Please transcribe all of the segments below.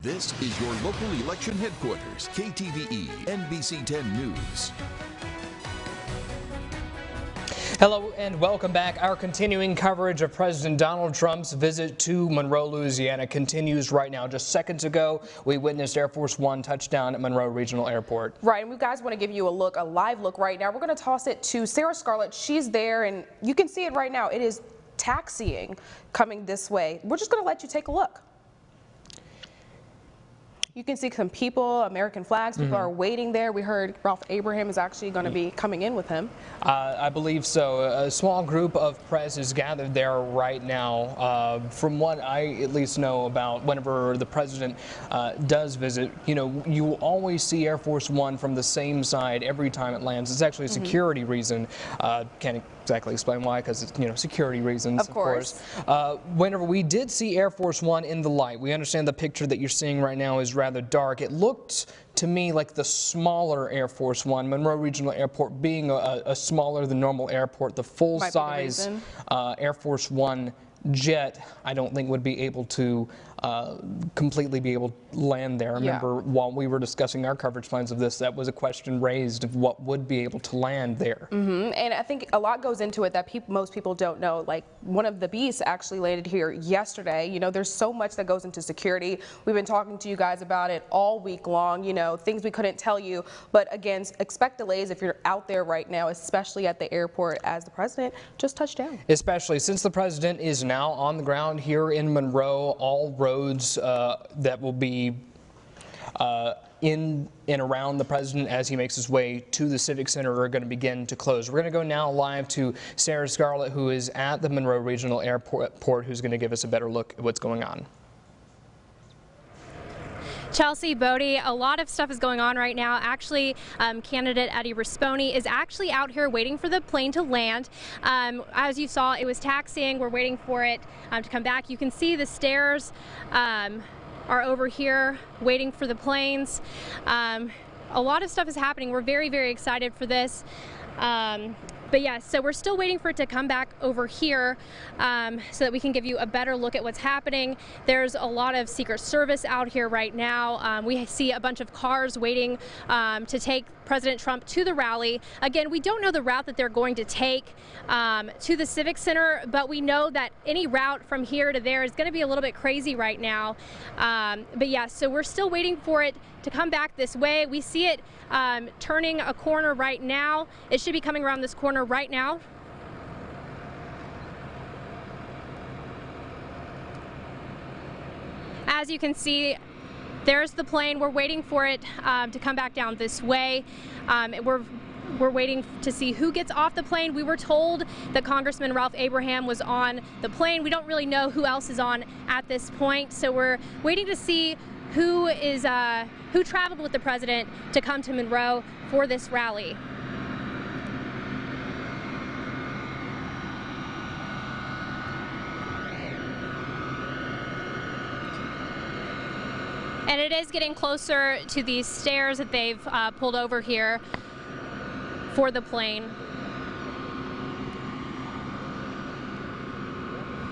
This is your local election headquarters, KTVE, NBC 10 News. Hello and welcome back. Our continuing coverage of President Donald Trump's visit to Monroe, Louisiana continues right now. Just seconds ago, we witnessed Air Force One touchdown at Monroe Regional Airport. Right, and we guys want to give you a live look right now. We're going to toss it to Sarah Scarlett. She's there, and you can see it right now. It is taxiing coming this way. We're just going to let you take a look. You can see some people, American flags, people are waiting there. We heard Ralph Abraham is actually going to be coming in with him. I believe so. A small group of press is gathered there right now. From what I at least know about whenever the president does visit, you know, you always see Air Force One from the same side every time it lands. It's actually a security reason. Can't exactly explain why, because it's, you know, security reasons, of course. Whenever we did see Air Force One in the light, we understand the picture that you're seeing right now is rather dark. It looked to me like the smaller Air Force One, Monroe Regional Airport being a smaller than normal airport. The full-size Air Force One jet, I don't think would be able to completely be able to land there. Remember, while we were discussing our coverage plans of this, that was a question raised of what would be able to land there. And I think a lot goes into it that most people don't know. Like, one of the beasts actually landed here yesterday. You know, there's so much that goes into security. We've been talking to you guys about it all week long, you know, things we couldn't tell you. But again, expect delays if you're out there right now, especially at the airport, as the president just touched down. Especially since the president is now on the ground here in Monroe, all roads that will be in and around the president as he makes his way to the Civic Center are going to begin to close. We're going to go now live to Sarah Scarlett, who is at the Monroe Regional Airport, who's going to give us a better look at what's going on. Chelsea, Bodie, a lot of stuff is going on right now. Actually, candidate Eddie Rispone is actually out here waiting for the plane to land. As you saw, it was taxiing. We're waiting for it to come back. You can see the stairs are over here waiting for the planes. A lot of stuff is happening. We're very, very excited for this. But yeah, so we're still waiting for it to come back over here so that we can give you a better look at what's happening. There's a lot of Secret Service out here right now. We see a bunch of cars waiting to take President Trump to the rally. Again, we don't know the route that they're going to take to the Civic Center, but we know that any route from here to there is going to be a little bit crazy right now. But yeah, so we're still waiting for it to come back this way. We see it turning a corner right now. It should be coming around this corner right now. As you can see, there's the plane. We're waiting for it to come back down this way. We're waiting to see who gets off the plane. We were told that Congressman Ralph Abraham was on the plane. We don't really know who else is on at this point, so we're waiting to see who traveled with the president to come to Monroe for this rally. And it is getting closer to these stairs that they've pulled over here for the plane.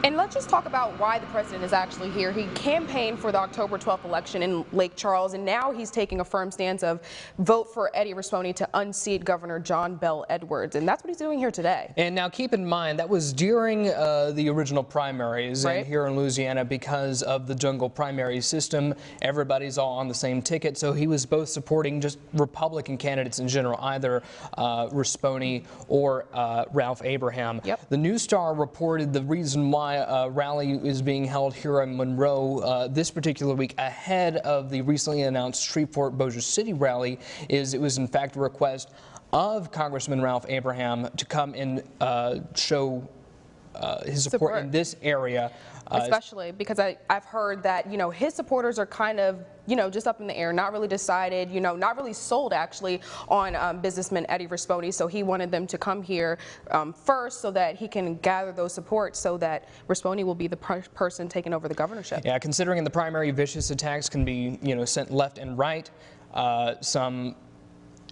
And let's just talk about why the president is actually here. He campaigned for the October 12th election in Lake Charles, and now he's taking a firm stance of vote for Eddie Rispone to unseat Governor John Bel Edwards, and that's what he's doing here today. And now keep in mind, that was during the original primaries and here in Louisiana, because of the jungle primary system, everybody's all on the same ticket, so he was both supporting just Republican candidates in general, either Rispone or Ralph Abraham. The News Star reported the reason why a rally is being held here in Monroe this particular week ahead of the recently announced Shreveport-Bossier City rally is it was in fact a request of Congressman Ralph Abraham to come and show his support in this area. Especially because I've heard that, you know, his supporters are kind of, you know, just up in the air, not really decided, you know, not really sold actually on businessman Eddie Rispone. So he wanted them to come here first so that he can gather those supports so that Rispone will be the person taking over the governorship. Yeah, considering the primary vicious attacks can be, you know, sent left and right, some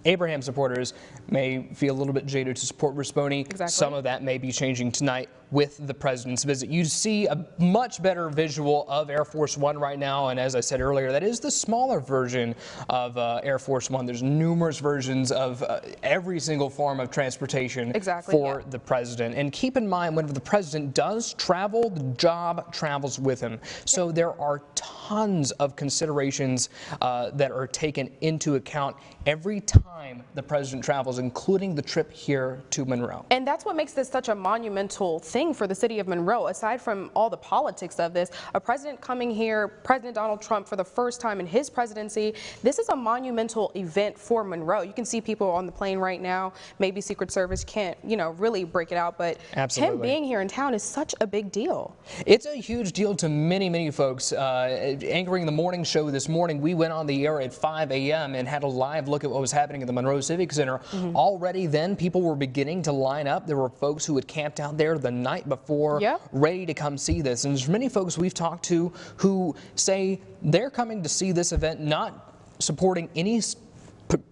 Abraham supporters may feel a little bit jaded to support Rispone. Some of that may be changing tonight with the president's visit. You see a much better visual of Air Force One right now, and as I said earlier, that is the smaller version of Air Force One. There's numerous versions of every single form of transportation for the president. And keep in mind, whenever the president does travel, the job travels with him. So there are tons of considerations that are taken into account every time the president travels, including the trip here to Monroe. And that's what makes this such a monumental thing for the city of Monroe. Aside from all the politics of this, a president coming here, President Donald Trump, for the first time in his presidency, this is a monumental event for Monroe. You can see people on the plane right now. Maybe Secret Service can't, really break it out, but him being here in town is such a big deal. It's a huge deal to many, many folks. Anchoring the morning show this morning, we went on the air at 5 a.m. and had a live look at what was happening at the Monroe Civic Center. Already then, people were beginning to line up. There were folks who had camped out there the night before, ready to come see this. And there's many folks we've talked to who say they're coming to see this event not supporting any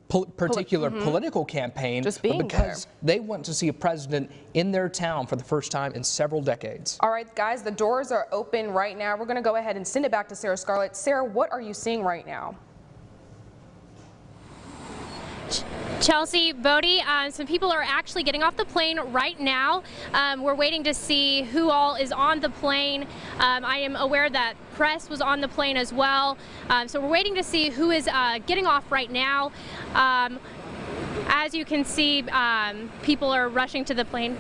particular political campaign, just but because they want to see a president in their town for the first time in several decades. All right, guys, the doors are open right now. We're going to go ahead and send it back to Sarah Scarlett. Sarah, what are you seeing right now? Chelsea, Bodie, some people are actually getting off the plane right now. We're waiting to see who all is on the plane. I am aware that press was on the plane as well. So we're waiting to see who is getting off right now. As you can see, people are rushing to the plane.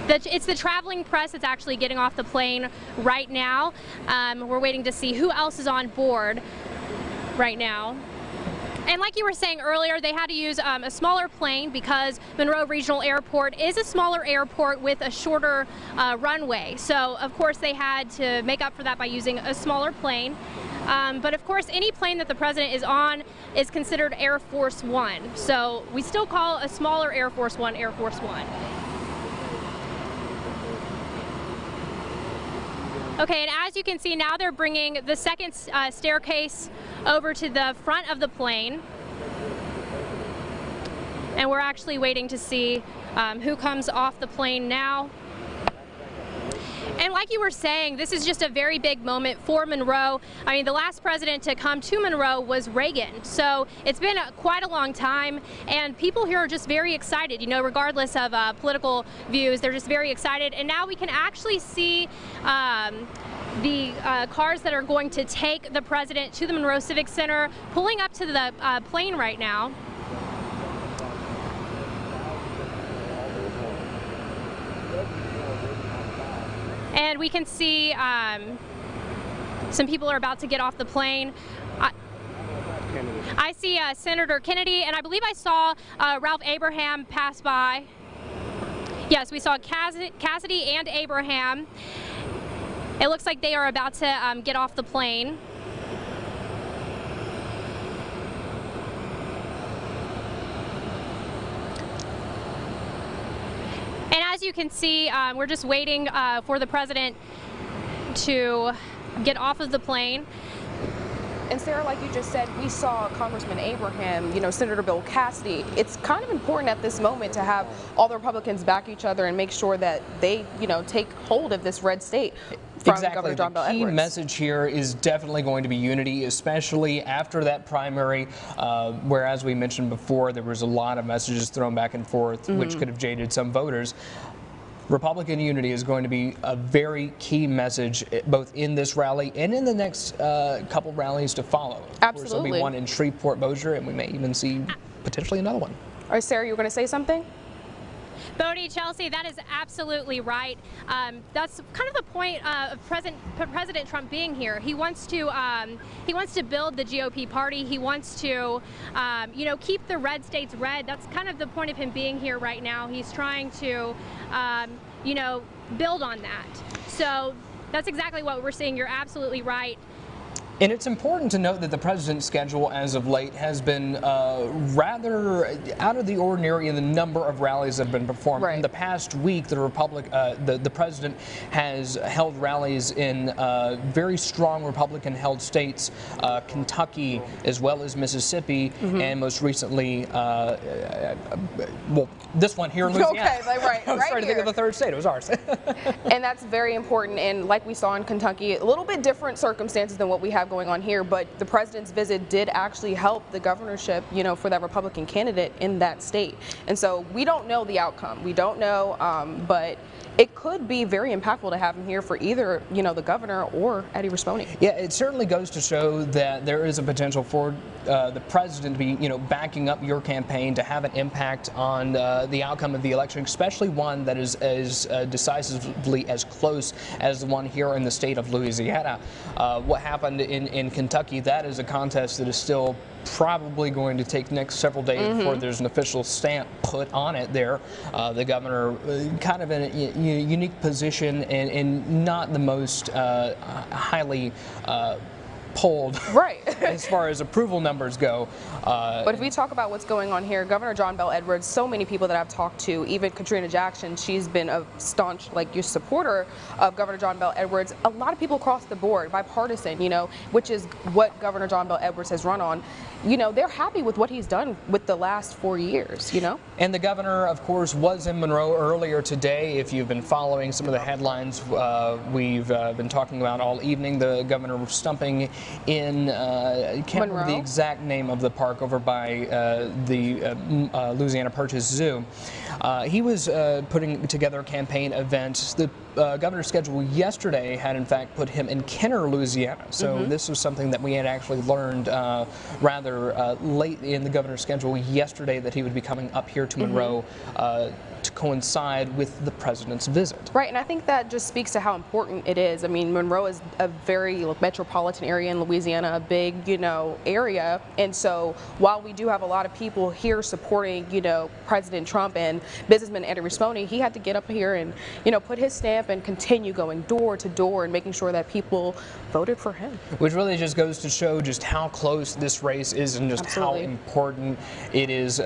It's the traveling press that's actually getting off the plane right now. We're waiting to see who else is on board right now. And like you were saying earlier, they had to use a smaller plane because Monroe Regional Airport is a smaller airport with a shorter runway. So, of course, they had to make up for that by using a smaller plane. But, of course, any plane that the president is on is considered Air Force One. So we still call a smaller Air Force One Air Force One. Okay, and as you can see now, they're bringing the second staircase over to the front of the plane. And we're actually waiting to see who comes off the plane now. And like you were saying, this is just a very big moment for Monroe. I mean, the last president to come to Monroe was Reagan. So it's been quite a long time, and people here are just very excited, regardless of political views. They're just very excited. And now we can actually see the cars that are going to take the president to the Monroe Civic Center pulling up to the plane right now. And we can see some people are about to get off the plane. I see Senator Kennedy, and I believe I saw Ralph Abraham pass by. Yes, we saw Cassidy and Abraham. It looks like they are about to get off the plane. And as you can see, we're just waiting for the president to get off of the plane. And Sarah, like you just said, we saw Congressman Abraham, Senator Bill Cassidy. It's kind of important at this moment to have all the Republicans back each other and make sure that they, take hold of this red state from Governor John Bel Edwards. The key message here is definitely going to be unity, especially after that primary, where, as we mentioned before, there was a lot of messages thrown back and forth, which could have jaded some voters. Republican unity is going to be a very key message, both in this rally and in the next couple rallies to follow. Absolutely. There'll be one in Shreveport-Bossier, and we may even see potentially another one. All right, Sarah, you were going to say something? Bodie, Chelsea, that is absolutely right. That's kind of the point of President Trump being here. He wants to build the GOP party. He wants to, keep the red states red. That's kind of the point of him being here right now. He's trying to, build on that. So that's exactly what we're seeing. You're absolutely right. And it's important to note that the president's schedule as of late has been rather out of the ordinary in the number of rallies that have been performed. Right. In the past week, the president has held rallies in very strong Republican-held states, Kentucky as well as Mississippi, and most recently, well, this one here in Louisiana. Okay, right, I was right trying to think of the third state. It was ours. And that's very important. And like we saw in Kentucky, a little bit different circumstances than what we have going on here, but the president's visit did actually help the governorship, you know, for that Republican candidate in that state. And so we don't know the outcome. We don't know, but it could be very impactful to have him here for either, you know, the governor or Eddie Rispone. Yeah, it certainly goes to show that there is a potential for the president to be, you know, backing up your campaign to have an impact on the outcome of the election, especially one that is as decisively as close as the one here in the state of Louisiana. What happened in Kentucky, that is a contest that is still probably going to take next several days before there's an official stamp put on it there. The governor kind of in a unique position and not the most highly polled Right. as far as approval numbers go. But if we talk about what's going on here, Governor John Bel Edwards, so many people that I've talked to, even Katrina Jackson, she's been a staunch, like, your supporter of Governor John Bel Edwards. A lot of people across the board, bipartisan, you know, which is what Governor John Bel Edwards has run on, you know, they're happy with what he's done with the last 4 years, you know? And the governor, of course, was in Monroe earlier today. If you've been following some of the headlines we've been talking about all evening, the governor was stumping in, I can't remember the exact name of the park over by the Louisiana Purchase Zoo. He was putting together a campaign event. The governor's schedule yesterday had in fact put him in Kenner, Louisiana. So this was something that we had actually learned rather late in the governor's schedule yesterday, that he would be coming up here to Monroe to coincide with the president's visit. Right, and I think that just speaks to how important it is. I mean, Monroe is a very metropolitan area in Louisiana, a big, you know, area. And so while we do have a lot of people here supporting, you know, President Trump and businessman Eddie Rispone, he had to get up here and, you know, put his stamp and continue going door to door and making sure that people voted for him. Which really just goes to show just how close this race is and just how important it is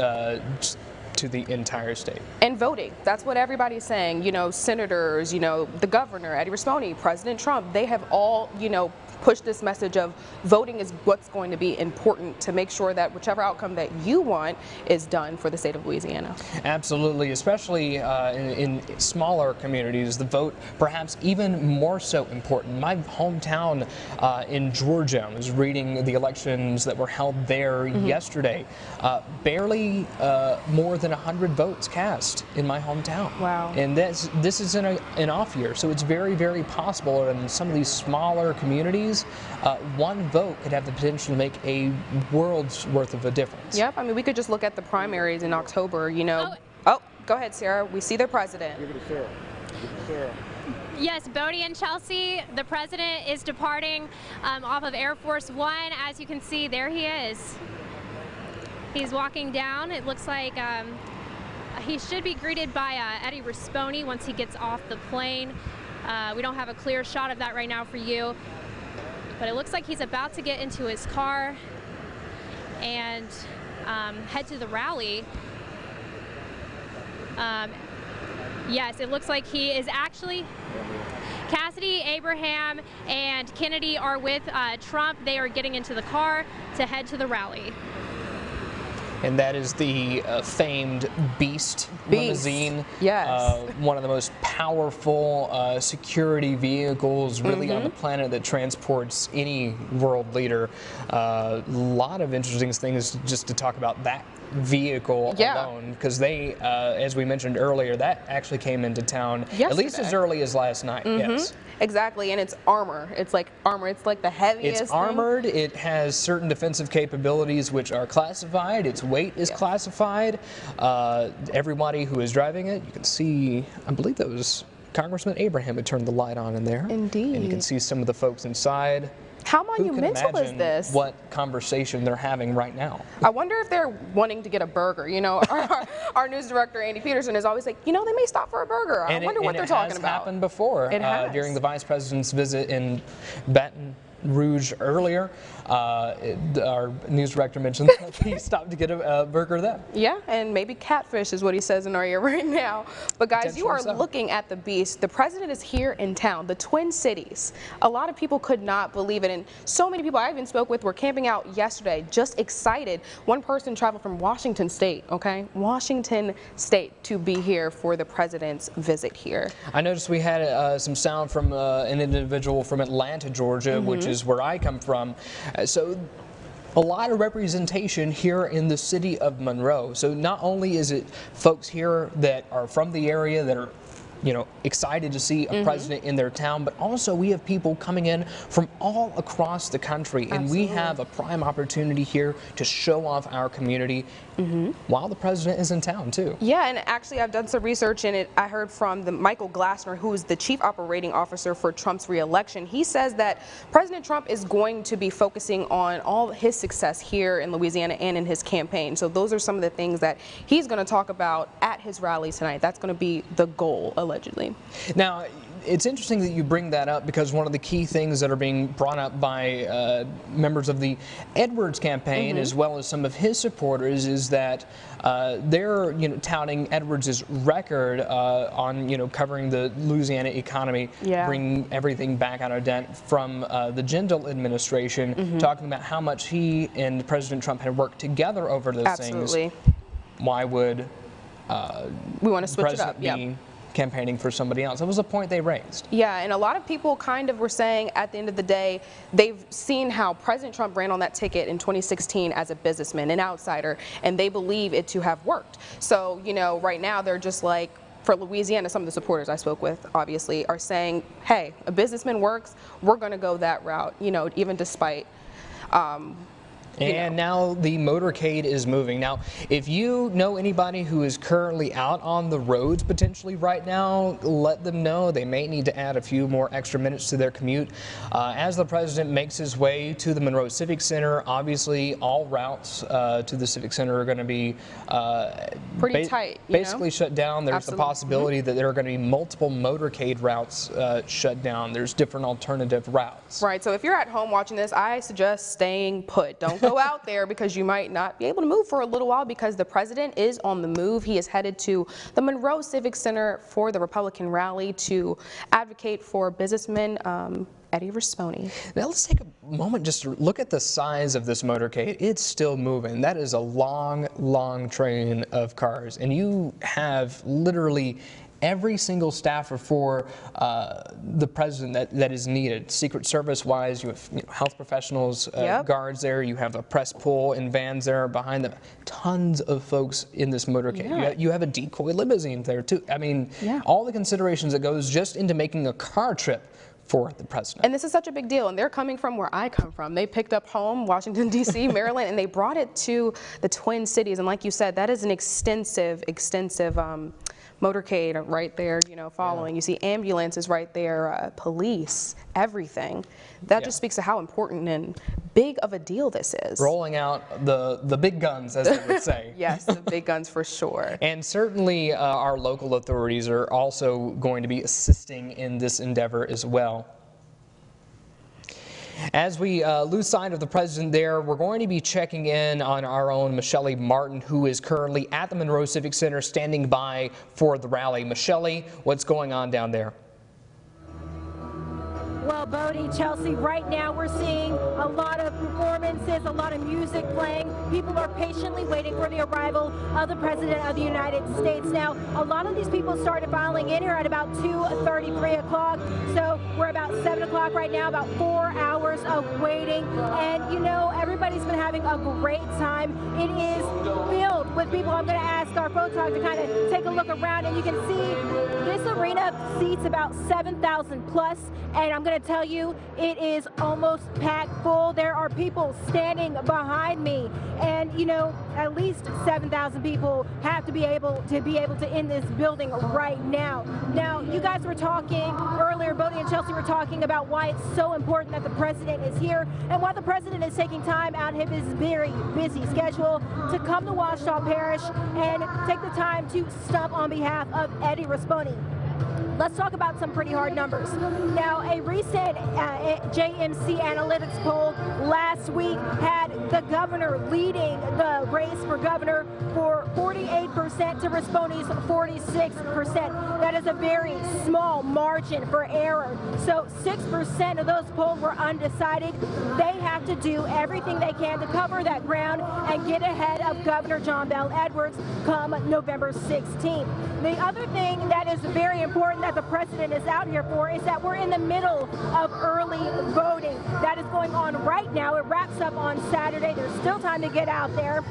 to the entire state. And voting, that's what everybody's saying. You know, senators, you know, the governor, Eddie Rispone, President Trump, they have all, you know, pushed this message of voting is what's going to be important to make sure that whichever outcome that you want is done for the state of Louisiana. Absolutely, especially in smaller communities, the vote perhaps even more so important. My hometown in Georgia, I was reading the elections that were held there yesterday. Barely more than 100 votes cast in my hometown. Wow. And this is in an off year, so it's very, very possible in some of these smaller communities, one vote could have the potential to make a world's worth of a difference. Yep, I mean, we could just look at the primaries in October, you know. Oh, go ahead, Sarah. We see their president. Give it to Sarah. Give it to Sarah. Yes, Bodie and Chelsea, the president is departing off of Air Force One. As you can see, there he is. He's walking down. It looks like he should be greeted by Eddie Rispone once he gets off the plane. We don't have a clear shot of that right now for you, but it looks like he's about to get into his car and head to the rally. Yes, it looks like he is actually, Cassidy, Abraham, and Kennedy are with Trump. They are getting into the car to head to the rally. And that is the famed Beast limousine. Yes. One of the most powerful security vehicles really on the planet that transports any world leader. A lot of interesting things just to talk about that vehicle alone, because they, as we mentioned earlier, that actually came into town at least as early as last night. Yes. Exactly, and it's armor. It's like armor. It's like the heaviest. It's armored. It has certain defensive capabilities which are classified. Its weight is classified. Everybody who is driving it, you can see, I believe that was Congressman Abraham who turned the light on in there. Indeed. And you can see some of the folks inside. How monumental is this? What conversation they're having right now. I wonder if they're wanting to get a burger. You know, our news director, Andy Peterson, is always like, you know, they may stop for a burger. I wonder what they're talking about. It has happened before during the vice president's visit in Baton Rouge earlier. Our news director mentioned that he stopped to get a burger there. Yeah, and maybe catfish is what he says in our ear right now. But guys, you are looking at the beast. The president is here in town, the Twin Cities. A lot of people could not believe it, and so many people I even spoke with were camping out yesterday, just excited. One person traveled from Washington State, okay? Washington State to be here for the president's visit here. I noticed we had some sound from an individual from Atlanta, Georgia, which is where I come from. So a lot of representation here in the city of Monroe. So not only is it folks here that are from the area that are, you know, excited to see a president in their town, but also we have people coming in from all across the country, and we have a prime opportunity here to show off our community while the president is in town too. Yeah, and actually I've done some research in it. I heard from Michael Glassner, who is the chief operating officer for Trump's re-election. He says that President Trump is going to be focusing on all his success here in Louisiana and in his campaign. So those are some of the things that he's going to talk about at his rally tonight. That's going to be the goal, allegedly. Now, it's interesting that you bring that up, because one of the key things that are being brought up by members of the Edwards campaign, as well as some of his supporters, is that they're touting Edwards' record on covering the Louisiana economy, bringing everything back out of debt from the Jindal administration, talking about how much he and President Trump had worked together over those things. Why would we want to switch it up? Campaigning for somebody else? That was a point they raised. Yeah, and a lot of people kind of were saying at the end of the day, they've seen how President Trump ran on that ticket in 2016 as a businessman, an outsider, and they believe it to have worked. So, right now they're just like, for Louisiana, some of the supporters I spoke with obviously are saying, hey, a businessman works, we're going to go that route, even despite and now the motorcade is moving. Now, if you know anybody who is currently out on the roads potentially right now, let them know. They may need to add a few more extra minutes to their commute. As the president makes his way to the Monroe Civic Center, obviously all routes to the Civic Center are going to be pretty tight, basically shut down. There's the possibility that there are going to be multiple motorcade routes shut down. There's different alternative routes. Right, so if you're at home watching this, I suggest staying put. Don't go out there, because you might not be able to move for a little while, because the president is on the move. He is headed to the Monroe Civic Center for the Republican rally to advocate for businessman Eddie Rispone. Now let's take a moment just to look at the size of this motorcade. It's still moving. That is a long, long train of cars, and you have literally every single staffer for the president that is needed. Secret Service wise, you have health professionals, guards there, you have a press pull and vans there behind them. Tons of folks in this motorcade. You have a decoy limousine there too. I mean, all the considerations that goes just into making a car trip for the president. And this is such a big deal, and they're coming from where I come from. They picked up home, Washington, D.C., Maryland, and they brought it to the Twin Cities. And like you said, that is an extensive motorcade right there, following. You see ambulances right there, police, everything. That just speaks to how important and big of a deal this is. Rolling out the big guns, as they would say. Yes, the big guns for sure. And certainly our local authorities are also going to be assisting in this endeavor as well. As we lose sight of the president there, we're going to be checking in on our own Michelle Martin, who is currently at the Monroe Civic Center standing by for the rally. Michelle, what's going on down there? Well, Bodie, Chelsea, right now we're seeing a lot of performances, a lot of music playing. People are patiently waiting for the arrival of the President of the United States. Now, a lot of these people started filing in here at about 2:30, 3 o'clock. So we're about 7 o'clock right now, about 4 hours of waiting. And, everybody's been having a great time. It is filled with people. I'm going to ask our photog to kind of take a look around, and you can see this arena seats about 7,000 plus. And I'm going to tell you, it is almost packed full. There are people standing behind me, and at least 7,000 people have to be able to in this building right now. Now, you guys were talking earlier, Bodie and Chelsea were talking about why it's so important that the president is here, and why the president is taking time out of his very busy schedule to come to Ouachita Parish and take the time to stump on behalf of Eddie Rispone. let's talk about some pretty hard numbers. Now, a recent JMC Analytics poll last week had the governor leading the race for governor for 48% to Rispone's 46%. That is a very small margin for error. So 6% of those polled were undecided. They have to do everything they can to cover that ground and get ahead of Governor John Bel Edwards come November 16th. The other thing that is very important that the president is out here for is that we're in the middle of early voting. That is going on right now. It wraps up on Saturday. There's still time to get out there.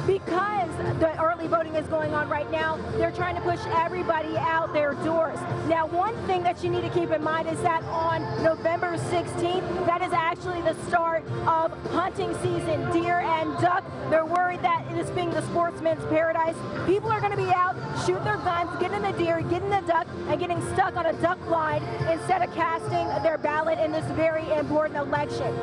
Because the early voting is going on right now, they're trying to push everybody out their doors. Now, one thing that you need to keep in mind is that on November 16th, that is actually the start of hunting season, deer and duck. They're worried that this being the sportsman's paradise, people are going to be out, shoot their guns, get in the deer, get in the duck, and getting stuck on a duck blind instead of casting their ballot in this very important election.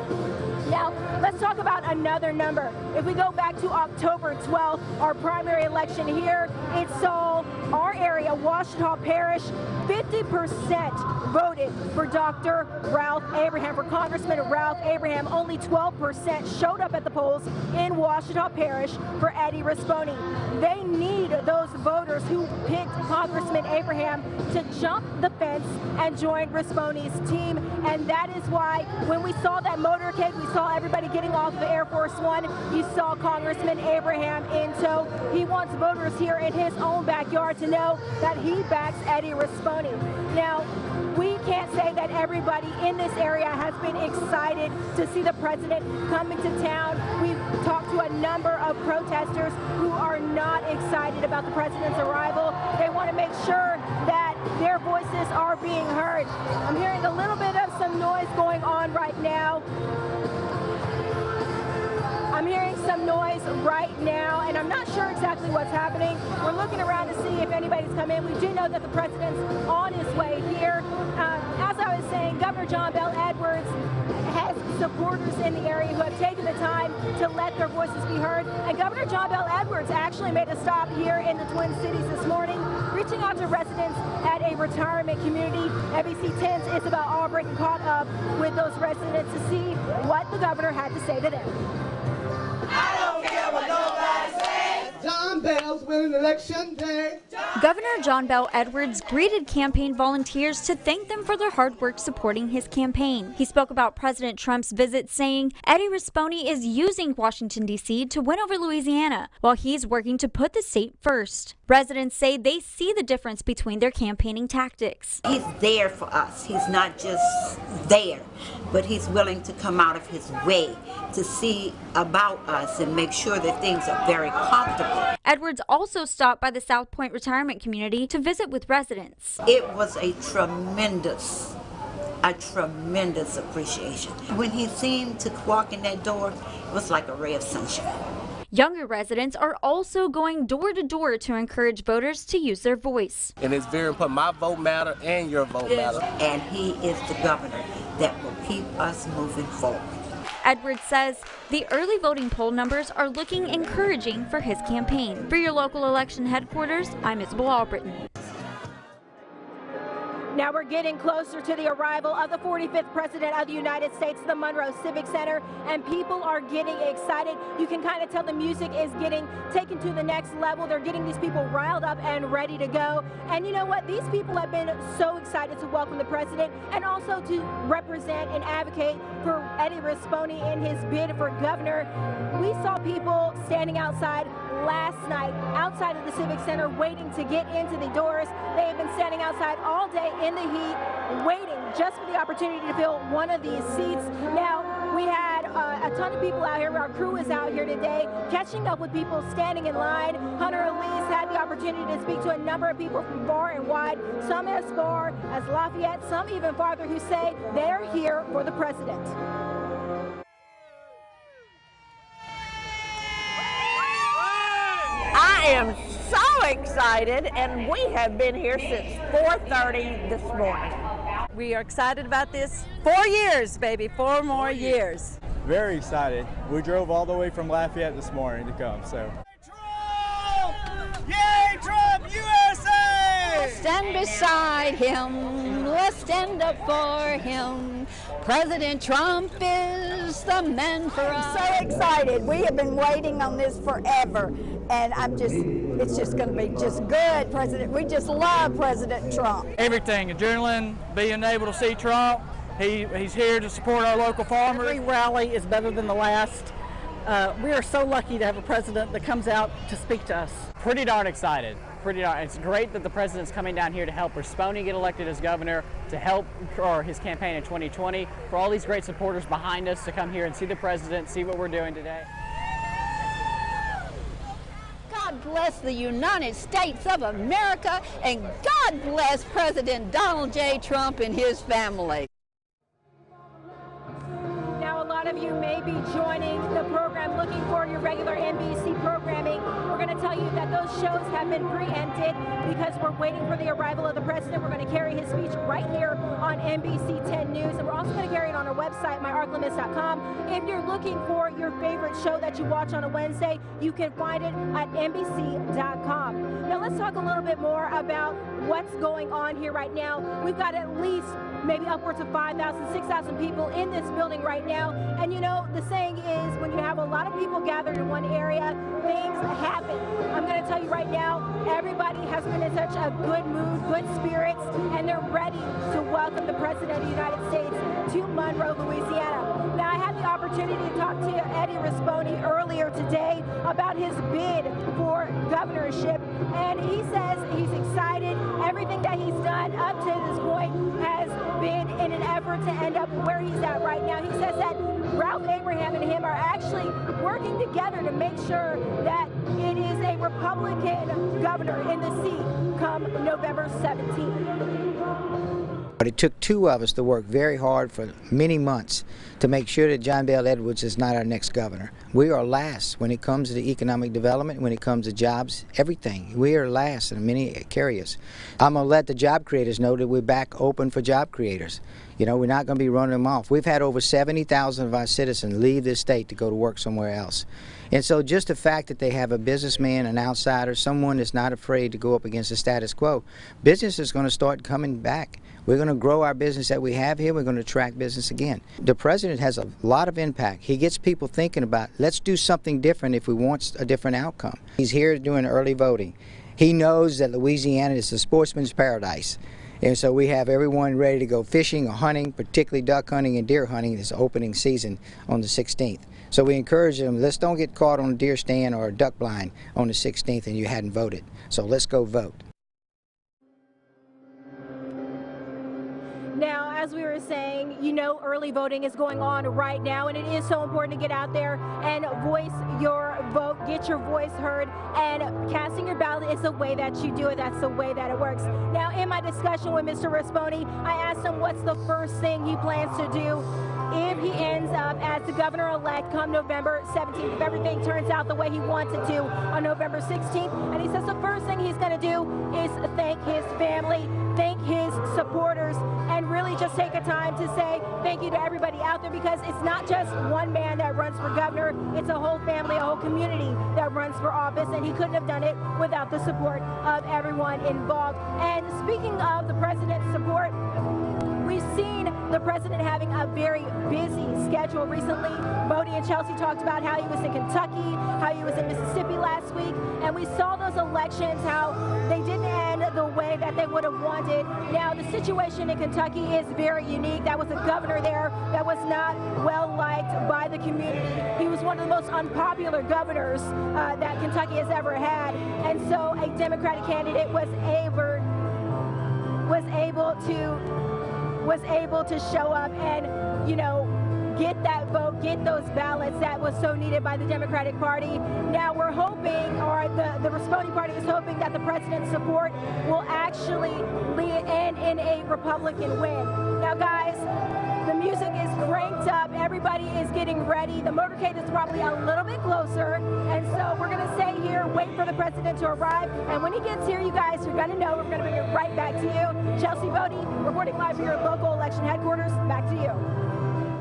Now, let's talk about another number. If we go back to October 12th, our primary election here, it saw our area, Ouachita Parish, 50% voted for Dr. Ralph Abraham, for Congressman Ralph Abraham. Only 12% showed up at the polls in Ouachita Parish for Eddie Rispone. They need those voters who picked Congressman Abraham to jump the fence and join Rispone's team. And that is why when we saw that motorcade, we saw everybody getting off of Air Force One. You saw Congressman Abraham in tow. He wants voters here in his own backyard to know that he backs Eddie Rispone. Now, we can't say that everybody in this area has been excited to see the president coming to town. We've talked to a number of protesters who are not excited about the president's arrival. They want to make sure that their voices are being heard. I'm hearing a little bit of some noise going on right now. I'm hearing some noise right now, and I'm not sure exactly what's happening. We're looking around to see if anybody's come in. We do know that the president's on his way here. As I was saying, Governor John Bel Edwards has supporters in the area who have taken the time to let their voices be heard. And Governor John Bel Edwards actually made a stop here in the Twin Cities this morning, reaching out to residents at a retirement community. NBC 10's Isabel Albrecht caught up with those residents to see what the governor had to say to them. I don't care what nobody says. John Bel's winning election day. Governor John Bel Edwards greeted campaign volunteers to thank them for their hard work supporting his campaign. He spoke about President Trump's visit, saying Eddie Rispone is using Washington, D.C. to win over Louisiana, while he's working to put the state first. Residents say they see the difference between their campaigning tactics. He's there for us. He's not just there, but he's willing to come out of his way to see about us and make sure that things are very comfortable. Edwards also stopped by the South Point retirement community to visit with residents. It was a tremendous appreciation. When he seemed to walk in that door, it was like a ray of sunshine. Younger residents are also going door to door to encourage voters to use their voice. And it's very important. My vote matter and your vote matter. And he is the governor that will keep us moving forward. Edwards says the early voting poll numbers are looking encouraging for his campaign. For your local election headquarters, I'm Isabel Albrecht. Now we're getting closer to the arrival of the 45th President of the United States, the Monroe Civic Center, and people are getting excited. You can kind of tell the music is getting taken to the next level. They're getting these people riled up and ready to go. And you know what? These people have been so excited to welcome the president and also to represent and advocate for Eddie Rispone in his bid for governor. We saw people standing outside last night, outside of the Civic Center, waiting to get into the doors. They have been standing outside all day in the heat, waiting just for the opportunity to fill one of these seats. Now, we had a ton of people out here. Our crew is out here today, catching up with people standing in line. Hunter Elise had the opportunity to speak to a number of people from far and wide, some as far as Lafayette, some even farther, who say they're here for the president. I am so excited, and we have been here since 4:30 this morning. We are excited about this. 4 years, baby, 4 more years. Very excited. We drove all the way from Lafayette this morning to come, so. Trump! Yay, Trump, USA! stand beside him. Let's stand up for him. President Trump is the man for us. So excited. We have been waiting on this forever. And it's just going to be just good, President. We just love President Trump. Everything, adrenaline, being able to see Trump. He's here to support our local farmers. Every rally is better than the last. We are so lucky to have a president that comes out to speak to us. Pretty darn excited. It's great that the president's coming down here to help Rispone get elected as governor, to help for his campaign in 2020, for all these great supporters behind us to come here and see the president, see what we're doing today. God bless the United States of America, and God bless President Donald J. Trump and his family. Now, a lot of you may be joining the program looking for your regular NBC programming. We're going to tell you that those shows have been preempted because we're waiting for the arrival of the president. We're going to carry his speech right here on NBC 10 News, and we're also going to carry it on our website, myarclimis.com. If you're looking for your favorite show that you watch on a Wednesday, you can find it at NBC.com. Now, let's talk a little bit more about what's going on here right now. We've got at least maybe upwards of 5,000, 6,000 people in this building right now. And you know, the saying is when you have a lot of people gathered in one area, things happen. I'm going to tell you right now, everybody has been in such a good mood, good spirits, and they're ready to welcome the President of the United States to Monroe, Louisiana. Now, I had the opportunity to talk to Eddie Rispone earlier today about his bid for governorship, and he says he's excited. Everything that he's done up to this point has been in an effort to end up where he's at right now. He says that Ralph Abraham and him are actually working together to make sure that it is a Republican governor in the seat come November 17th. But it took two of us to work very hard for many months to make sure that John Bel Edwards is not our next governor. We are last when it comes to the economic development, when it comes to jobs, everything. We are last in many areas. I'm going to let the job creators know that we're back open for job creators. You know, we're not going to be running them off. We've had over 70,000 of our citizens leave this state to go to work somewhere else. And so just the fact that they have a businessman, an outsider, someone that's not afraid to go up against the status quo, business is going to start coming back. We're going to grow our business that we have here. We're going to attract business again. The president has a lot of impact. He gets people thinking about, let's do something different if we want a different outcome. He's here doing early voting. He knows that Louisiana is a sportsman's paradise. And so we have everyone ready to go fishing or hunting, particularly duck hunting and deer hunting this opening season on the 16th. So we encourage them, let's don't get caught on a deer stand or a duck blind on the 16th and you hadn't voted. So let's go vote. Now, as we were saying, you know, early voting is going on right now, and it is so important to get out there and voice your vote, get your voice heard, and casting your ballot is the way that you do it. That's the way that it works. Now, in my discussion with Mr. Rispone, I asked him what's the first thing he plans to do if he ends up as the governor-elect come November 17th, if everything turns out the way he wants it to on November 16th. And he says the first thing he's going to do is thank his family, thank his supporters, and really just take a time to say thank you to everybody out there, because it's not just one man that runs for governor, it's a whole family, a whole community that runs for office, and he couldn't have done it without the support of everyone involved. And speaking of the president's support, we've seen the president having a very busy schedule recently. Bodie and Chelsea talked about how he was in Kentucky, how he was in Mississippi last week, and we saw those elections, how they didn't end the way that they would have wanted. Now, the situation in Kentucky is very unique. That was a governor there that was not well liked by the community. He was one of the most unpopular governors that Kentucky has ever had, and so a Democratic candidate was able to show up and, you know, get that vote, get those ballots that was so needed by the Democratic Party. Now we're hoping, or the Rispone Party is hoping, that the president's support will actually end in a Republican win. Now, guys, the music is cranked up. Everybody is getting ready. The motorcade is probably a little bit closer. And so we're going to stay here, wait for the president to arrive. And when he gets here, you guys are going to know. We're going to bring it right back to you. Chelsea Bodie, reporting live from your local election headquarters. Back to you.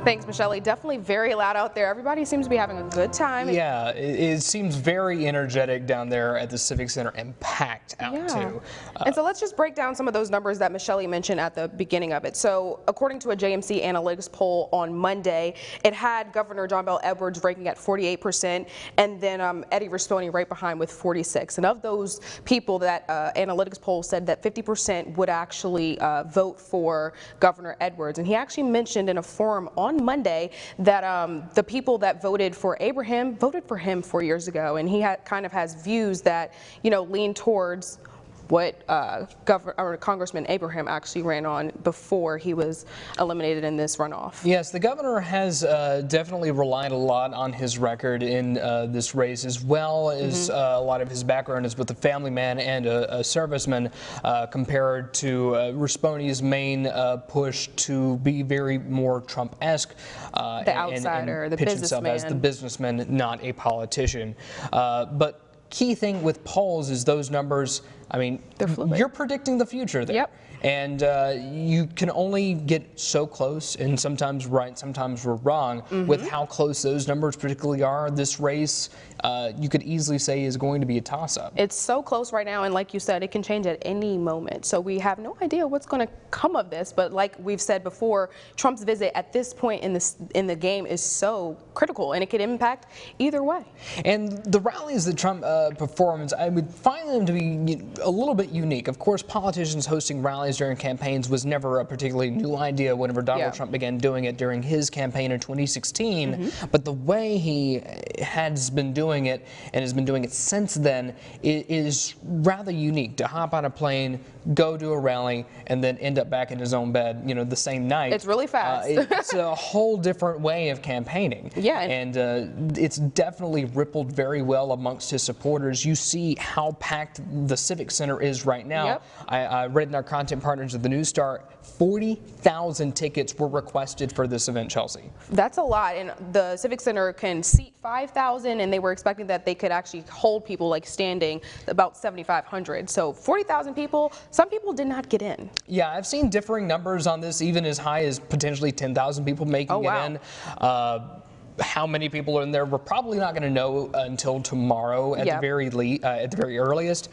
Thanks, Michelle. Definitely very loud out there. Everybody seems to be having a good time. Yeah, it seems very energetic down there at the Civic Center and packed out too. And so let's just break down some of those numbers that Michelle mentioned at the beginning of it. So according to a JMC Analytics poll on Monday, it had Governor John Bel Edwards ranking at 48%, and then Eddie Rispone right behind with 46%. And of those people, that Analytics poll said that 50% would actually vote for Governor Edwards. And he actually mentioned in a forum on Monday that the people that voted for Abraham voted for him 4 years ago, and he kind of has views that, you know, lean towards what Congressman Abraham actually ran on before he was eliminated in this runoff. Yes, the governor has definitely relied a lot on his record in this race, as well as a lot of his background is with a family man and a serviceman, compared to Rispone's main push to be very more Trump-esque. The outsider, and the pitch businessman. himself as the businessman, not a politician. But key thing with polls is those numbers, I mean, you're predicting the future there. Yep. And you can only get so close, and sometimes right, sometimes we're wrong, with how close those numbers particularly are. This race, you could easily say, is going to be a toss-up. It's so close right now, and like you said, it can change at any moment. So we have no idea what's going to come of this, but like we've said before, Trump's visit at this point in the game is so critical, and it could impact either way. And the rallies that Trump performs, I would find them to be a little bit unique. Of course, politicians hosting rallies during campaigns was never a particularly new idea whenever Donald Trump began doing it during his campaign in 2016. But the way he has been doing it and has been doing it since then is rather unique. To hop on a plane, go to a rally, and then end up back in his own bed, you know, the same night. It's really fast. It's a whole different way of campaigning. Yeah. And it's definitely rippled very well amongst his supporters. You see how packed the Civic Center is right now. Yep. I read in our content partners at the News Star, 40,000 tickets were requested for this event, Chelsea. That's a lot, and the Civic Center can seat 5,000, and they were expecting that they could actually hold people like standing about 7,500. So 40,000 people. Some people did not get in. Yeah, I've seen differing numbers on this, even as high as potentially 10,000 people making it in. How many people are in there, we're probably not going to know until tomorrow at the very earliest.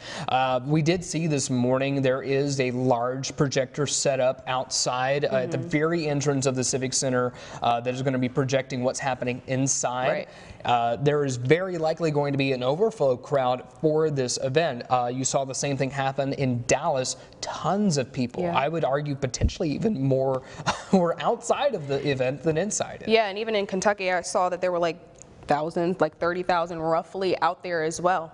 We did see this morning there is a large projector set up outside at the very entrance of the Civic Center that is going to be projecting what's happening inside. There is very likely going to be an overflow crowd for this event. You saw the same thing happen in Dallas. Tons of people. I would argue potentially even more were outside of the event than inside it. Yeah, and even in Kentucky, I saw that there were like thousands, like 30,000 roughly out there as well.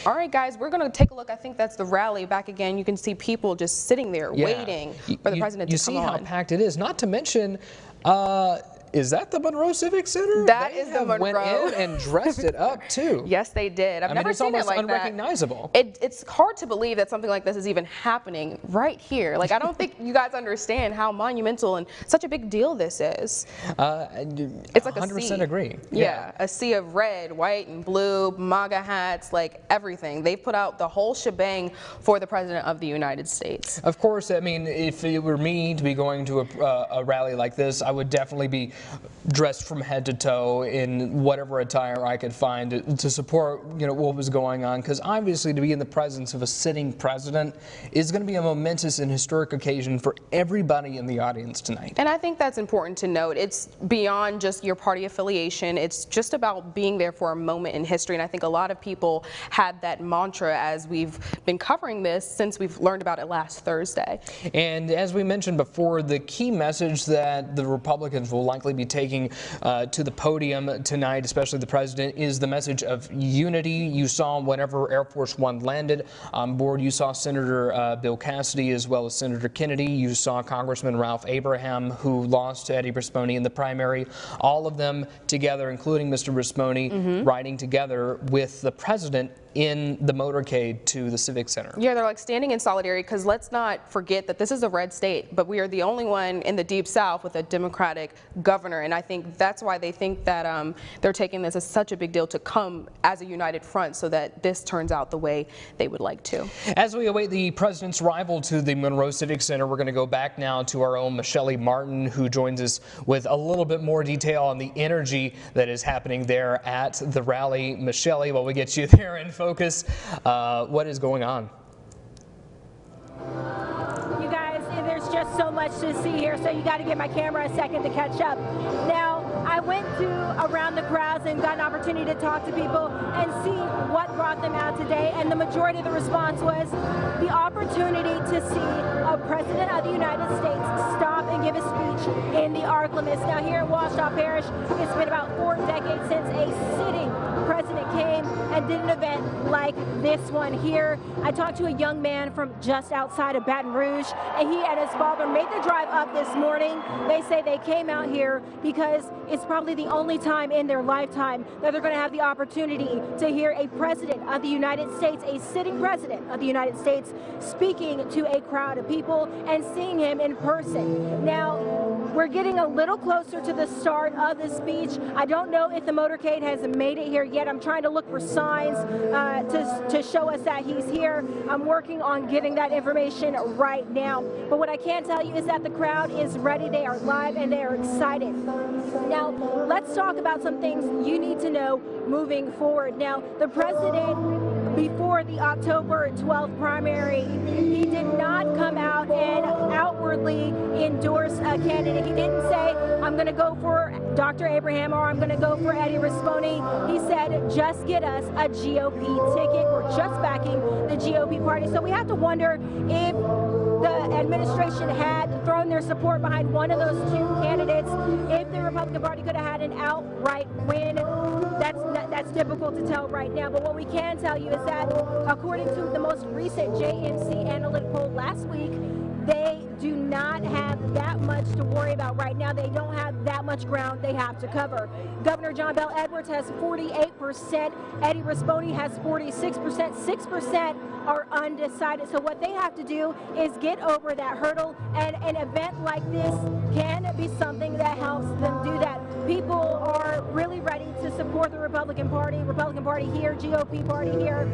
All right, guys, we're going to take a look. I think that's the rally. Back again, you can see people just sitting there waiting for the president to come on. You see how packed it is. Not to mention, is that the Monroe Civic Center? That is the Monroe. Went in and dressed it up too. Yes, they did. I've never seen it like that. It's almost unrecognizable. It's hard to believe that something like this is even happening right here. Like, I don't think you guys understand how monumental and such a big deal this is. It's like 100% agree. Yeah, a sea of red, white, and blue, MAGA hats, like everything. They've put out the whole shebang for the President of the United States. Of course, I mean, if it were me to be going to a rally like this, I would definitely be dressed from head to toe in whatever attire I could find to support, you know, what was going on, because obviously to be in the presence of a sitting president is going to be a momentous and historic occasion for everybody in the audience tonight. And I think that's important to note. It's beyond just your party affiliation. It's just about being there for a moment in history, and I think a lot of people had that mantra as we've been covering this since we've learned about it last Thursday. And as we mentioned before, the key message that the Republicans will likely be taking to the podium tonight, especially the president, is the message of unity. You saw whenever Air Force One landed on board, you saw Senator Bill Cassidy as well as Senator Kennedy. You saw Congressman Ralph Abraham, who lost to Eddie Rispone in the primary. All of them together, including Mr. Rispone, riding together with the president in the motorcade to the Civic Center. Yeah, they're like standing in solidarity, because let's not forget that this is a red state, but we are the only one in the Deep South with a Democratic governor. governor. And I think that's why they think that they're taking this as such a big deal to come as a united front so that this turns out the way they would like to. As we await the president's arrival to the Monroe Civic Center, we're going to go back now to our own Michelle Martin, who joins us with a little bit more detail on the energy that is happening there at the rally. Michelle, while we get you there in focus, what is going on? You guys, there's just so much to see here, so you got to give my camera a second to catch up. Now, I went around the crowds and got an opportunity to talk to people and see what brought them out today, and the majority of the response was the opportunity to see a president of the United States stop and give a speech in the Arklamas. Now, here in Ouachita Parish, it's been about 4 decades since a sitting president came and did an event like this one here. I talked to a young man from just outside of Baton Rouge, and he and his father made the drive up this morning. They say they came out here because it's probably the only time in their lifetime that they're going to have the opportunity to hear a president of the United States, a sitting president of the United States, speaking to a crowd of people and seeing him in person. Now, we're getting a little closer to the start of the speech. I don't know if the motorcade has made it here yet. I'm trying to look for signs to show us that he's here. I'm working on getting that information right now. But what I can tell you is that the crowd is ready. They are live and they are excited. Now, let's talk about some things you need to know moving forward. Now, the president, before the October 12th primary, he did not come out and outwardly endorse a candidate. He didn't say, I'm going to go for Dr. Abraham or I'm going to go for Eddie Rispone. He said, just get us a GOP ticket. We're just backing the GOP party. So we have to wonder if the administration had thrown their support behind one of those two candidates, if the Republican Party could have had an outright win. That's difficult to tell right now, but what we can tell you is that according to the most recent JNC analytic poll last week, they do not have that much to worry about right now. They don't have that much ground they have to cover. Governor John Bel Edwards has 48%. Eddie Rispone has 46%. 6% are undecided. So what they have to do is get over that hurdle, and an event like this can be something that helps them do that. People are really ready to support the Republican Party here, GOP Party here,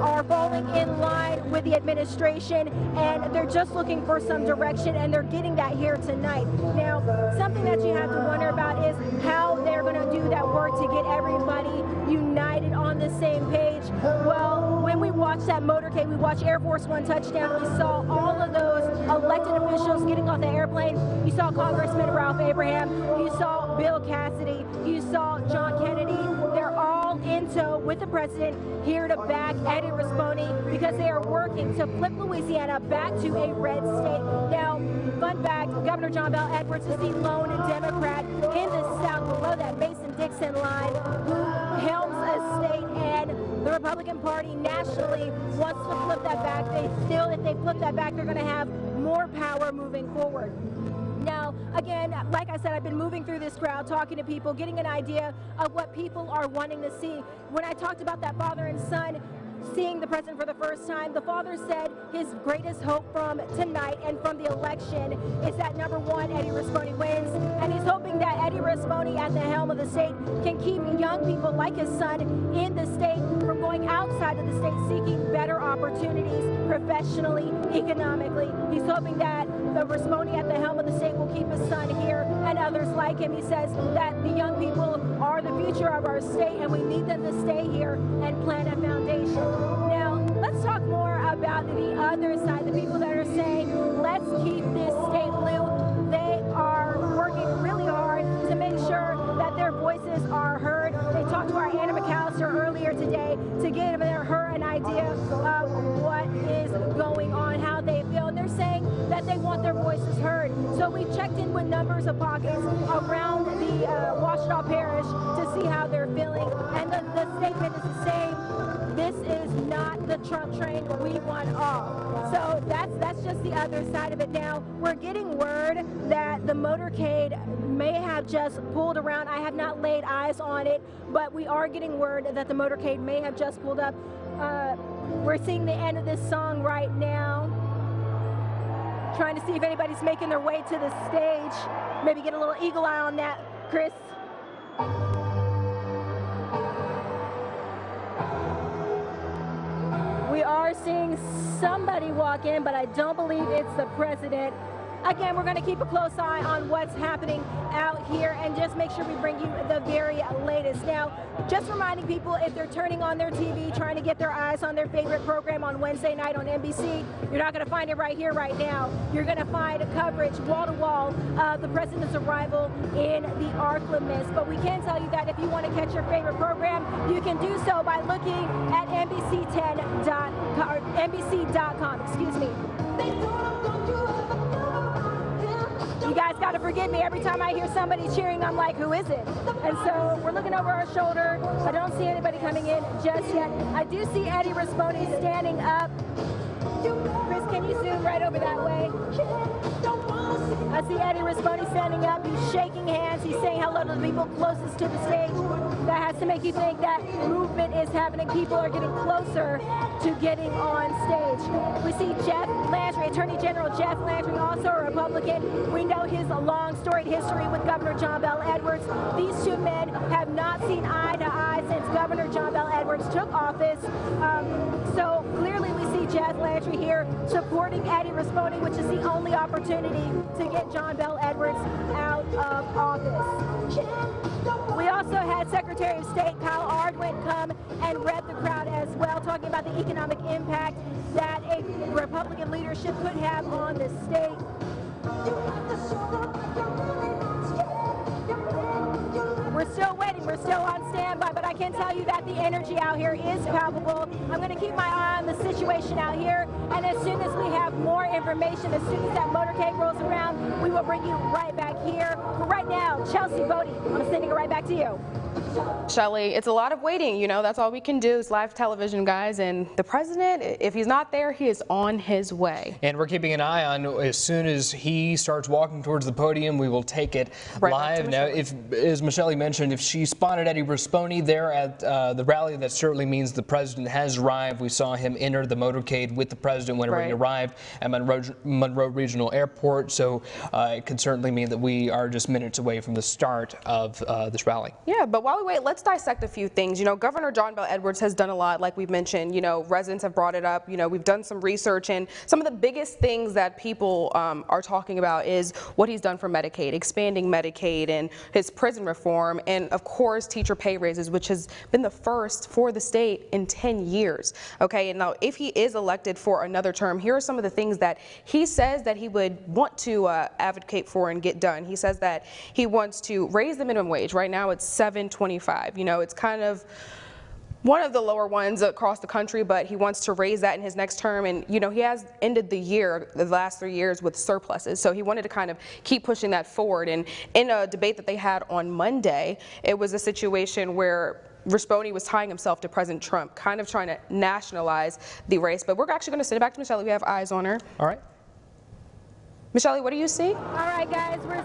are falling in line with the administration, and they're just looking for some direction, and they're getting that here tonight. Now, something that you have to wonder about is how they're going to do that work to get everybody united on the same page. Well, when we watched that motorcade, we watched Air Force One touchdown, we saw all of those elected officials getting off the airplane. You saw Congressman Ralph Abraham, you saw Bill Cassidy, you saw John Kennedy. They're all in tow with the president here to back Eddie Rispone because they are working to flip Louisiana back to a red state. Now, fun fact, Governor John Bel Edwards is the lone Democrat in the South below that Mason-Dixon line who helms a state, and the Republican Party nationally wants to flip that back. If they flip that back, they're going to have more power moving forward. Now, again, like I said, I've been moving through this crowd, talking to people, getting an idea of what people are wanting to see. When I talked about that father and son seeing the president for the first time, the father said his greatest hope from tonight and from the election is that, number one, Eddie Rispone wins, and he's hoping that Eddie Rispone at the helm of the state can keep young people like his son in the state from going outside of the state seeking better opportunities professionally, economically. He's hoping that the Rispone at the helm of the state will keep his son here and others like him. He says that the young people are the future of our state, and we need them to stay here and plant a foundation. Now, let's talk more about the other side, the people that are saying, let's keep this state blue. They are working really hard to make sure that their voices are heard. They talked to our Anna McAllister earlier today to give her an idea of what is going on, how they feel, and they're saying that they want their voices heard. So we checked in with numbers of pockets around the Ouachita Parish to see how they're feeling, and the statement is the same. This is not the Trump train. We want all. So that's just the other side of it. Now, we're getting word that the motorcade may have just pulled around. I have not laid eyes on it, but we are getting word that the motorcade may have just pulled up. We're seeing the end of this song right now. trying to see if anybody's making their way to the stage. Maybe get a little eagle eye on that, Chris. We are seeing somebody walk in, but I don't believe it's the president. Again, we're going to keep a close eye on what's happening out here and just make sure we bring you the very latest. Now, just reminding people, if they're turning on their TV, trying to get their eyes on their favorite program on Wednesday night on NBC, you're not going to find it right here, right now. You're going to find a coverage wall-to-wall of the president's arrival in the Arklamis. But we can tell you that if you want to catch your favorite program, you can do so by looking at NBC10.com. Excuse me. You guys got to forgive me. Every time I hear somebody cheering, I'm like, who is it? And so we're looking over our shoulder. I don't see anybody coming in just yet. I do see Eddie Rispone standing up. Chris, can you zoom right over that way? I see Eddie Rispone standing up. He's shaking hands. He's saying hello to the people closest to the stage. That has to make you think that movement is happening. People are getting closer to getting on stage. We see Jeff Landry, Attorney General Jeff Landry, also a Republican. We know his long storied history with Governor John Bel Edwards. These two men have not seen eye to eye since Governor John Bel Edwards took office. So clearly we see Jeff Landry here supporting Eddie Rispone, which is the only opportunity to get John Bel Edwards out of office. We also had Secretary of State Kyle Ardoin come and read the crowd as well, talking about the economic impact that a Republican leadership could have on the state. We're still waiting, we're still on standby, but I can tell you that the energy out here is palpable. I'm going to keep my eye on the situation out here, and as soon as we have more information, as soon as that motorcade rolls around, we will bring you right back here. But right now, Chelsea Bodie, I'm sending it right back to you. Shelley, it's a lot of waiting, you know, that's all we can do is live television, guys, and the president, if he's not there, he is on his way. And we're keeping an eye on, as soon as he starts walking towards the podium, we will take it right live. Now, if, as Michelle mentioned, if she spotted Eddie Rispone there at the rally, that certainly means the president has arrived. We saw him enter the motorcade with the president whenever he arrived at Monroe Regional Airport, so it could certainly mean that we are just minutes away from the start of this rally. Yeah, but while we wait, let's dissect a few things. You know, Governor John Bel Edwards has done a lot, like we've mentioned. You know, residents have brought it up. You know, we've done some research, and some of the biggest things that people are talking about is what he's done for Medicaid, expanding Medicaid, and his prison reform, and of course teacher pay raises, which has been the first for the state in 10 years. Okay, and now if he is elected for another term, here are some of the things that he says that he would want to advocate for and get done. He says that he wants to raise the minimum wage. Right now it's $7.25. You know, it's kind of one of the lower ones across the country, but he wants to raise that in his next term. And, you know, he has ended the year, the last 3 years, with surpluses. So he wanted to kind of keep pushing that forward. And in a debate that they had on Monday, it was a situation where Rispone was tying himself to President Trump, kind of trying to nationalize the race. But we're actually going to send it back to Michelle. We have eyes on her. All right. Michelle, what do you see? All right, guys, we're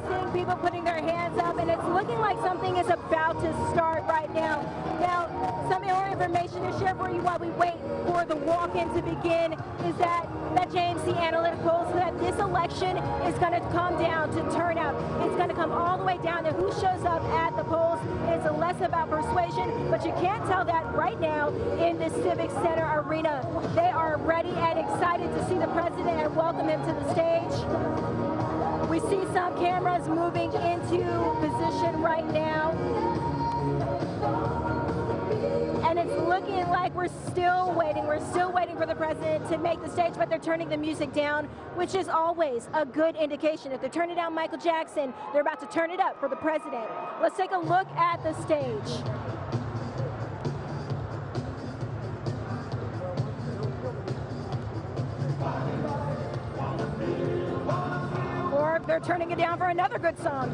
seeing people putting their hands up, and it's looking like something is about to start right now. Now, some more information to share for you while we wait for the walk-in to begin is that JMC Analytic polls that this election is going to come down to turnout. It's going to come all the way down to who shows up at the polls. It's less about persuasion, but you can't tell that right now in the Civic Center arena. They are ready and excited to see the president and welcome him to the stage. We see some cameras moving into position right now. And it's looking like we're still waiting. We're still waiting for the president to make the stage, but they're turning the music down, which is always a good indication. If they're turning down Michael Jackson, they're about to turn it up for the president. Let's take a look at the stage. They're turning it down for another good song.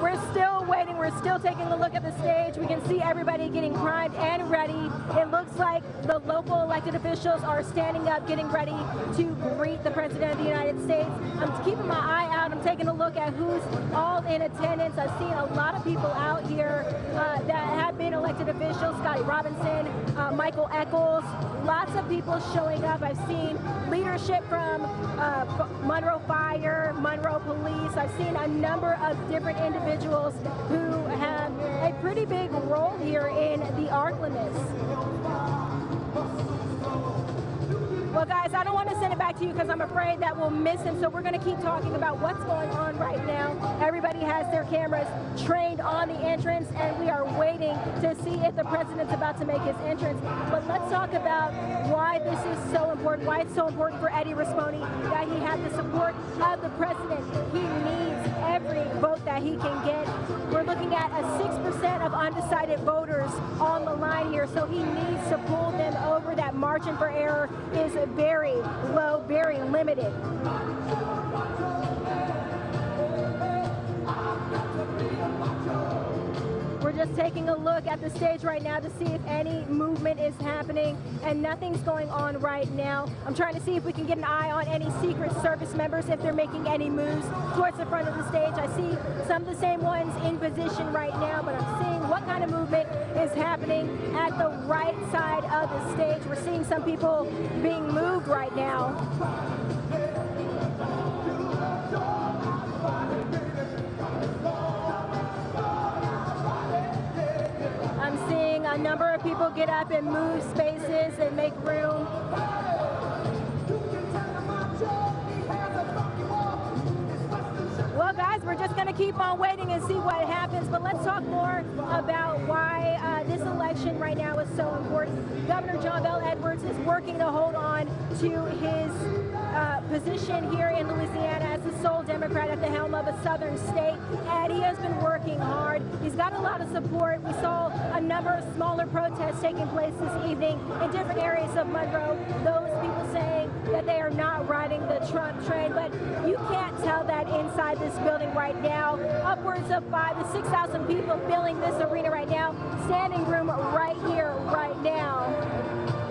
We're still waiting. We're still taking a look at the stage. We can see everybody getting primed and ready. It looks like the local elected officials are standing up, getting ready to greet the President of the United States. I'm keeping my eye out. I'm taking a look at who's all in attendance. I've seen a lot of people out here that have been elected officials officials, Scotty Robinson, Michael Eccles, lots of people showing up. I've seen leadership from Monroe Fire, Monroe Police. I've seen a number of different individuals who have a pretty big role here in the Arklamists. Well, guys, I don't want to send it back to you because I'm afraid that we'll miss him, so we're going to keep talking about what's going on right now. Everybody has their cameras trained on the entrance, and we are waiting to see if the president's about to make his entrance. But let's talk about why this is so important, why it's so important for Eddie Rispone that he had the support of the president. He needs every vote that he can get. We're looking at a 6% of undecided voters on the line here, so he needs to pull them over. That margin for error is very low, very limited. We're just taking a look at the stage right now to see if any movement is happening, and nothing's going on right now. I'm trying to see if we can get an eye on any Secret Service members, if they're making any moves towards the front of the stage. I see some of the same ones in position right now, but I'm seeing what kind of movement is happening at the right side of the stage. We're seeing some people being moved right now. I'm seeing a number of people get up and move spaces and make room. Well, guys, we're just going to keep on waiting and see what happens, but let's talk more about why this election right now is so important. Governor John Bel Edwards is working to hold on to his position here in Louisiana as the sole Democrat at the helm of a southern state, and he has been working hard. He's got a lot of support. We saw a number of smaller protests taking place this evening in different areas of Monroe. Those people saying that they are not riding the Trump train, but you can't tell that inside this building right now. Upwards of 5,000 to 6,000 people filling this arena right now. Standing room right here, right now.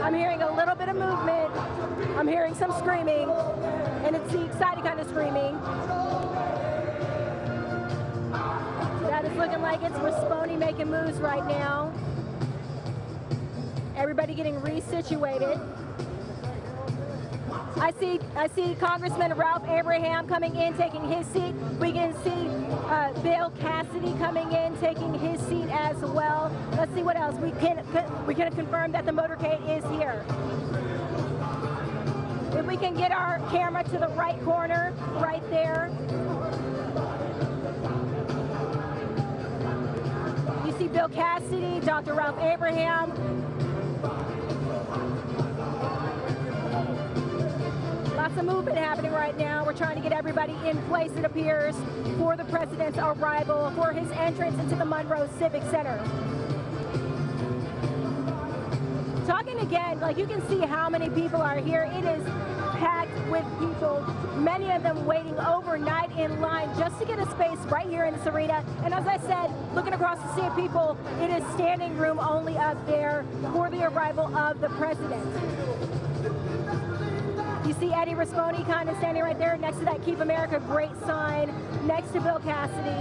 I'm hearing a little bit of movement. I'm hearing some screaming, and it's the excited kind of screaming. That is looking like it's Rispone making moves right now. Everybody getting resituated. I see Congressman Ralph Abraham coming in, taking his seat. We can see Bill Cassidy coming in, taking his seat as well. Let's see what else. We can confirm that the motorcade is here. If we can get our camera to the right corner, right there. You see Bill Cassidy, Dr. Ralph Abraham. Lots of movement happening right now. We're trying to get everybody in place, it appears, for the president's arrival, for his entrance into the Monroe Civic Center. Talking again, like you can see how many people are here. It is packed with people, many of them waiting overnight in line just to get a space right here in this arena. And as I said, looking across the sea of people, it is standing room only up there for the arrival of the president. You see Eddie Rispone kind of standing right there next to that Keep America Great sign, next to Bill Cassidy.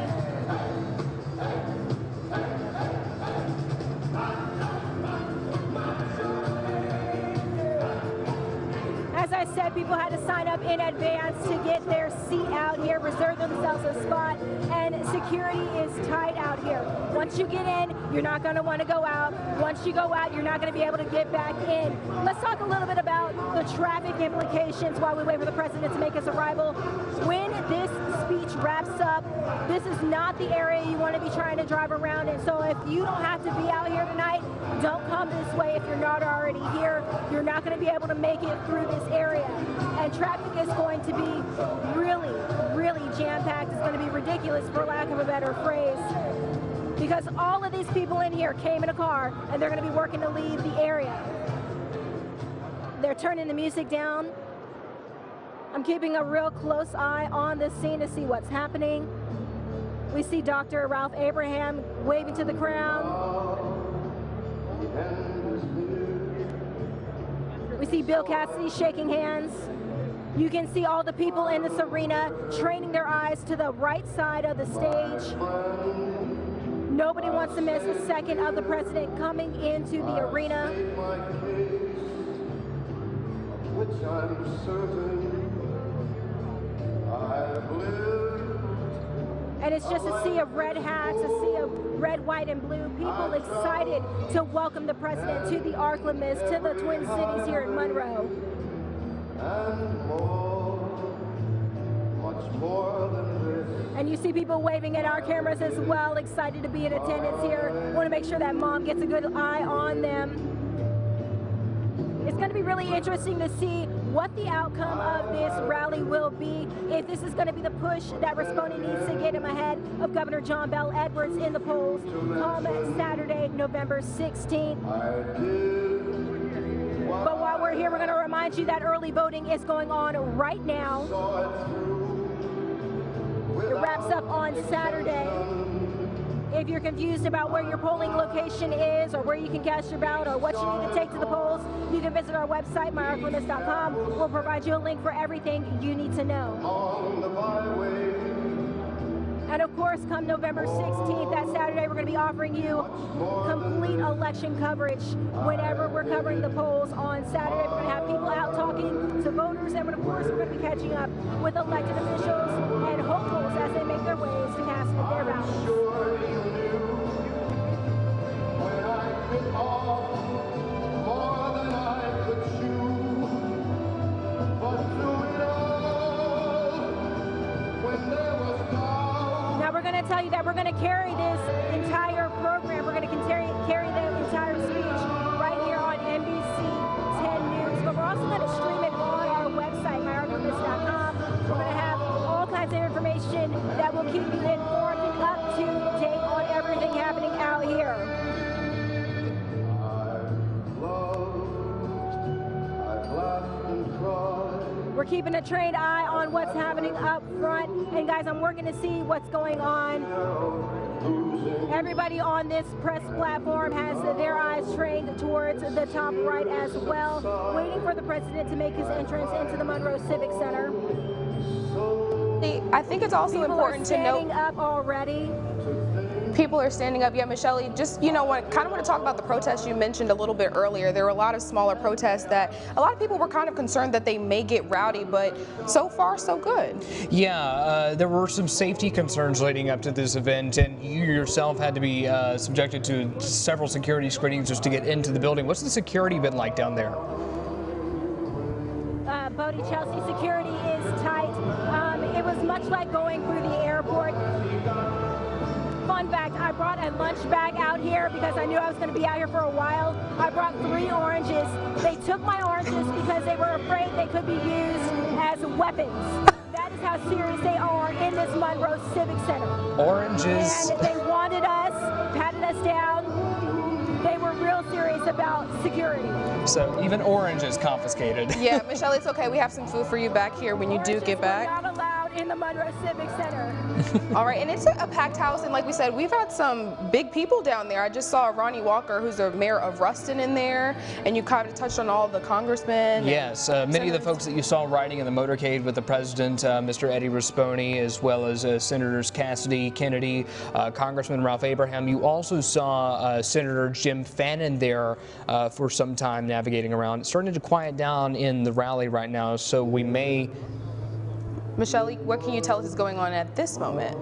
As I said, people had to sign up in advance to get their seat out here, reserve themselves a spot, and security is tight out here. Once you get in, you're not going to want to go out. Once you go out, you're not going to be able to get back in. Let's talk a little bit about the traffic implications while we wait for the president to make his arrival. When this speech wraps up, this is not the area you want to be trying to drive around in. So if you don't have to be out here tonight, don't come this way if you're not already here. You're not going to be able to make it through this area. And traffic is going to be really, really jam-packed. It's going to be ridiculous, for lack of a better phrase, because all of these people in here came in a car and they're going to be working to leave the area. They're turning the music down. I'm keeping a real close eye on this scene to see what's happening. We see Dr. Ralph Abraham waving to the crowd. We see Bill Cassidy shaking hands. You can see all the people in this arena training their eyes to the right side of the stage. Nobody wants to miss a second of the president coming into the arena. Which I'm certain I've lived. And it's just a sea of red hats, a sea of red, white, and blue. People excited to welcome the president to the Ark-La-Mist, to the Twin Cities here in Monroe. And more, much more than this. And you see people waving at our cameras as well, excited to be in attendance here. Want to make sure that mom gets a good eye on them. It's going to be really interesting to see what the outcome of this rally will be, if this is going to be the push that Rispone needs to get him ahead of Governor John Bel Edwards in the polls come Saturday, November 16th. But while we're here, we're going to remind you that early voting is going on right now. It wraps up on Saturday. If you're confused about where your polling location is or where you can cast your ballot or what you need to take to the polls, you can visit our website, myarklamiss.com. We'll provide you a link for everything you need to know. And of course, come November 16th, that Saturday, we're going to be offering you complete election coverage whenever we're covering the polls on Saturday. We're going to have people out talking to voters, and of course, we're going to be catching up with elected officials and hopefuls as they make their ways to cast their ballots. Now we're going to tell you that we're going to carry this entire program. We're going to carry the entire speech right here on NBC 10 News. But we're also going to stream it on our website, myarklamiss.com. We're going to have all kinds of information that will keep you informed and up to date on everything happening out here. We're keeping a trained eye on what's happening up front. And guys, I'm working to see what's going on. Everybody on this press platform has their eyes trained towards the top right as well, waiting for the president to make his entrance into the Monroe Civic Center. I think it's also important to note. People are standing up already. People are standing up. Yeah, Michelle, just, kind of want to talk about the protests you mentioned a little bit earlier. There were a lot of smaller protests that a lot of people were kind of concerned that they may get rowdy, but so far, so good. Yeah, there were some safety concerns leading up to this event, and you yourself had to be subjected to several security screenings just to get into the building. What's the security been like down there? Bodie, Chelsea, security is tight. It was much like going through the airport. Fun fact, I brought a lunch bag out here because I knew I was going to be out here for a while. I brought 3 oranges. They took my oranges because they were afraid they could be used as weapons. That is how serious they are in this Monroe Civic Center. Oranges. And they wanted us, patted us down. They were real serious about security. So even orange is confiscated. Yeah, Michelle, it's okay. We have some food for you back here when you do get back. Not allowed in the Monroe Civic Center. All right, and it's a packed house, and like we said, we've had some big people down there. I just saw Ronnie Walker, who's the mayor of Ruston, in there, and you kind of touched on all the congressmen. Yes, many of the folks that you saw riding in the motorcade with the president, Mr. Eddie Rispone, as well as Senators Cassidy, Kennedy, Congressman Ralph Abraham. You also saw Senator Jim Fannin there for some time navigating around. It's starting to quiet down in the rally right now, so we may... Michelle, what can you tell us is going on at this moment?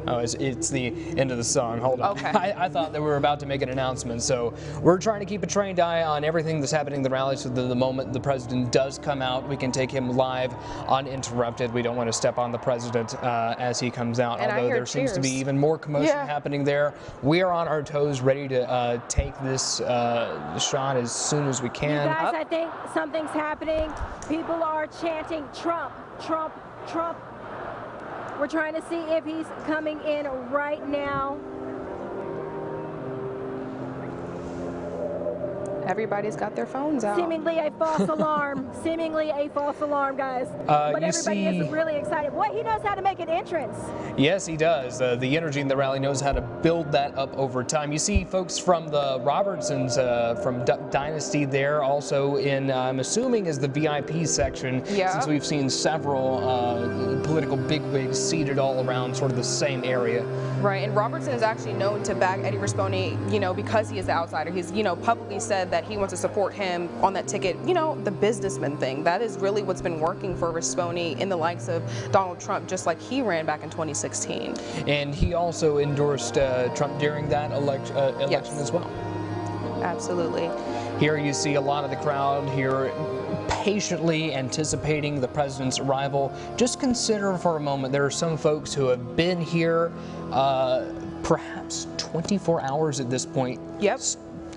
Oh, it's the end of the song. Hold on. Okay. I thought that we were about to make an announcement. So we're trying to keep a trained eye on everything that's happening in the rally so that the moment the president does come out, we can take him live uninterrupted. We don't want to step on the president as he comes out, and although there seems to be even more commotion happening there. We are on our toes, ready to take this shot as soon as we can. You guys, I think something's happening. People are chanting Trump, Trump, Trump. We're trying to see if he's coming in right now. Everybody's got their phones out. Seemingly a false alarm. Seemingly a false alarm, guys. But everybody is really excited. Boy, he knows how to make an entrance. Yes, he does. The energy in the rally knows how to build that up over time. You see folks from the Robertsons, from Duck Dynasty there, also in, I'm assuming, is the VIP section, since we've seen several political bigwigs seated all around sort of the same area. Right, and Robertson is actually known to back Eddie Rispone, you know, because he is the outsider. He's, you know, publicly said that he wants to support him on that ticket, you know, the businessman thing. That is really what's been working for Rispone in the likes of Donald Trump, just like he ran back in 2016. And he also endorsed Trump during that election as well. Absolutely. Here you see a lot of the crowd here patiently anticipating the president's arrival. Just consider for a moment, there are some folks who have been here perhaps 24 hours at this point. Yep.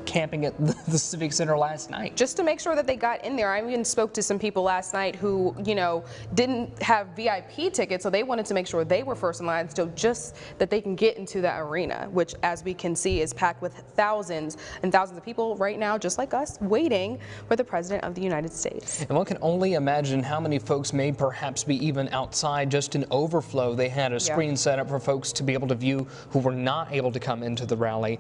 Camping at the Civic Center last night. Just to make sure that they got in there. I even spoke to some people last night who, you know, didn't have VIP tickets, so they wanted to make sure they were first in line, so just that they can get into that arena, which, as we can see, is packed with thousands and thousands of people right now, just like us, waiting for the President of the United States. And one can only imagine how many folks may perhaps be even outside, just in overflow. They had a screen set up for folks to be able to view who were not able to come into the rally.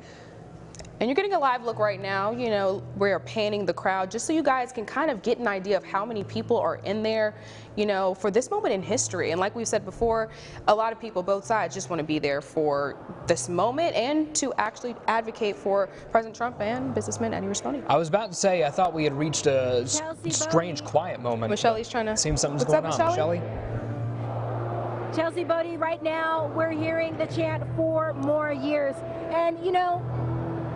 And you're getting a live look right now, you know, we're panning the crowd just so you guys can kind of get an idea of how many people are in there, you know, for this moment in history. And like we've said before, a lot of people, both sides, just want to be there for this moment and to actually advocate for President Trump and businessman Eddie Rispone. I was about to say, I thought we had reached a strange quiet moment. Michelle's trying to... Seems something's going on. Michelle? Chelsea Bodie, right now we're hearing the chant 4 more years. And, you know,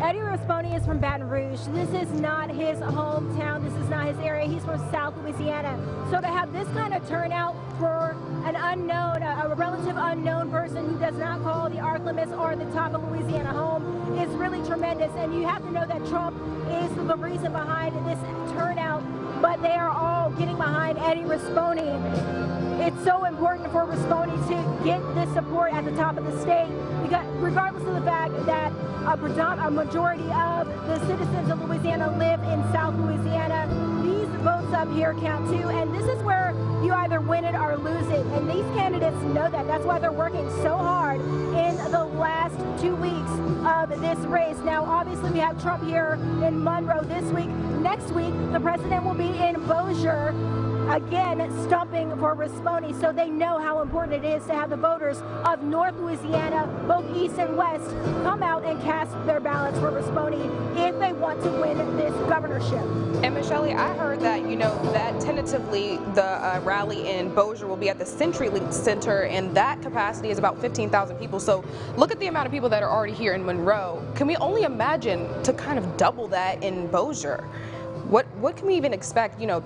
Eddie Rispone is from Baton Rouge. This is not his hometown. This is not his area. He's from South Louisiana. So to have this kind of turnout for an unknown, a relative unknown person who does not call the Arc Limits or the top of Louisiana home is really tremendous. And you have to know that Trump is the reason behind this turnout, but they are all getting behind Eddie Rispone. It's so important for Rispone to get this support at the top of the state, because regardless of the fact that a majority of the citizens of Louisiana live in South Louisiana, these votes up here count too, and this is where you either win it or lose it, and these candidates know that. That's why they're working so hard in the last 2 weeks of this race. Now, obviously, we have Trump here in Monroe this week. Next week, the president will be in Bossier, again stumping for Rispone, so they know how important it is to have the voters of North Louisiana, both east and west, come out and cast their ballots for Rispone if they want to win this governorship. And Michelle, I heard that, you know, that tentatively the rally in Bossier will be at the CenturyLink Center, and that capacity is about 15,000 people. So look at the amount of people that are already here in Monroe. Can we only imagine to kind of double that in Bossier? What can we even expect, you know?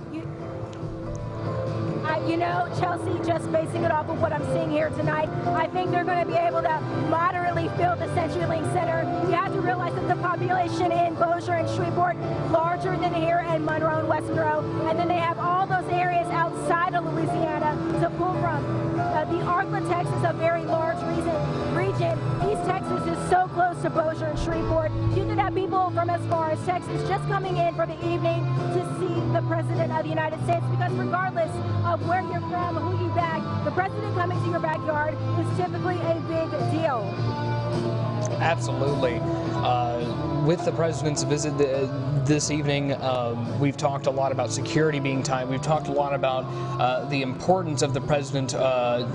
You know, Chelsea, just basing it off of what I'm seeing here tonight, I think they're going to be able to moderately fill the CenturyLink Center. You have to realize that the population in Bossier and Shreveport larger than here in Monroe and West Monroe, and then they have all those areas outside of Louisiana to pull from. The Arklay, Texas, a very large region. East Texas is so close to Bossier and Shreveport. You could have people from as far as Texas just coming in for the evening to see the President of the United States, because regardless of where you're from, who you back, the president coming to your backyard is typically a big deal. Absolutely. With the president's visit this evening, we've talked a lot about security being tight. We've talked a lot about the importance of the president,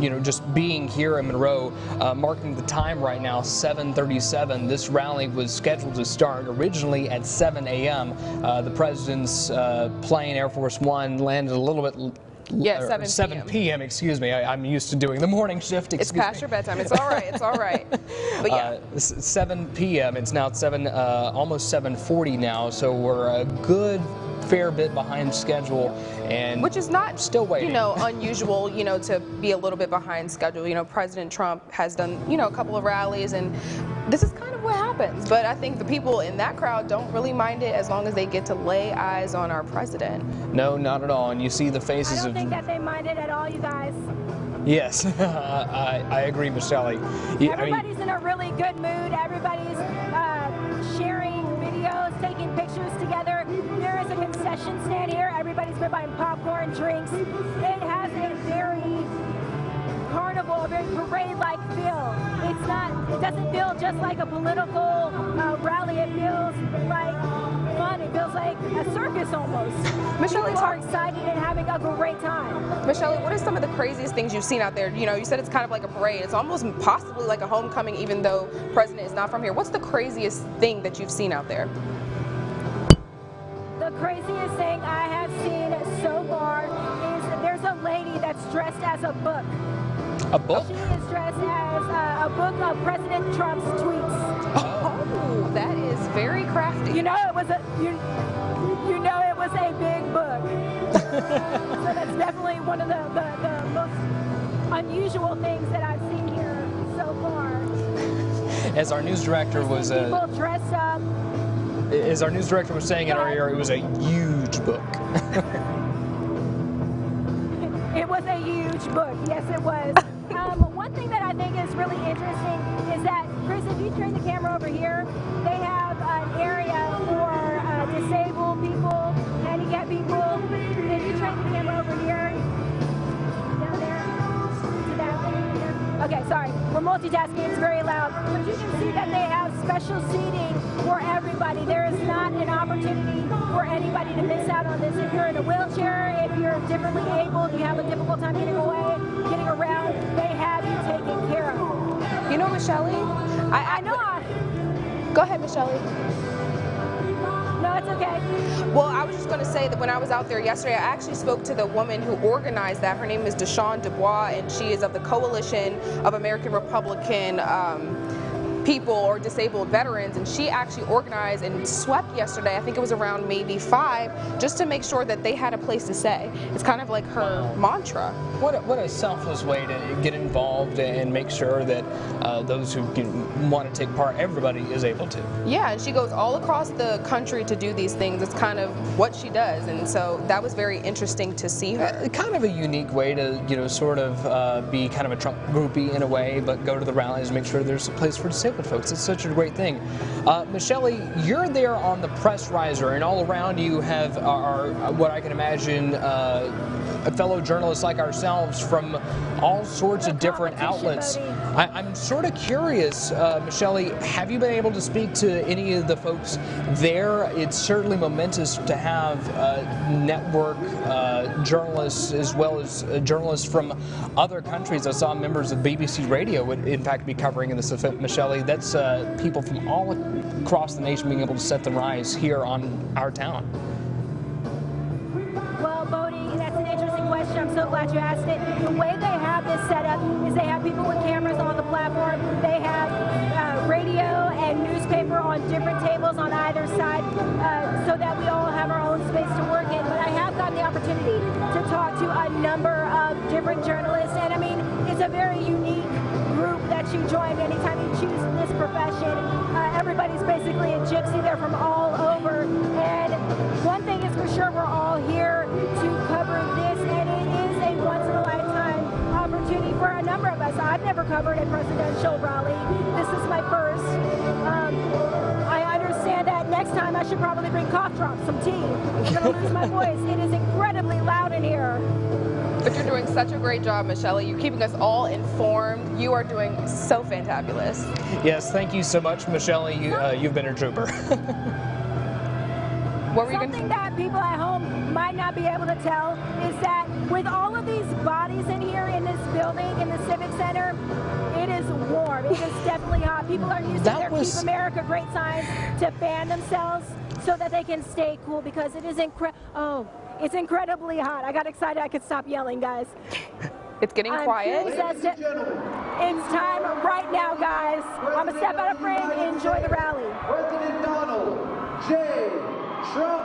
you know, just being here in Monroe, marking the time right now, 7:37. This rally was scheduled to start originally at 7 a.m. The president's plane, Air Force One, landed a little bit. Yeah, 7 p.m. Excuse me. I'm used to doing the morning shift. It's past your bedtime. It's all right. It's all right. But yeah, 7 p.m. It's now almost 7:40 now. So we're a good fair bit behind schedule, and which is not still waiting. You know, unusual. You know, to be a little bit behind schedule. You know, President Trump has done, you know, a couple of rallies, and this is kind of what happens. But I think the people in that crowd don't really mind it as long as they get to lay eyes on our president. No, not at all. And you see the faces I don't think that they mind it at all, you guys. Yes, I agree, Michelle. Everybody's in a really good mood. Everybody's sharing videos, taking pictures together. There is a concession stand here. Everybody's been buying popcorn, drinks. It has a very carnival, a very parade-like feel. It's not It doesn't feel just like a political rally. It feels like fun. It feels like a circus almost. Michelle, people are excited and having a great time. Michelle, what are some of the craziest things you've seen out there? You know, you said it's kind of like a parade. It's almost possibly like a homecoming, even though the president is not from here. What's the craziest thing that you've seen out there? The craziest thing I have seen so far is that there's a lady that's dressed as a book. A book? She is dressed as a book of President Trump's tweets. Oh, that is very crafty. You know it was a you know it was a big book. So that's definitely one of the most unusual things that I've seen here so far. As our news director was people dressed up. As our news director was saying earlier, it was a huge book. It was a huge book. Yes, it was. One thing that I think is really interesting is that, Chris, if you turn the camera over here, they have an area for disabled people, handicapped people. If you turn the camera over here, down there, to that thing here. Okay, sorry. We're multitasking. It's very loud. But you can see that they have special seating for everybody. There is not an opportunity for anybody to miss out on this. If you're in a wheelchair, if you're differently abled, you have a difficult time getting away, getting around, they have you taken care of. You know, Michelle, I know. Go ahead, Michelle. No, it's okay. Well, I was just going to say that when I was out there yesterday, I actually spoke to the woman who organized that. Her name is Deshawn Dubois, and she is of the Coalition of American Republican people or disabled veterans, and she actually organized and swept yesterday. I think it was around maybe 5, just to make sure that they had a place to stay. It's kind of like her mantra. What a selfless way to get involved and make sure that those who want to take part, everybody is able to. Yeah, and she goes all across the country to do these things. It's kind of what she does, and so that was very interesting to see her. Kind of a unique way to, sort of be kind of a Trump groupie in a way, but go to the rallies and make sure there's a place for disabled folks. It's such a great thing. Michelle, you're there on the press riser, and all around you have what I can imagine fellow journalists like ourselves from all sorts of different outlets. I'm sort of curious, Michelle, have you been able to speak to any of the folks there? It's certainly momentous to have network journalists as well as journalists from other countries. I saw members of BBC Radio would in fact be covering in this event, Michelle. That's people from all across the nation being able to set the rise here on our town. Well, Bodie, that's an interesting question. I'm so glad you asked it. The way they have this set up is they have people with cameras on the platform. They have radio and newspaper on different tables on either side so that we all have our own space to work in. But I have gotten the opportunity to talk to a number of different journalists, and I mean, it's a very unique group that you join anytime you choose this profession. Everybody's basically a gypsy. They're from all over. And one thing is for sure, we're all here to cover this, and it is a once-in-a-lifetime opportunity for a number of us. I've never covered a presidential rally. This is my first. I understand that next time I should probably bring cough drops, some tea. I'm going to lose my voice. It is incredibly loud in here. But you're doing such a great job, Michelle. You're keeping us all informed. You are doing so fantabulous. Yes, thank you so much, Michelle. You've been a trooper. What were you Something that people at home might not be able to tell is that with all of these bodies in here in this building, in the Civic Center, it is warm. It is definitely hot. People are using their Keep America Great signs to fan themselves so that they can stay cool, because it is it's incredibly hot. I got excited. I could stop yelling, guys. It's getting quiet. It's time right now, guys. I'm going to step out of frame and enjoy the rally. President Donald J. Trump.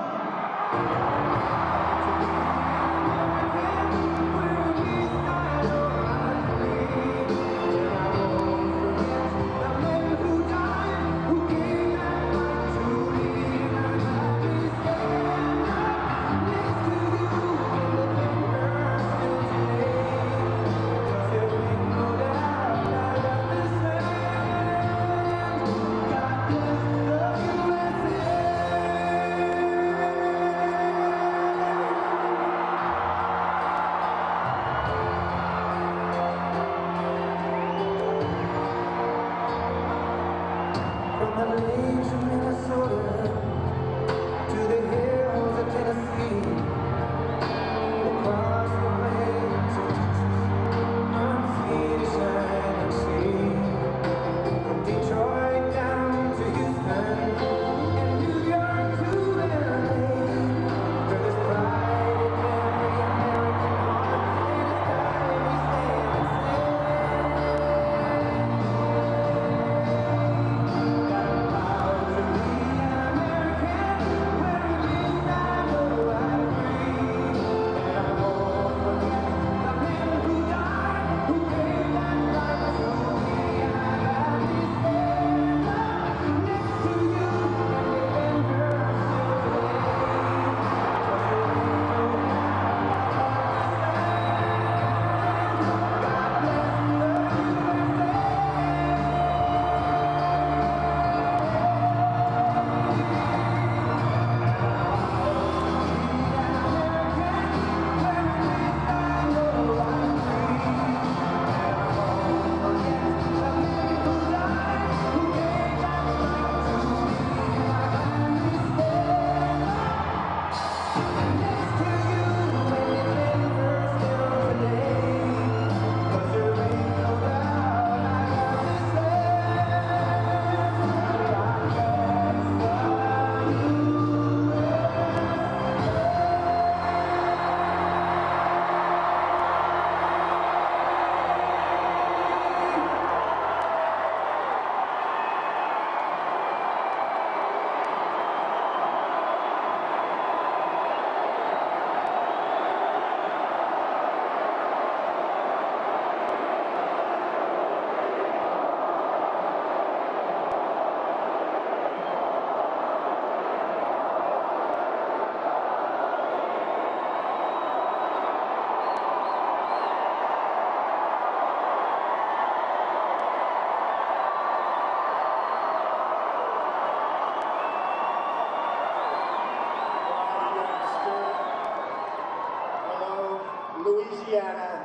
Louisiana.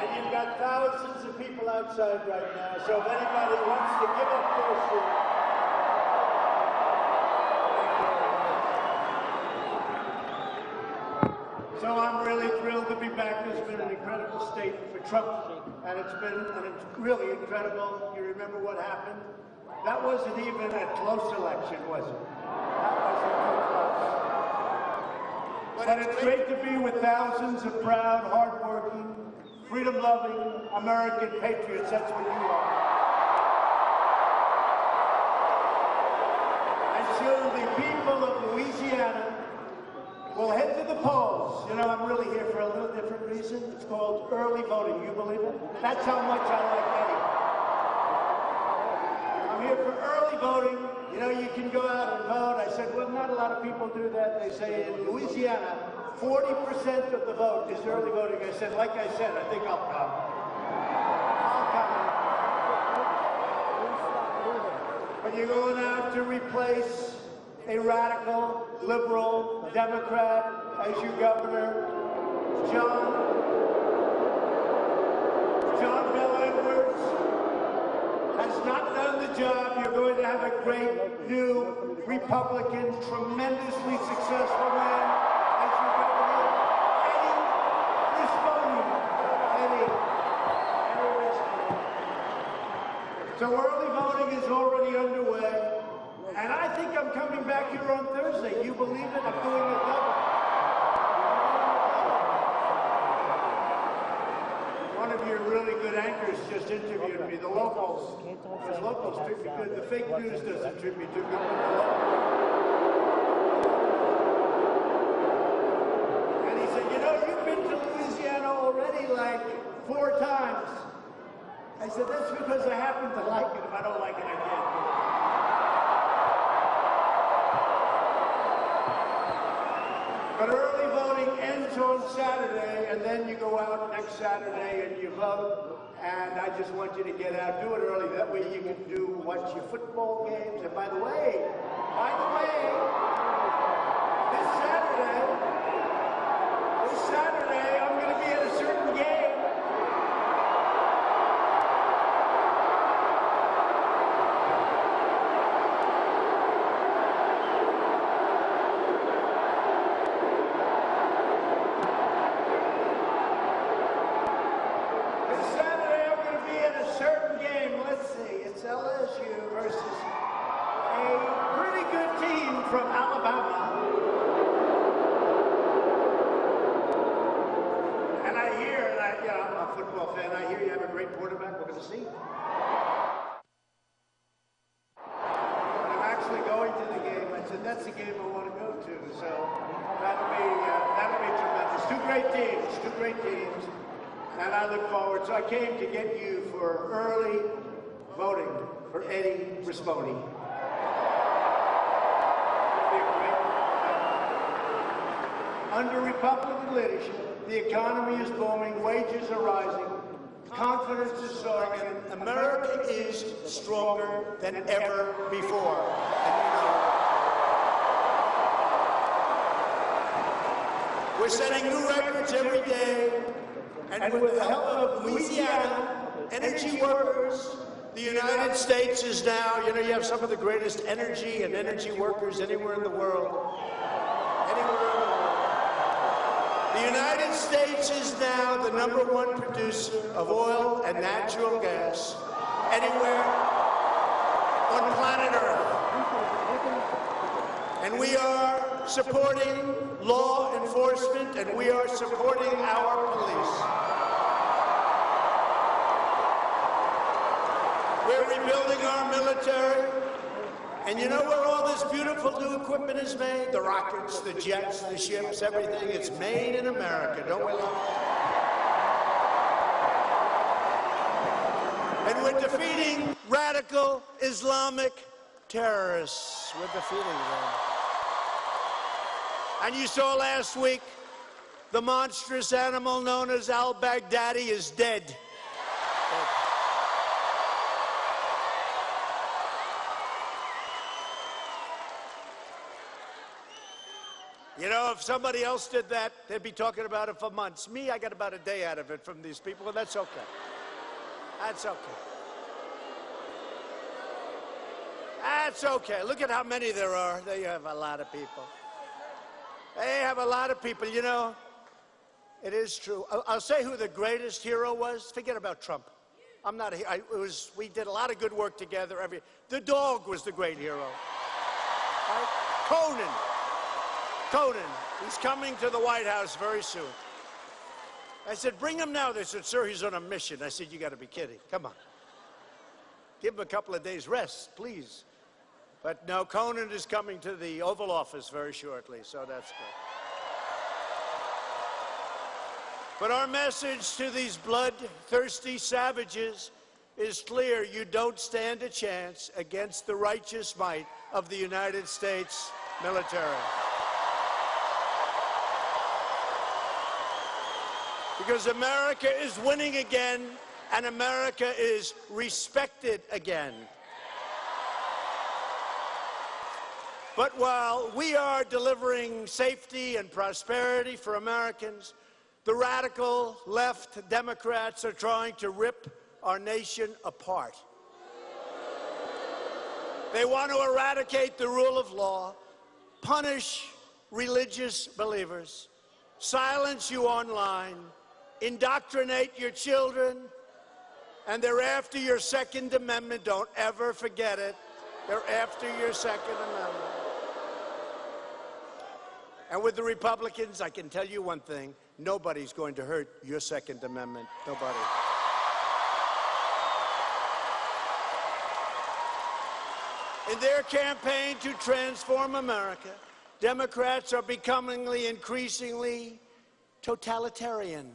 And you've got thousands of people outside right now, so if anybody wants to give up their seat. So I'm really thrilled to be back. It's been an incredible state for Trump, and it's been really incredible. You remember what happened? That wasn't even a close election, was it? That wasn't too close. But it's great to be with thousands of proud, hardworking, freedom-loving American patriots. That's what you are. And so the people of Louisiana will head to the polls. You know, I'm really here for a little different reason. It's called early voting. You believe it? That's how much I like Eddie. I'm here for early voting. You know, you can go out and vote. I said, well, not a lot of people do that. They say in Louisiana, 40% of the vote is early voting. I said, like I said, I think I'll come. But you're going out to replace a radical, liberal Democrat as your governor, John Bel Edwards has not done the job. You're going to have a great new Republican, tremendously successful man as your governor, Eddie Rispone. So early voting is already underway. And I think I'm coming back here on Thursday. You believe it? I'm doing a double. One of your really good anchors just interviewed me, the locals. Because locals treat me good. The fake news doesn't treat me too good. And he said, you know, you've been to Louisiana already like 4 times. I said, that's because I happen to like it. If I don't like it, I can't. But early voting ends on Saturday, and then you go out next Saturday and you vote. And I just want you to get out, do it early. That way you can watch your football games. And by the way, this Saturday, I'm going to be at a certain game. LSU versus a pretty good team from Alabama. And I hear that, yeah, I'm a football fan, I hear you have a great quarterback. We're going to see. I'm actually going to the game. I said, that's the game I want to go to. So that'll be tremendous. Two great teams. And I look forward. So I came to get you for early voting for Eddie Rispone. Under Republican leadership, the economy is booming, wages are rising, confidence is soaring, and America is stronger than ever before. And you know, we're setting new records every day, and with the help of Louisiana energy workers, the United States is now, you know, you have some of the greatest energy and energy workers anywhere in the world. The United States is now the #1 producer of oil and natural gas anywhere on planet Earth. And we are supporting law enforcement, and we are supporting our police. We're rebuilding our military. And you know where all this beautiful new equipment is made? The rockets, the jets, the ships, everything. It's made in America, don't we love it? And we're defeating radical Islamic terrorists. We're defeating them. And you saw last week, the monstrous animal known as al-Baghdadi is dead. You know, if somebody else did that, they'd be talking about it for months. Me, I got about a day out of it from these people, and that's okay. That's okay. That's okay. Look at how many there are. They have a lot of people. They have a lot of people. You know, it is true. I'll say who the greatest hero was. Forget about Trump. I'm not a hero. We did a lot of good work together. The dog was the great hero. Right? Conan. He's coming to the White House very soon. I said, bring him now. They said, sir, he's on a mission. I said, you got to be kidding. Come on. Give him a couple of days rest, please. But no, Conan is coming to the Oval Office very shortly, so that's good. But our message to these bloodthirsty savages is clear. You don't stand a chance against the righteous might of the United States military. Because America is winning again, and America is respected again. But while we are delivering safety and prosperity for Americans, the radical left Democrats are trying to rip our nation apart. They want to eradicate the rule of law, punish religious believers, silence you online, indoctrinate your children, and they're after your Second Amendment. Don't ever forget it. They're after your Second Amendment. And with the Republicans, I can tell you one thing. Nobody's going to hurt your Second Amendment. Nobody. In their campaign to transform America, Democrats are becoming increasingly totalitarian,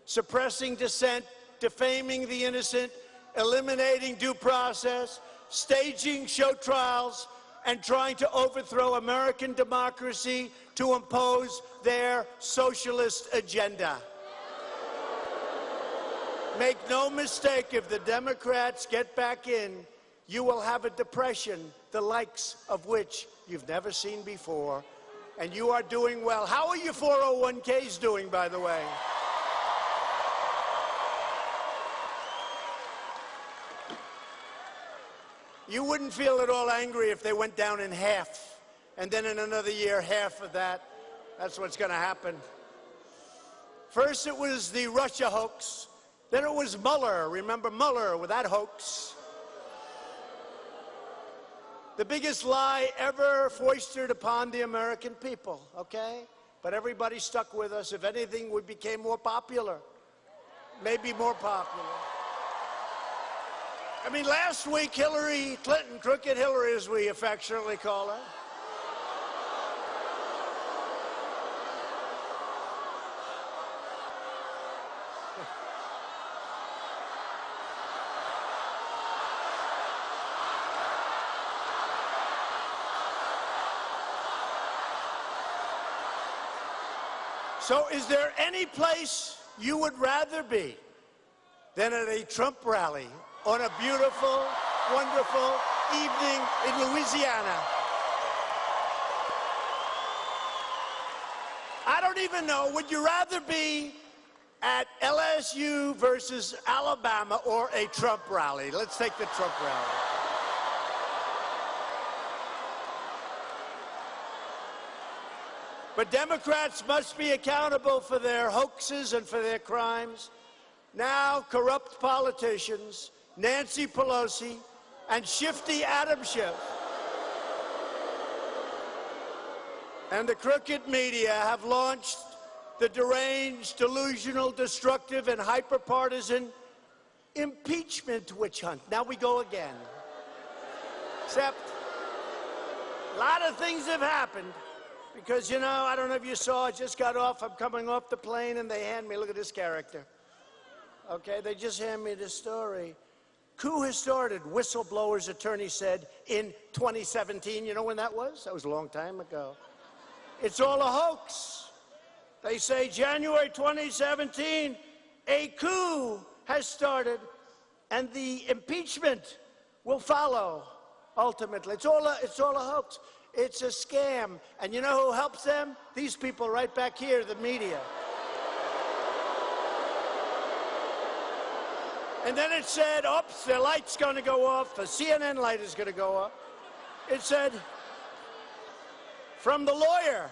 suppressing dissent, defaming the innocent, eliminating due process, staging show trials, and trying to overthrow American democracy to impose their socialist agenda. Make no mistake, if the Democrats get back in, you will have a depression, the likes of which you've never seen before, and you are doing well. How are your 401ks doing, by the way? You wouldn't feel at all angry if they went down in half, and then in another year, half of that. That's what's going to happen. First, it was the Russia hoax. Then it was Mueller. Remember Mueller with that hoax? The biggest lie ever foisted upon the American people, okay? But everybody stuck with us. If anything, we became more popular. Maybe more popular. I mean, last week, Hillary Clinton, Crooked Hillary as we affectionately call her, so is there any place you would rather be than at a Trump rally on a beautiful, wonderful evening in Louisiana? I don't even know. Would you rather be at LSU versus Alabama or a Trump rally? Let's take the Trump rally. But Democrats must be accountable for their hoaxes and for their crimes. Now, corrupt politicians, Nancy Pelosi, and shifty Adam Schiff, and the crooked media have launched the deranged, delusional, destructive, and hyper-partisan impeachment witch hunt. Now we go again. Except a lot of things have happened because, you know, I don't know if you saw, I just got off, I'm coming off the plane, and they hand me, look at this character. Okay, they just hand me this story. Coup has started, whistleblower's attorney said in 2017. You know when that was? That was a long time ago. It's all a hoax. They say January 2017, a coup has started, and the impeachment will follow, ultimately. It's all a hoax. It's a scam. And you know who helps them? These people right back here, the media. And then it said, oops, the light's going to go off. The CNN light is going to go off. It said, from the lawyer,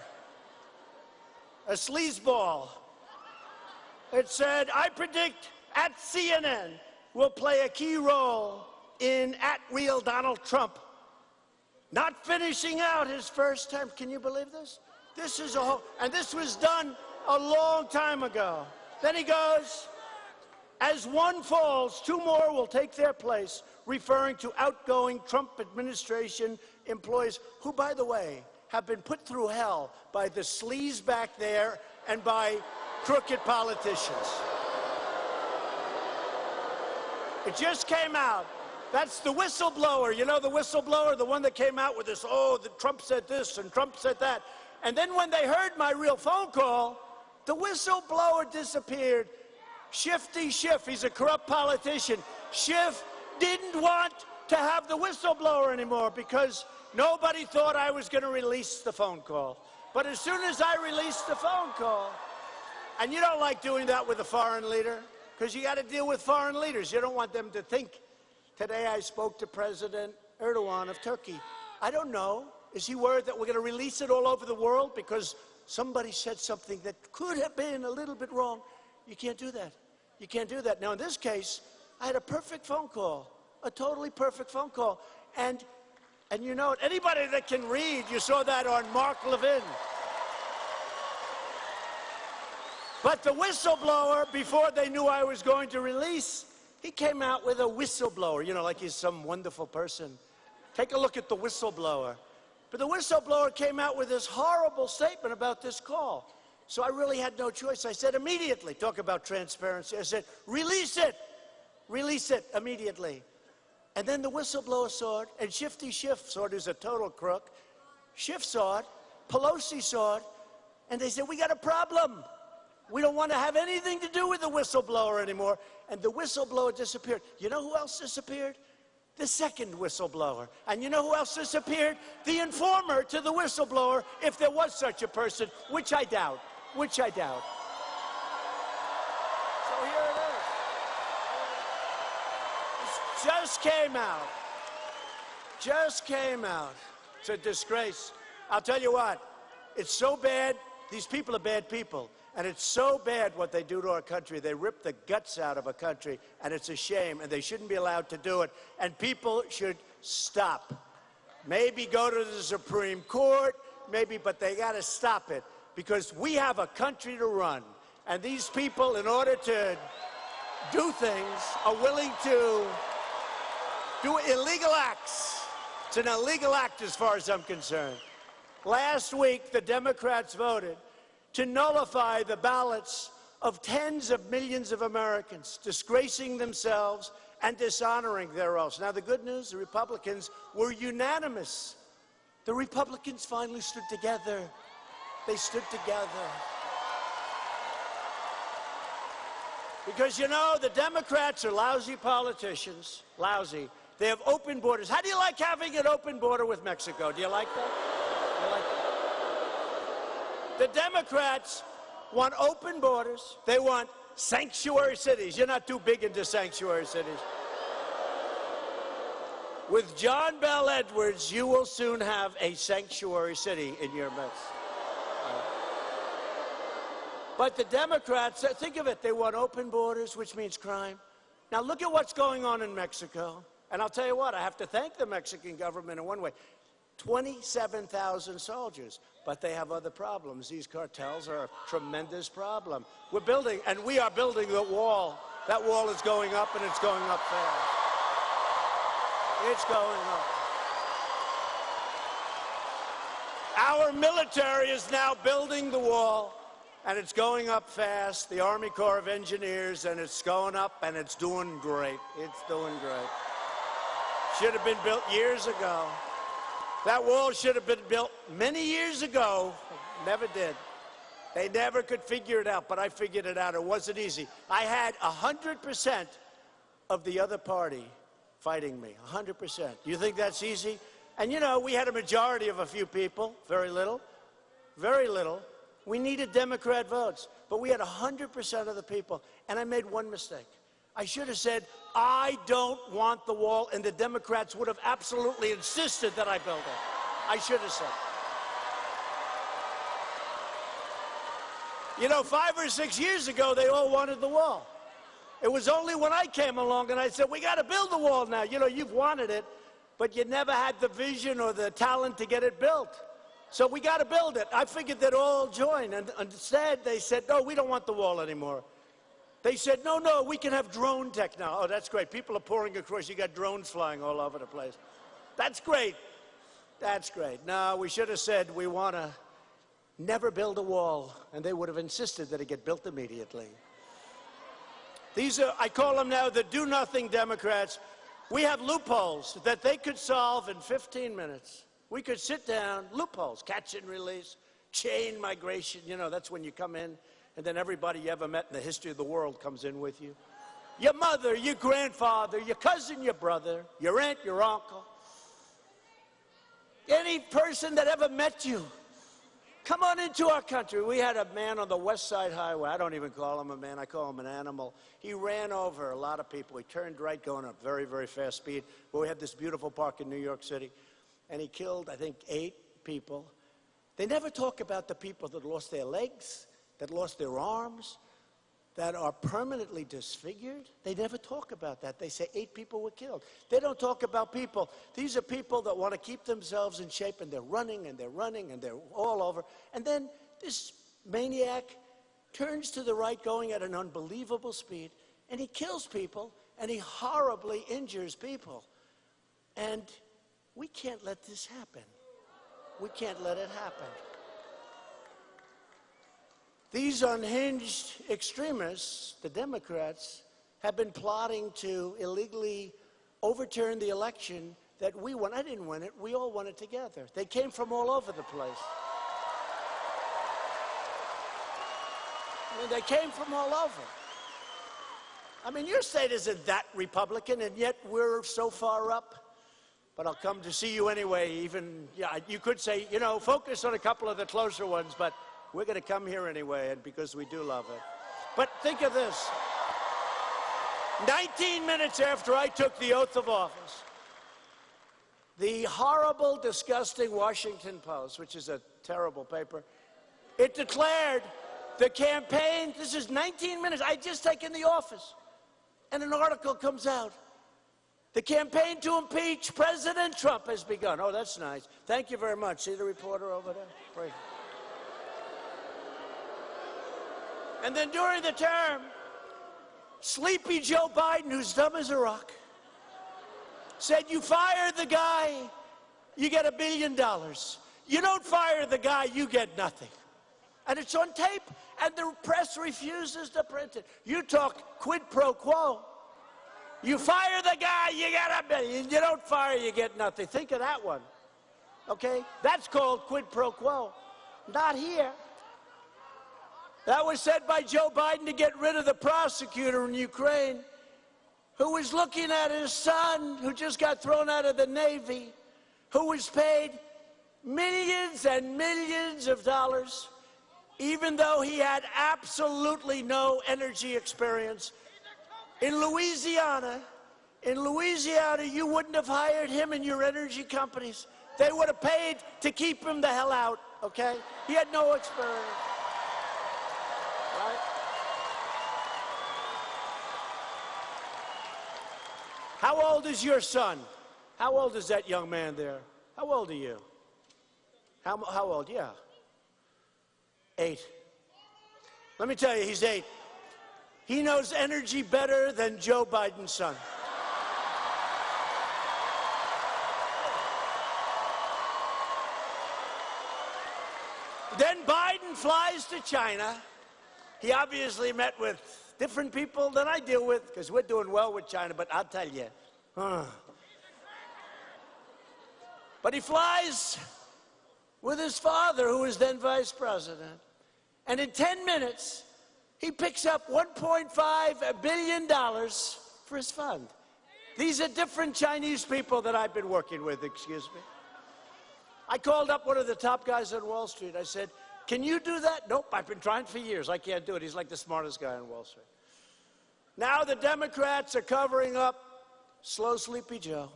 a sleazeball. It said, I predict at CNN will play a key role in @real Donald Trump not finishing out his first term. Can you believe this? This is a whole, and this was done a long time ago. Then he goes, as one falls, two more will take their place, referring to outgoing Trump administration employees who, by the way, have been put through hell by the sleaze back there and by crooked politicians. It just came out. That's the whistleblower. You know the whistleblower, the one that came out with this, oh, Trump said this and Trump said that. And then when they heard my real phone call, the whistleblower disappeared. Shifty Schiff, he's a corrupt politician. Schiff didn't want to have the whistleblower anymore because nobody thought I was going to release the phone call. But as soon as I released the phone call, and you don't like doing that with a foreign leader, because you got to deal with foreign leaders. You don't want them to think. Today I spoke to President Erdogan of Turkey. I don't know. Is he worried that we're going to release it all over the world because somebody said something that could have been a little bit wrong? You can't do that. You can't do that. Now, in this case, I had a perfect phone call, a totally perfect phone call. And you know, anybody that can read, you saw that on Mark Levin. But the whistleblower, before they knew I was going to release, he came out with a whistleblower, you know, like he's some wonderful person. Take a look at the whistleblower. But the whistleblower came out with this horrible statement about this call. So I really had no choice. I said immediately, talk about transparency. I said, release it immediately. And then the whistleblower saw it, and Shifty Schiff saw it, who's a total crook. Schiff saw it, Pelosi saw it, and they said, we got a problem. We don't want to have anything to do with the whistleblower anymore. And the whistleblower disappeared. You know who else disappeared? The second whistleblower. And you know who else disappeared? The informer to the whistleblower, if there was such a person, which I doubt. Which I doubt. So here it is. It just came out. Just came out. It's a disgrace. I'll tell you what, it's so bad. These people are bad people. And it's so bad what they do to our country. They rip the guts out of a country, and it's a shame, and they shouldn't be allowed to do it. And people should stop. Maybe go to the Supreme Court, maybe, but they got to stop it. Because we have a country to run. And these people, in order to do things, are willing to do illegal acts. It's an illegal act as far as I'm concerned. Last week, the Democrats voted to nullify the ballots of tens of millions of Americans, disgracing themselves and dishonoring their oaths. Now, the good news, the Republicans were unanimous. The Republicans finally stood together. They stood together. Because, you know, the Democrats are lousy politicians. Lousy. They have open borders. How do you like having an open border with Mexico? Do you like that? Do you like that? The Democrats want open borders. They want sanctuary cities. You're not too big into sanctuary cities. With John Bel Edwards, you will soon have a sanctuary city in your midst. But the Democrats, think of it, they want open borders, which means crime. Now look at what's going on in Mexico. And I'll tell you what, I have to thank the Mexican government in one way. 27,000 soldiers, but they have other problems. These cartels are a tremendous problem. We're building, and we are building the wall. That wall is going up, and it's going up fast. It's going up. Our military is now building the wall, and it's going up fast. The Army Corps of Engineers, and it's going up, and it's doing great. It's doing great. Should have been built years ago. That wall should have been built many years ago. Never did. They never could figure it out, but I figured it out. It wasn't easy. I had 100% of the other party fighting me, 100%. You think that's easy? And you know, we had a majority of a few people, very little, very little. We needed Democrat votes, but we had 100% of the people, and I made one mistake. I should have said, I don't want the wall, and the Democrats would have absolutely insisted that I build it. I should have said. You know, 5 or 6 years ago, they all wanted the wall. It was only when I came along and I said, we got to build the wall now. You know, you've wanted it, but you never had the vision or the talent to get it built. So we got to build it. I figured they'd all join. And instead, they said, no, we don't want the wall anymore. They said, no, no, we can have drone technology. Oh, that's great. People are pouring across. You got drones flying all over the place. That's great. That's great. No, we should have said, we want to never build a wall. And they would have insisted that it get built immediately. These are, I call them now the do-nothing Democrats. We have loopholes that they could solve in 15 minutes. We could sit down, loopholes, catch and release, chain migration. You know, that's when you come in, and then everybody you ever met in the history of the world comes in with you. Your mother, your grandfather, your cousin, your brother, your aunt, your uncle. Any person that ever met you. Come on into our country. We had a man on the West Side Highway. I don't even call him a man. I call him an animal. He ran over a lot of people. He turned right going at very, very fast speed. Well, we had this beautiful park in New York City. And he killed, I think, 8 people. They never talk about the people that lost their legs, that lost their arms, that are permanently disfigured. They never talk about that. They say 8 people were killed. They don't talk about people. These are people that want to keep themselves in shape, and they're running, and they're running, and they're all over. And then this maniac turns to the right going at an unbelievable speed, and he kills people, and he horribly injures people. And we can't let this happen. We can't let it happen. These unhinged extremists, the Democrats, have been plotting to illegally overturn the election that we won. I didn't win it. We all won it together. They came from all over the place. I mean, they came from all over. I mean, your state isn't that Republican, and yet we're so far up. But I'll come to see you anyway. Even, yeah, you could say, you know, focus on a couple of the closer ones, but we're going to come here anyway, and because we do love it. But think of this. 19 minutes after I took the oath of office, the horrible, disgusting Washington Post, which is a terrible paper, it declared the campaign, this is 19 minutes, I just taken the office, and an article comes out. The campaign to impeach President Trump has begun. Oh, that's nice. Thank you very much. See the reporter over there? Great. And then during the term, sleepy Joe Biden, who's dumb as a rock, said, you fire the guy, you get $1 billion. You don't fire the guy, you get nothing. And it's on tape, and the press refuses to print it. You talk quid pro quo. You fire the guy, you get $1 billion. You don't fire, you get nothing. Think of that one. Okay? That's called quid pro quo. Not here. That was said by Joe Biden to get rid of the prosecutor in Ukraine who was looking at his son who just got thrown out of the Navy, who was paid millions and millions of dollars, even though he had absolutely no energy experience. In Louisiana, you wouldn't have hired him and your energy companies. They would have paid to keep him the hell out, okay? He had no experience. Right? How old is your son? How old is that young man there? How old are you? How old? Yeah. 8. Let me tell you, he's 8. He knows energy better than Joe Biden's son. Then Biden flies to China. He obviously met with different people than I deal with, because we're doing well with China, but I'll tell you. But he flies with his father, who was then vice president. And in 10 minutes, he picks up $1.5 billion for his fund. These are different Chinese people that I've been working with, excuse me. I called up one of the top guys on Wall Street. I said, can you do that? Nope, I've been trying for years. I can't do it. He's like the smartest guy on Wall Street. Now the Democrats are covering up Slow Sleepy Joe.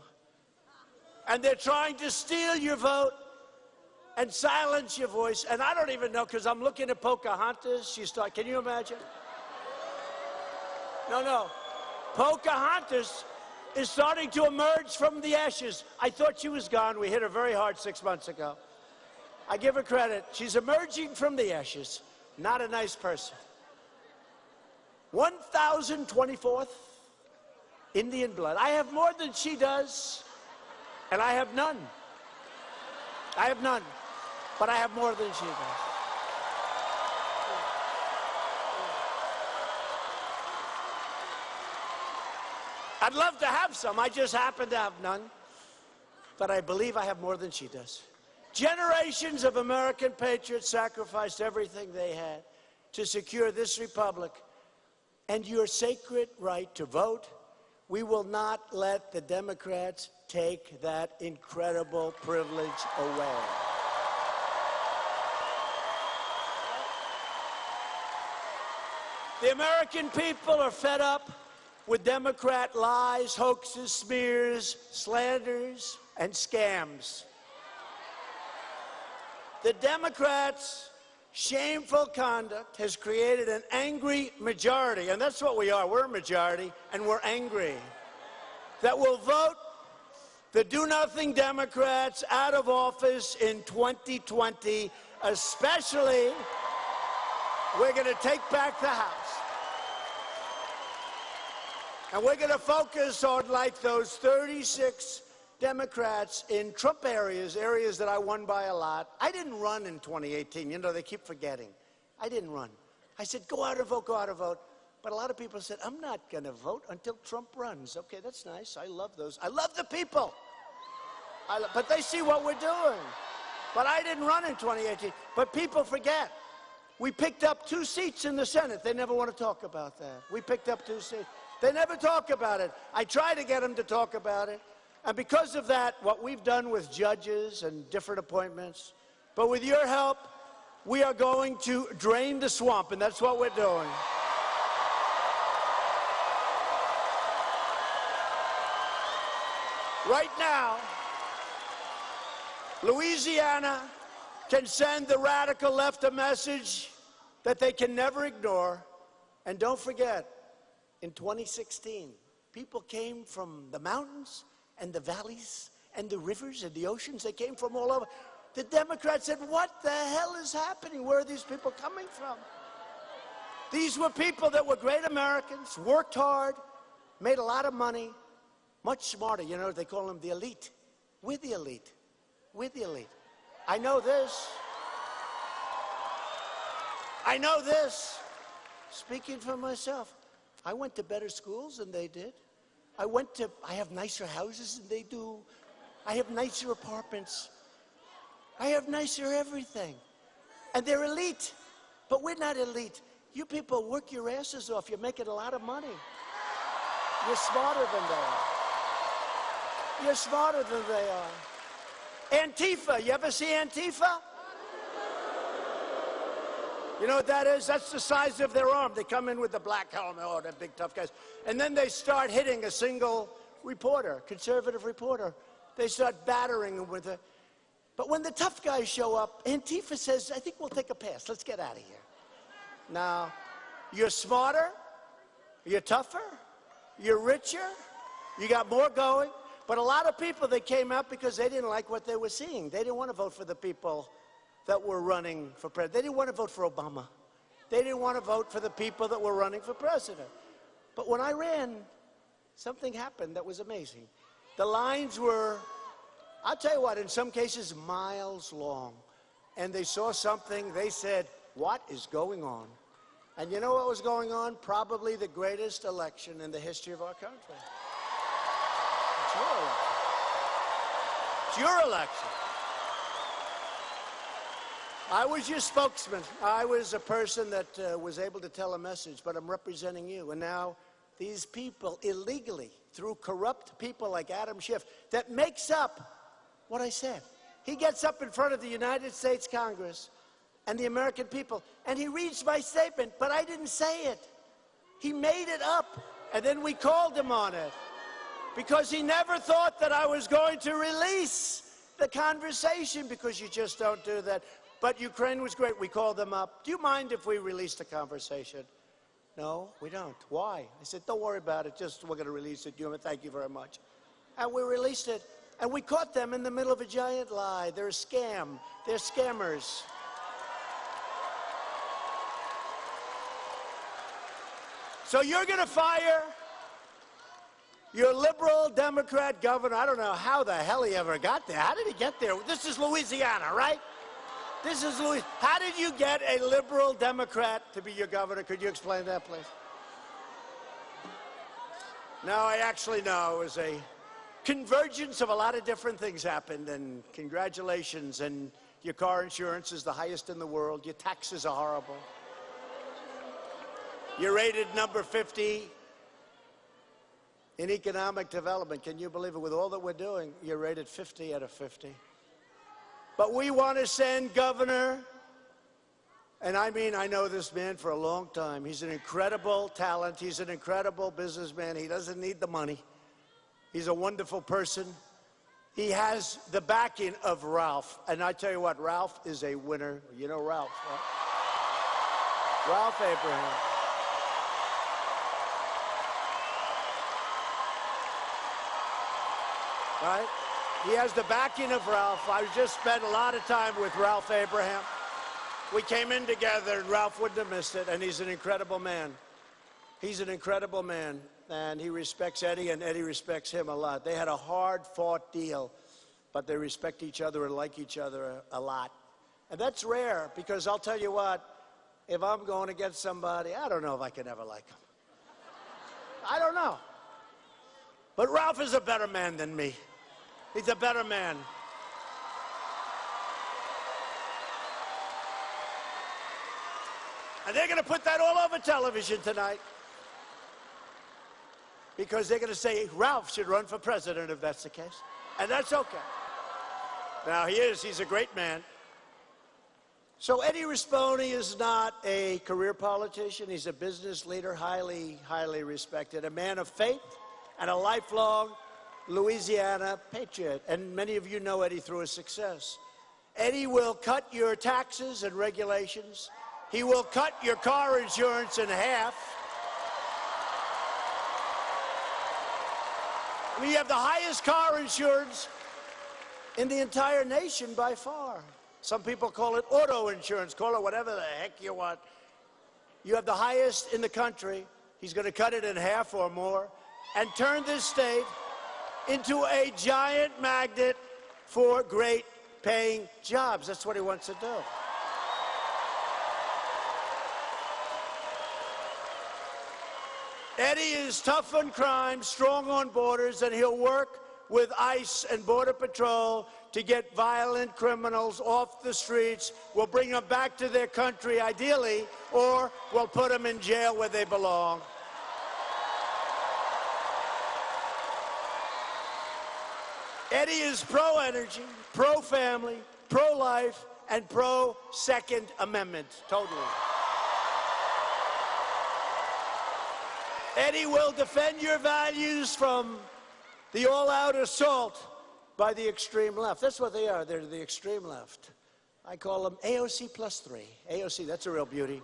And they're trying to steal your vote and silence your voice. And I don't even know, because I'm looking at Pocahontas. Can you imagine? No. Pocahontas is starting to emerge from the ashes. I thought she was gone. We hit her very hard 6 months ago. I give her credit. She's emerging from the ashes. Not a nice person. 1024th Indian blood. I have more than she does, and I have none. I have none, but I have more than she does. I'd love to have some. I just happen to have none, but I believe I have more than she does. Generations of American patriots sacrificed everything they had to secure this republic and your sacred right to vote. We will not let the Democrats take that incredible privilege away. The American people are fed up with Democrat lies, hoaxes, smears, slanders, and scams. The Democrats' shameful conduct has created an angry majority, and that's what we are. We're a majority, and we're angry, that will vote the do-nothing Democrats out of office in 2020, especially we're going to take back the House. And we're going to focus on, like those 36 Democrats in Trump areas that I won by a lot. I didn't run in 2018. You know, they keep forgetting. I didn't run. I said, go out and vote, go out and vote. But a lot of people said, I'm not going to vote until Trump runs. Okay, that's nice. I love those. I love the people. But they see what we're doing. But I didn't run in 2018. But people forget. We picked up 2 seats in the Senate. They never want to talk about that. We picked up 2 seats. They never talk about it. I try to get them to talk about it. And because of that, what we've done with judges and different appointments, but with your help, we are going to drain the swamp, and that's what we're doing. Right now, Louisiana can send the radical left a message that they can never ignore. And don't forget, in 2016, people came from the mountains and the valleys and the rivers and the oceans. They came from all over. The Democrats said, what the hell is happening? Where are these people coming from? These were people that were great Americans, worked hard, made a lot of money, much smarter. You know, they call them the elite. We're the elite. We're the elite. I know this. I know this. Speaking for myself, I went to better schools than they did. I have nicer houses than they do. I have nicer apartments. I have nicer everything. And they're elite. But we're not elite. You people work your asses off. You're making a lot of money. You're smarter than they are. You're smarter than they are. Antifa. You ever see Antifa? You know what that is? That's the size of their arm. They come in with the black helmet. Oh, they're big, tough guys. And then they start hitting a single reporter, conservative reporter. They start battering them with it. But when the tough guys show up, Antifa says, I think we'll take a pass. Let's get out of here. Now, you're smarter, you're tougher, you're richer, you got more going. But a lot of people, they came out because they didn't like what they were seeing. They didn't want to vote for the people that were running for president. They didn't want to vote for Obama. They didn't want to vote for the people that were running for president. But when I ran, something happened that was amazing. The lines were, I'll tell you what, in some cases, miles long. And they saw something, they said, what is going on? And you know what was going on? Probably the greatest election in the history of our country. It's your election. It's your election. I was your spokesman. I was a person that was able to tell a message, but I'm representing you. And now these people illegally, through corrupt people like Adam Schiff, that makes up what I said. He gets up in front of the United States Congress and the American people, and he reads my statement, but I didn't say it. He made it up, and then we called him on it because he never thought that I was going to release the conversation, because you just don't do that. But Ukraine was great. We called them up. Do you mind if we release the conversation? No, we don't. Why? I said, don't worry about it. Just, we're going to release it. Thank you very much. And we released it. And we caught them in the middle of a giant lie. They're a scam. They're scammers. So you're going to fire your liberal Democrat governor. I don't know how the hell he ever got there. How did he get there? This is Louisiana, right? This is Louisiana. How did you get a liberal Democrat to be your governor? Could you explain that, please? No, I actually know. It was a convergence of a lot of different things happened, and congratulations. And your car insurance is the highest in the world. Your taxes are horrible. You're rated number 50 in economic development. Can you believe it? With all that we're doing, you're rated 50 out of 50. But we want to send Governor, and I mean, I know this man for a long time. He's an incredible talent. He's an incredible businessman. He doesn't need the money. He's a wonderful person. He has the backing of Ralph. And I tell you what, Ralph is a winner. You know Ralph, right? Ralph Abraham. Right? He has the backing of Ralph. I just spent a lot of time with Ralph Abraham. We came in together, and Ralph wouldn't have missed it, and he's an incredible man. He's an incredible man, and he respects Eddie, and Eddie respects him a lot. They had a hard-fought deal, but they respect each other and like each other a lot. And that's rare, because I'll tell you what, if I'm going against somebody, I don't know if I can ever like him. I don't know. But Ralph is a better man than me. He's a better man. And they're going to put that all over television tonight, because they're going to say Ralph should run for president if that's the case. And that's okay. Now, he's a great man. So Eddie Rispone is not a career politician. He's a business leader, highly, highly respected, a man of faith and a lifelong Louisiana patriot. And many of you know Eddie through his success. Eddie will cut your taxes and regulations. He will cut your car insurance in half. We have the highest car insurance in the entire nation by far. Some people call it auto insurance, call it whatever the heck you want. You have the highest in the country. He's going to cut it in half or more and turn this state into a giant magnet for great paying jobs. That's what he wants to do. Eddie is tough on crime, strong on borders, and he'll work with ICE and Border Patrol to get violent criminals off the streets. We'll bring them back to their country, ideally, or we'll put them in jail where they belong. Eddie is pro-energy, pro-family, pro-life, and pro-Second Amendment, totally. Eddie will defend your values from the all-out assault by the extreme left. That's what they are. They're the extreme left. I call them AOC plus 3. AOC, that's a real beauty.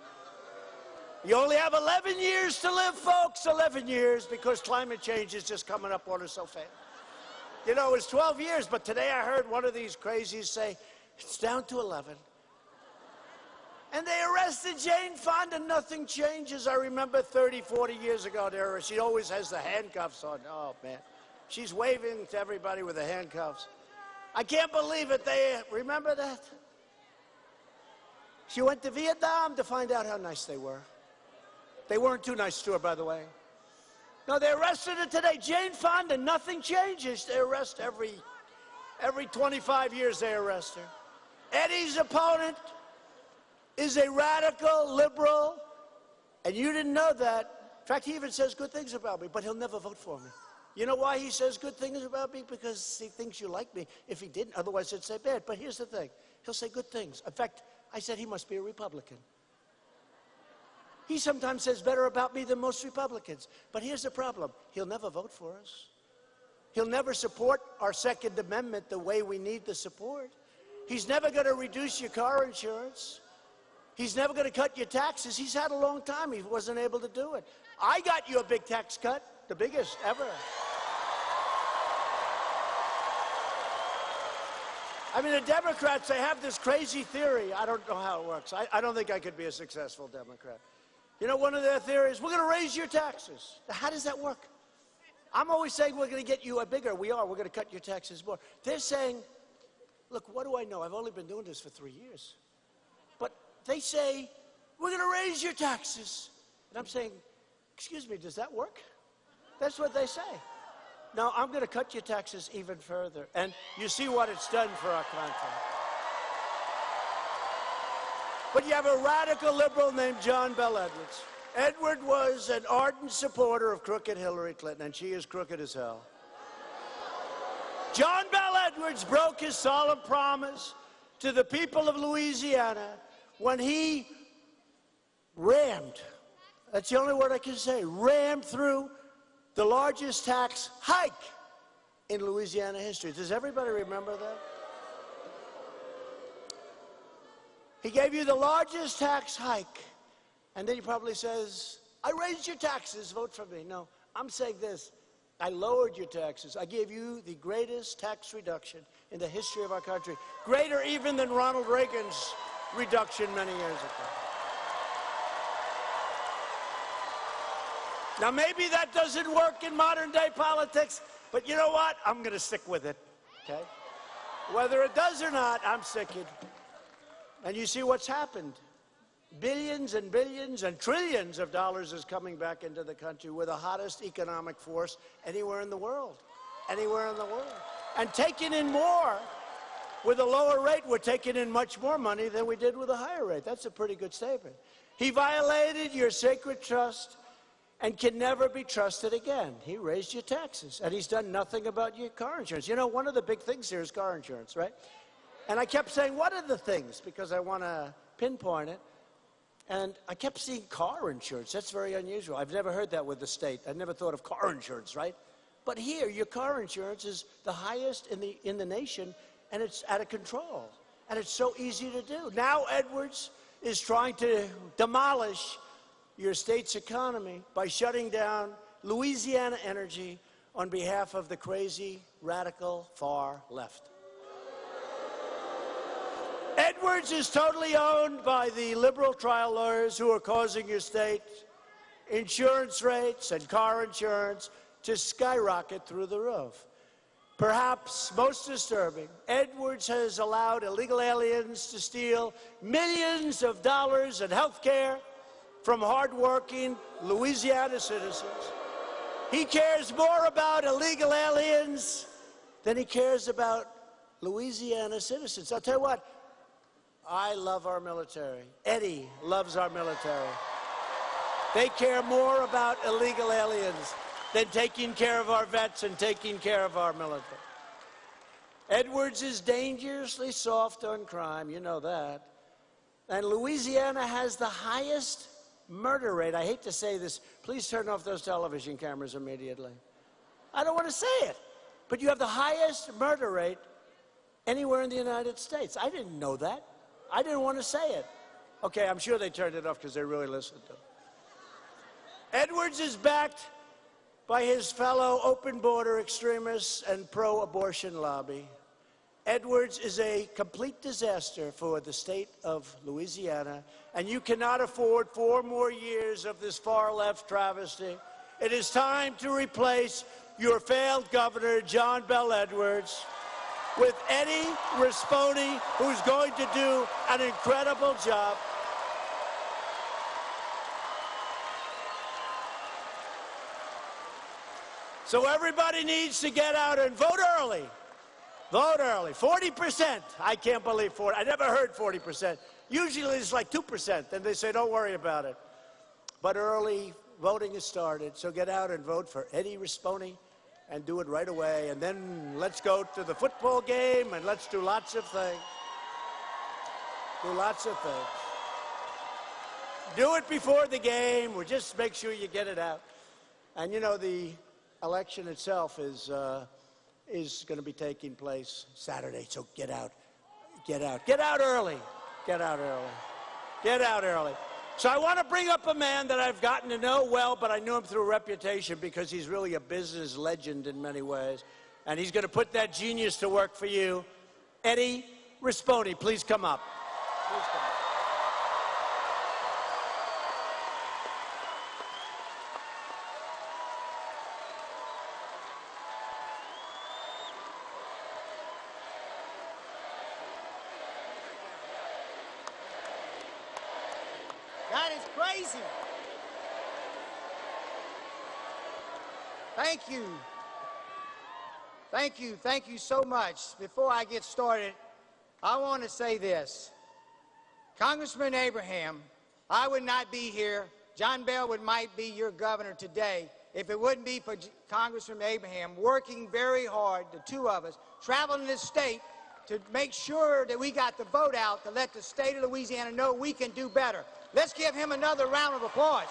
You only have 11 years to live, folks, 11 years, because climate change is just coming up on us so fast. You know, it's 12 years, but today I heard one of these crazies say, it's down to 11. And they arrested Jane Fonda, nothing changes. I remember 30, 40 years ago, she always has the handcuffs on. Oh, man. She's waving to everybody with the handcuffs. I can't believe it. Remember that? She went to Vietnam to find out how nice they were. They weren't too nice to her, by the way. No, they arrested her today. Jane Fonda, nothing changes. They arrest every 25 years they arrest her. Eddie's opponent is a radical liberal, and you didn't know that. In fact, he even says good things about me, but he'll never vote for me. You know why he says good things about me? Because he thinks you like me. If he didn't, otherwise he'd say bad. But here's the thing. He'll say good things. In fact, I said he must be a Republican. He sometimes says better about me than most Republicans. But here's the problem. He'll never vote for us. He'll never support our Second Amendment the way we need the support. He's never going to reduce your car insurance. He's never going to cut your taxes. He's had a long time. He wasn't able to do it. I got you a big tax cut, the biggest ever. I mean, the Democrats, they have this crazy theory. I don't know how it works. I don't think I could be a successful Democrat. You know, one of their theories, we're going to raise your taxes. How does that work? I'm always saying we're going to get you a bigger. We are. We're going to cut your taxes more. They're saying, look, what do I know? I've only been doing this for 3 years. But they say, we're going to raise your taxes. And I'm saying, excuse me, does that work? That's what they say. Now, I'm going to cut your taxes even further. And you see what it's done for our country. But you have a radical liberal named John Bel Edwards. Edward was an ardent supporter of crooked Hillary Clinton, and she is crooked as hell. John Bel Edwards broke his solemn promise to the people of Louisiana when he rammed, that's the only word I can say, rammed through the largest tax hike in Louisiana history. Does everybody remember that? He gave you the largest tax hike, and then he probably says, I raised your taxes, vote for me. No, I'm saying this. I lowered your taxes. I gave you the greatest tax reduction in the history of our country, greater even than Ronald Reagan's reduction many years ago. Now, maybe that doesn't work in modern day politics, but you know what? I'm going to stick with it, okay? Whether it does or not, I'm sticking. And you see what's happened. Billions and billions and trillions of dollars is coming back into the country. We're the hottest economic force anywhere in the world. Anywhere in the world. And taking in more. With a lower rate, we're taking in much more money than we did with a higher rate. That's a pretty good statement. He violated your sacred trust and can never be trusted again. He raised your taxes, and he's done nothing about your car insurance. You know, one of the big things here is car insurance, right? And I kept saying, what are the things? Because I want to pinpoint it. And I kept seeing car insurance. That's very unusual. I've never heard that with the state. I never thought of car insurance, right? But here, your car insurance is the highest in the nation, and it's out of control. And it's so easy to do. Now Edwards is trying to demolish your state's economy by shutting down Louisiana Energy on behalf of the crazy, radical, far left. Edwards is totally owned by the liberal trial lawyers who are causing your state insurance rates and car insurance to skyrocket through the roof. Perhaps most disturbing, Edwards has allowed illegal aliens to steal millions of dollars in health care from hardworking Louisiana citizens. He cares more about illegal aliens than he cares about Louisiana citizens. I'll tell you what, I love our military. Eddie loves our military. They care more about illegal aliens than taking care of our vets and taking care of our military. Edwards is dangerously soft on crime, you know that. And Louisiana has the highest murder rate. I hate to say this. Please turn off those television cameras immediately. I don't want to say it. But you have the highest murder rate anywhere in the United States. I didn't know that. I didn't want to say it. Okay, I'm sure they turned it off because they really listened to it. Edwards is backed by his fellow open border extremists and pro-abortion lobby. Edwards is a complete disaster for the state of Louisiana, and you cannot afford 4 more years of this far-left travesty. It is time to replace your failed governor, John Bel Edwards, with Eddie Rispone, who's going to do an incredible job. So everybody needs to get out and vote early. Vote early. 40%. I can't believe 40. I never heard 40%. Usually it's like 2%, and they say, don't worry about it. But early voting has started, so get out and vote for Eddie Rispone and do it right away. And then let's go to the football game and let's do lots of things. Do lots of things. Do it before the game, or just make sure you get it out. And you know, the election itself is going to be taking place Saturday, so get out. Get out. Get out early. Get out early. Get out early. So I want to bring up a man that I've gotten to know well, but I knew him through reputation because he's really a business legend in many ways. And he's going to put that genius to work for you. Eddie Rispone, please come up. Please come up. That is crazy. Thank you. Thank you. Thank you so much. Before I get started, I want to say this. Congressman Abraham, I would not be here. John Bel might be your governor today if it wouldn't be for Congressman Abraham working very hard, the two of us, traveling this state to make sure that we got the vote out to let the state of Louisiana know we can do better. Let's give him another round of applause.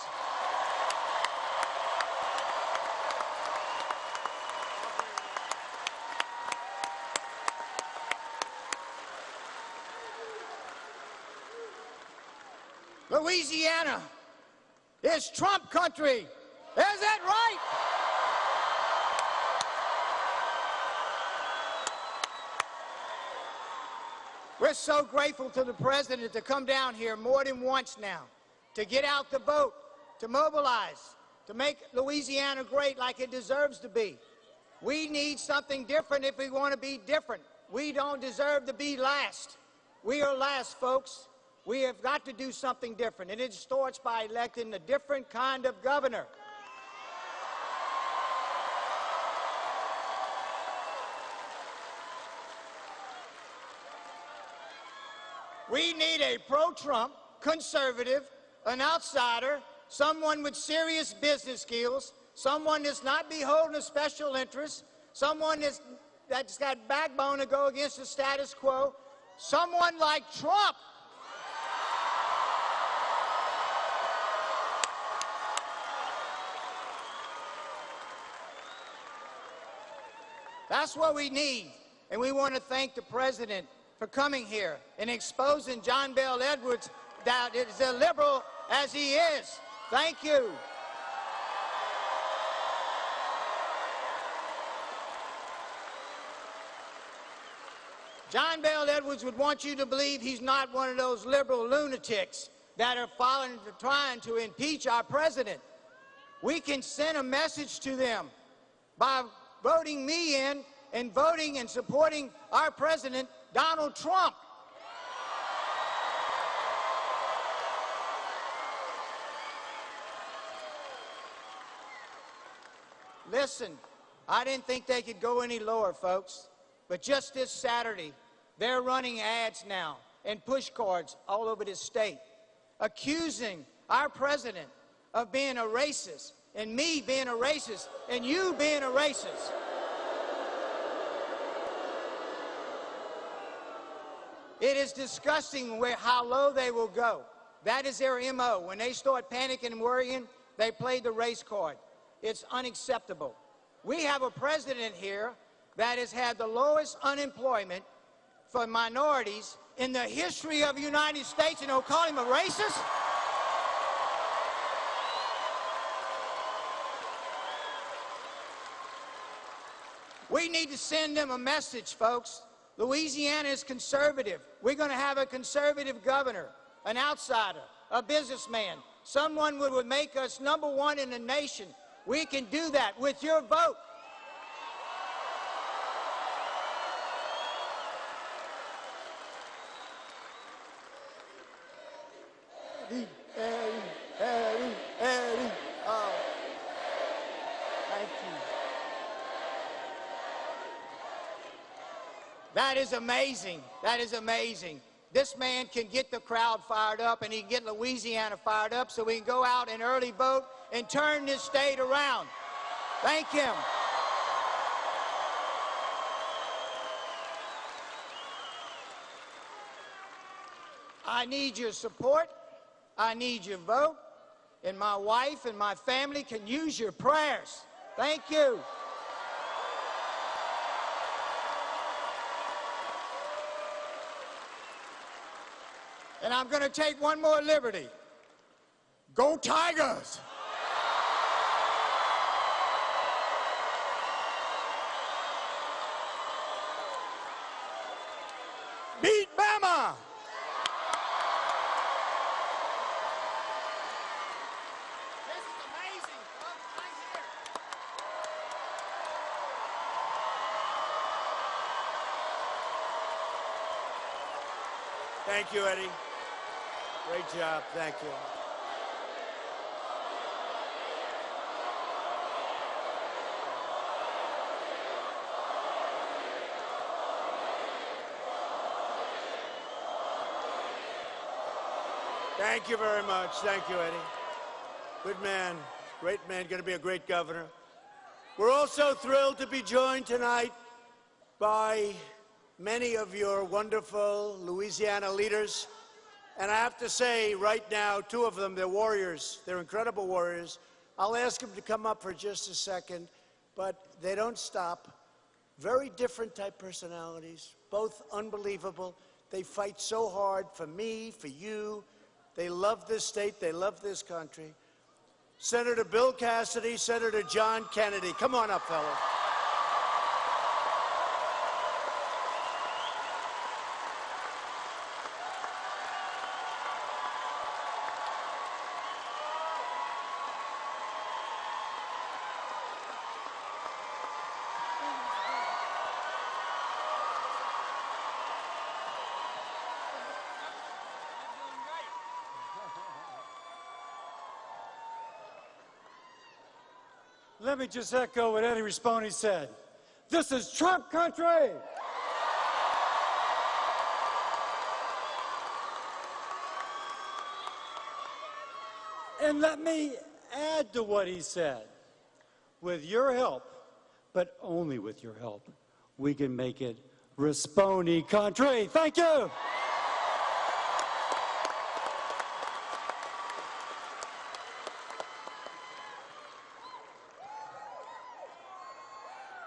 Louisiana is Trump country. Is that right? We're so grateful to the president to come down here more than once now, to get out the vote, to mobilize, to make Louisiana great like it deserves to be. We need something different if we want to be different. We don't deserve to be last. We are last, folks. We have got to do something different, and it starts by electing a different kind of governor. We need a pro-Trump, conservative, an outsider, someone with serious business skills, someone that's not beholden to special interests, someone that's got backbone to go against the status quo, someone like Trump. That's what we need, and we want to thank the president for coming here and exposing John Bel Edwards, that is a liberal as he is. Thank you. John Bel Edwards would want you to believe he's not one of those liberal lunatics that are trying to impeach our president. We can send a message to them by voting me in and voting and supporting our president, Donald Trump. Listen, I didn't think they could go any lower, folks, but just this Saturday, they're running ads now and push cards all over this state, accusing our president of being a racist, and me being a racist, and you being a racist. It is disgusting how low they will go. That is their MO. When they start panicking and worrying, they play the race card. It's unacceptable. We have a president here that has had the lowest unemployment for minorities in the history of the United States, and they'll call him a racist? We need to send them a message, folks. Louisiana is conservative. We're going to have a conservative governor, an outsider, a businessman, someone who would make us #1 in the nation. We can do that with your vote. Eddie. Oh, thank you. That is amazing. That is amazing. This man can get the crowd fired up, and he can get Louisiana fired up so we can go out and early vote and turn this state around. Thank him. I need your support. I need your vote. And my wife and my family can use your prayers. Thank you. And I'm going to take one more liberty. Go Tigers! Beat Bama! This is amazing, folks, right here. Thank you, Eddie. Great job. Thank you. Thank you very much. Thank you, Eddie. Good man. Great man. Going to be a great governor. We're also thrilled to be joined tonight by many of your wonderful Louisiana leaders. And I have to say, right now, two of them, they're warriors. They're incredible warriors. I'll ask them to come up for just a second, but they don't stop. Very different type personalities, both unbelievable. They fight so hard for me, for you. They love this state. They love this country. Senator Bill Cassidy, Senator John Kennedy. Come on up, fellas. Let me just echo what Eddie Rispone said. This is Trump country! And let me add to what he said. With your help, but only with your help, we can make it Rispone country. Thank you!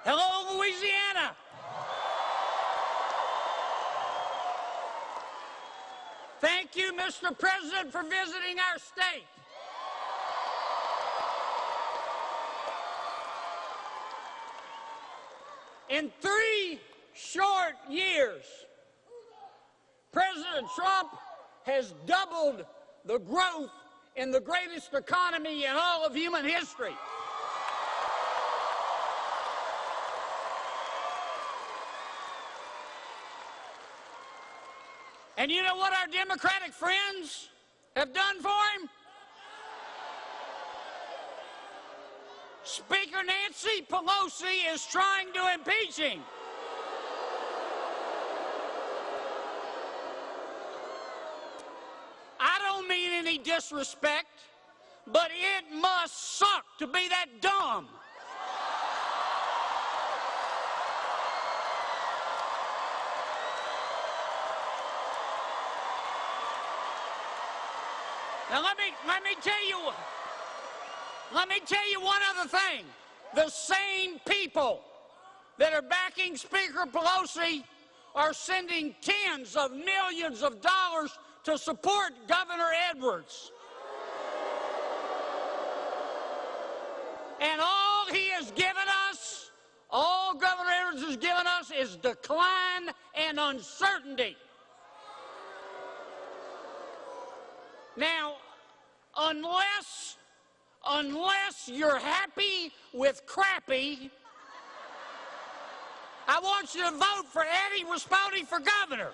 Hello, Louisiana. Thank you, Mr. President, for visiting our state. In 3 short years, President Trump has doubled the growth in the greatest economy in all of human history. And you know what our Democratic friends have done for him? Speaker Nancy Pelosi is trying to impeach him. I don't mean any disrespect, but it must suck to be that dumb. Now let me tell you one other thing. The same people that are backing Speaker Pelosi are sending tens of millions of dollars to support Governor Edwards. And all he has given us, all Governor Edwards has given us is decline and uncertainty. Now, unless you're happy with crappy, I want you to vote for Eddie Rispone for governor.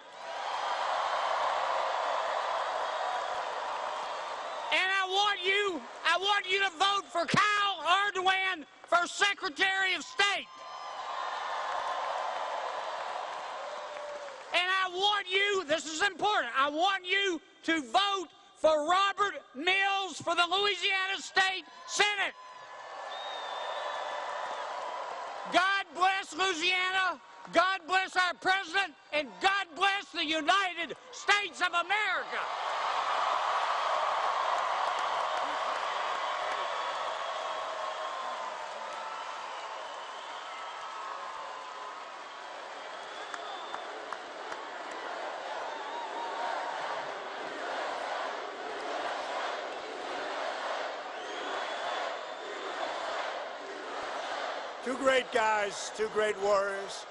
And I want you to vote for Kyle Ardoin for Secretary of State. And I want you, this is important, I want you to vote for Robert Mills for the Louisiana State Senate. God bless Louisiana. God bless bless our president, and God bless the United States of America. Two great guys, two great warriors,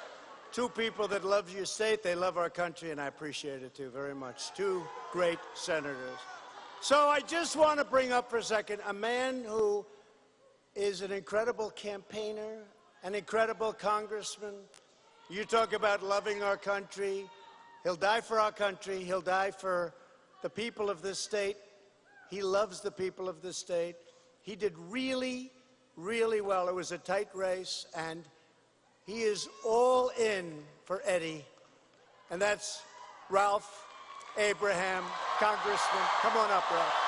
two people that love your state, they love our country, and I appreciate it too very much. Two great senators. So I just want to bring up for a second a man who is an incredible campaigner, an incredible congressman. You talk about loving our country. He'll die for our country. He'll die for the people of this state. He loves the people of this state. He did really well. It was a tight race, and he is all in for Eddie, and that's Ralph Abraham, Congressman. Come on up, Ralph.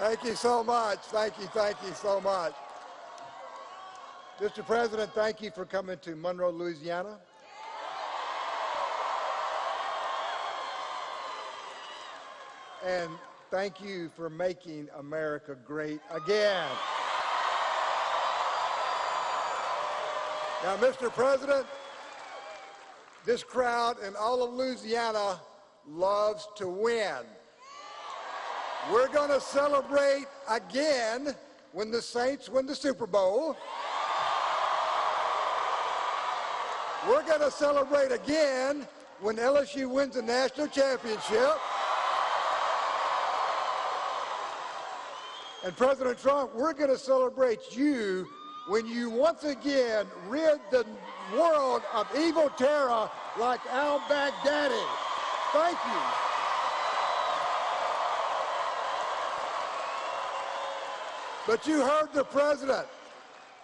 Thank you so much. Thank you so much. Mr. President, thank you for coming to Monroe, Louisiana. And thank you for making America great again. Now, Mr. President, this crowd in all of Louisiana loves to win. We're going to celebrate again when the Saints win the Super Bowl. We're going to celebrate again when LSU wins the national championship. And President Trump, we're going to celebrate you when you once again rid the world of evil terror like al-Baghdadi. Thank you. But you heard the president.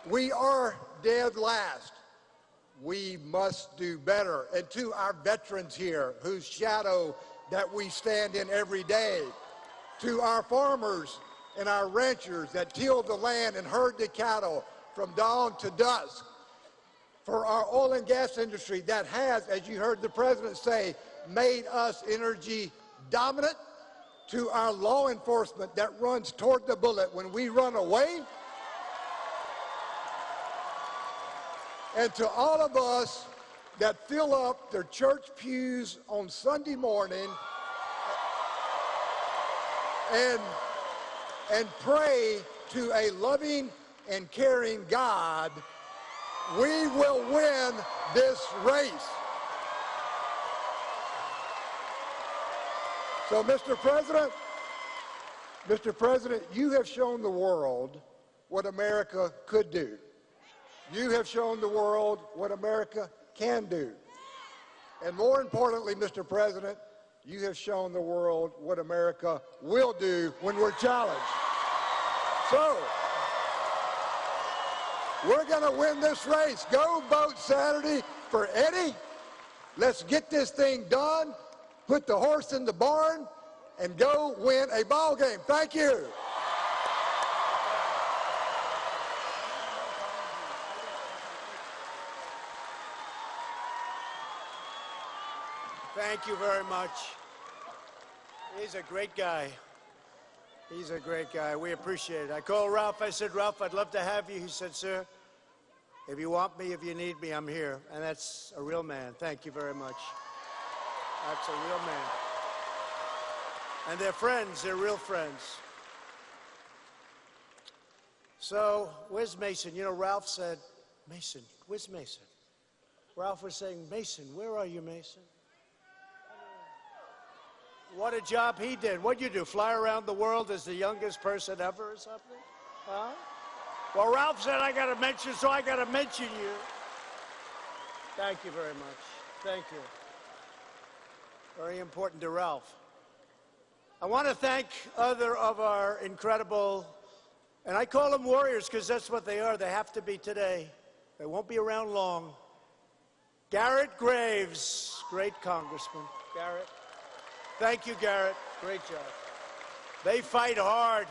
We are dead last. We must do better. And to our veterans here, whose shadow that we stand in every day, to our farmers and our ranchers that till the land and herd the cattle from dawn to dusk, for our oil and gas industry that has, as you heard the president say, made us energy dominant, to our law enforcement that runs toward the bullet when we run away, and to all of us that fill up their church pews on Sunday morning and pray to a loving and caring God, we will win this race. So, Mr. President, you have shown the world what America could do. You have shown the world what America can do. And more importantly, Mr. President, you have shown the world what America will do when we're challenged. So, we're going to win this race. Go vote Saturday for Eddie. Let's get this thing done. Put the horse in the barn and go win a ball game. Thank you. Thank you very much. He's a great guy. He's a great guy. We appreciate it. I called Ralph. I said, Ralph, I'd love to have you. He said, sir, if you want me, if you need me, I'm here. And that's a real man. Thank you very much. That's a real man. And they're friends. They're real friends. So, where's Mason? You know, Ralph said, Mason, where's Mason? Ralph was saying, Mason, where are you, Mason? What a job he did. What'd you do, fly around the world as the youngest person ever or something? Huh? Well, Ralph said I got to mention, so I got to mention you. Thank you very much. Thank you. Very important to Ralph. I want to thank other of our incredible, and I call them warriors because that's what they are. They have to be today. They won't be around long. Garrett Graves, great congressman. Garrett. Thank you, Garrett. Great job. They fight hard.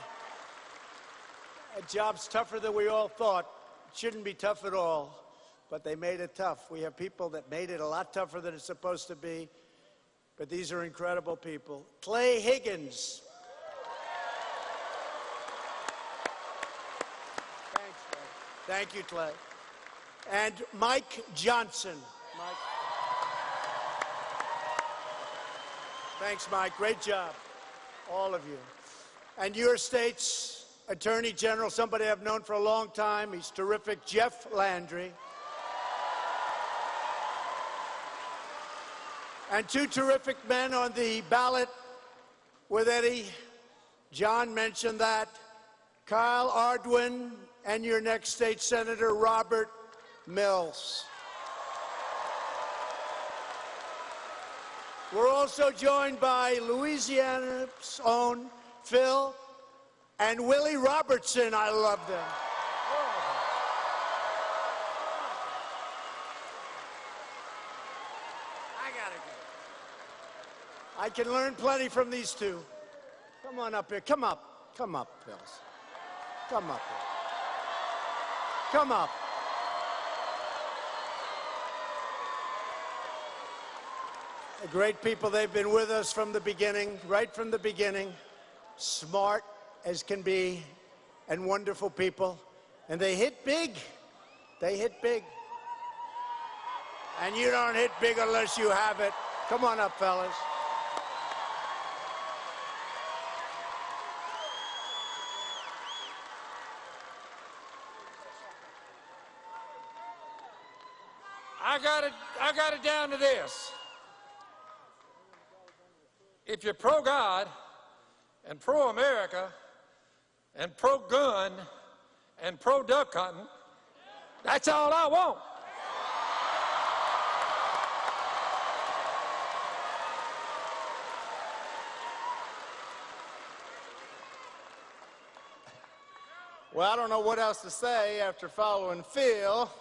A job's tougher than we all thought. It shouldn't be tough at all, but they made it tough. We have people that made it a lot tougher than it's supposed to be, but these are incredible people. Clay Higgins. Thanks, Clay. Thank you, Clay. And Mike Johnson. Mike. Thanks, Mike. Great job, all of you. And your state's Attorney General, somebody I've known for a long time. He's terrific, Jeff Landry. And two terrific men on the ballot with Eddie. John mentioned that. Kyle Ardoin and your next state senator, Robert Mills. We're also joined by Louisiana's own Phil and Willie Robertson. I love them. I gotta go. I can learn plenty from these two. Come on up here. Come up. Come up, Phils. Come up here. Come up. Great people. They've been with us from the beginning, right from the beginning. Smart as can be, and wonderful people. And they hit big. They hit big. And you don't hit big unless you have it. Come on up, fellas. I got it down to this. If you're pro-God and pro-America and pro-gun and pro-duck hunting, that's all I want. Well, I don't know what else to say after following Phil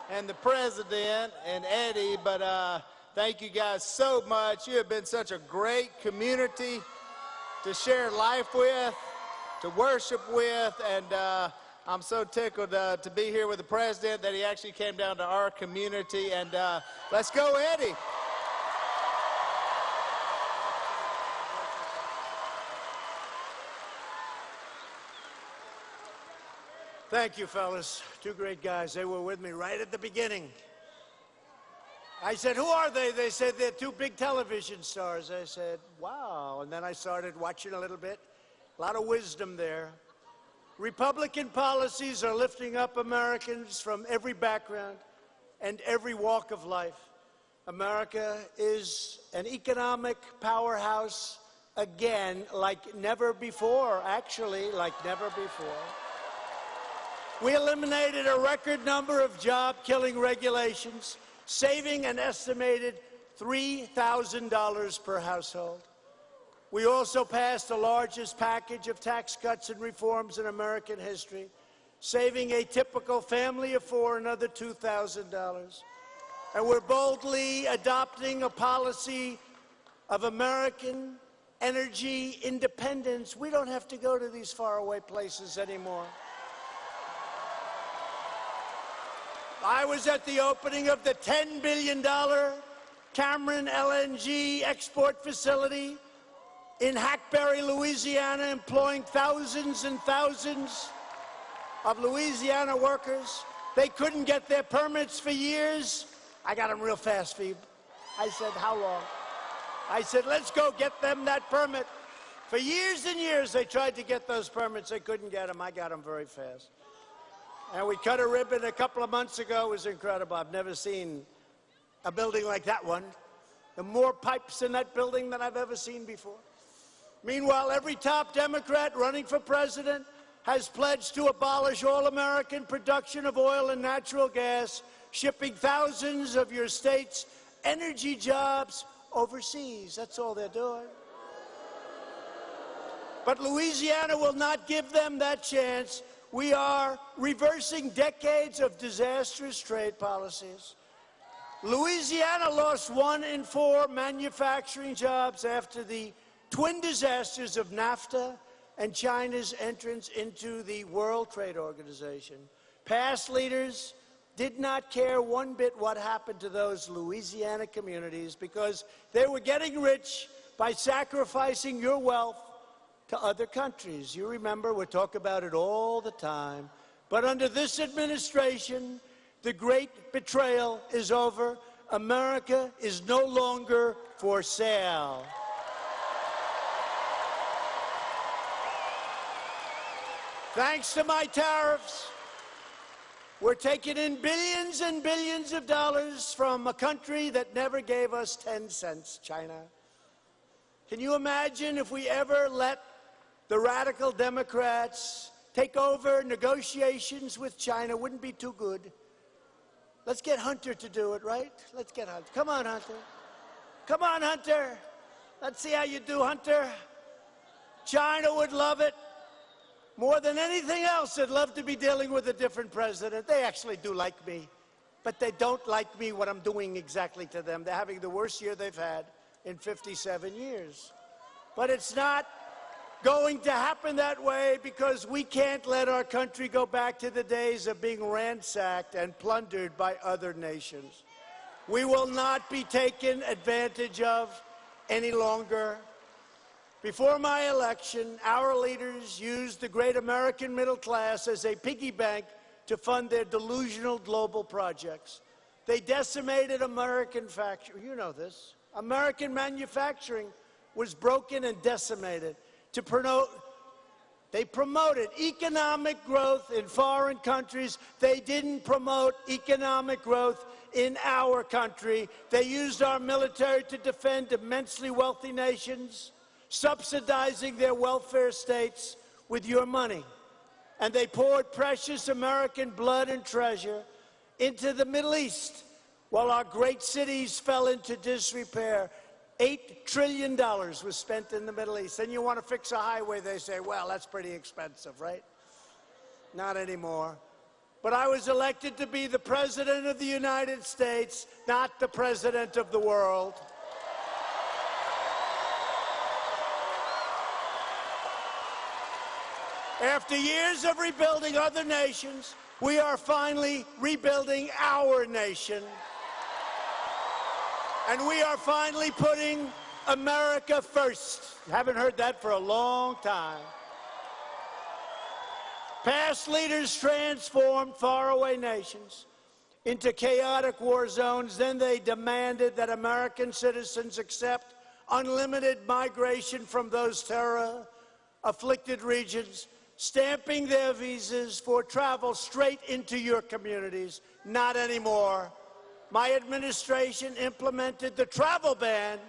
and the president and Eddie, but thank you guys so much. You have been such a great community to share life with, to worship with, and I'm so tickled to be here with the president that he actually came down to our community, and let's go, Eddie. Thank you, fellas. Two great guys. They were with me right at the beginning. I said, who are they? They said, they're two big television stars. I said, wow. And then I started watching a little bit. A lot of wisdom there. Republican policies are lifting up Americans from every background and every walk of life. America is an economic powerhouse again, like never before, actually, like never before. We eliminated a record number of job-killing regulations, saving an estimated $3,000 per household. We also passed the largest package of tax cuts and reforms in American history, saving a typical family of four another $2,000. And we're boldly adopting a policy of American energy independence. We don't have to go to these faraway places anymore. I was at the opening of the $10 billion Cameron LNG export facility in Hackberry, Louisiana, employing thousands and thousands of Louisiana workers. They couldn't get their permits for years. I got them real fast, Phoebe. I said, how long? I said, let's go get them that permit. For years and years, they tried to get those permits. They couldn't get them. I got them very fast. And we cut a ribbon a couple of months ago. It was incredible. I've never seen a building like that one. There are more pipes in that building than I've ever seen before. Meanwhile, every top Democrat running for president has pledged to abolish all American production of oil and natural gas, shipping thousands of your state's energy jobs overseas. That's all they're doing. But Louisiana will not give them that chance. we are reversing decades of disastrous trade policies. Louisiana lost 1 in 4 manufacturing jobs after the twin disasters of NAFTA and China's entrance into the World Trade Organization. Past leaders did not care one bit what happened to those Louisiana communities because they were getting rich by sacrificing your wealth to other countries. You remember, we talk about it all the time. But under this administration, the great betrayal is over. America is no longer for sale. Thanks to my tariffs, we're taking in billions and billions of dollars from a country that never gave us 10 cents, China. Can you imagine if we ever let the radical Democrats take over negotiations with China? Wouldn't be too good. Let's get Hunter to do it, right? Let's get Hunter. Come on, Hunter. Come on, Hunter. Let's see how you do, Hunter. China would love it. More than anything else, they'd love to be dealing with a different president. They actually do like me, but they don't like me what I'm doing exactly to them. They're having the worst year they've had in 57 years. But it's not going to happen that way because we can't let our country go back to the days of being ransacked and plundered by other nations. We will not be taken advantage of any longer. Before my election, our leaders used the great American middle class as a piggy bank to fund their delusional global projects. They decimated American factory. You know this. American manufacturing was broken and decimated. They promoted economic growth in foreign countries. They didn't promote economic growth in our country. They used our military to defend immensely wealthy nations, subsidizing their welfare states with your money. And they poured precious American blood and treasure into the Middle East while our great cities fell into disrepair. $8 trillion was spent in the Middle East. Then you want to fix a highway, they say, well, that's pretty expensive, right? Not anymore. But I was elected to be the President of the United States, not the President of the world. After years of rebuilding other nations, we are finally rebuilding our nation. And we are finally putting America first. Haven't heard that for a long time. Past leaders transformed faraway nations into chaotic war zones. Then they demanded that American citizens accept unlimited migration from those terror-afflicted regions, stamping their visas for travel straight into your communities. Not anymore. My administration implemented the travel ban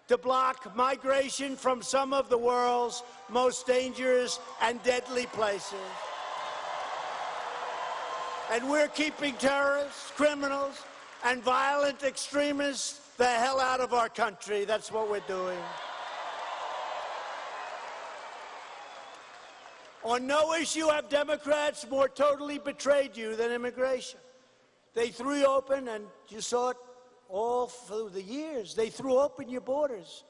to block migration from some of the world's most dangerous and deadly places. And we're keeping terrorists, criminals, and violent extremists the hell out of our country. That's what we're doing. On no issue have Democrats more totally betrayed you than immigration. They threw open, and you saw it all through the years, they threw open your borders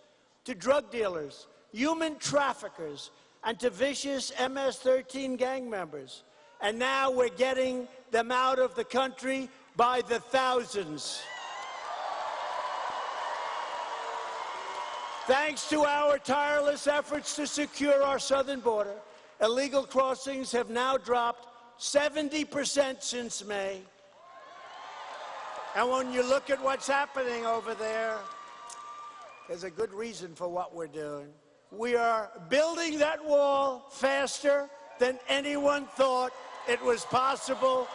to drug dealers, human traffickers, and to vicious MS-13 gang members. And now we're getting them out of the country by the thousands. Thanks to our tireless efforts to secure our southern border, illegal crossings have now dropped 70% since May. And when you look at what's happening over there, there's a good reason for what we're doing. We are building that wall faster than anyone thought it was possible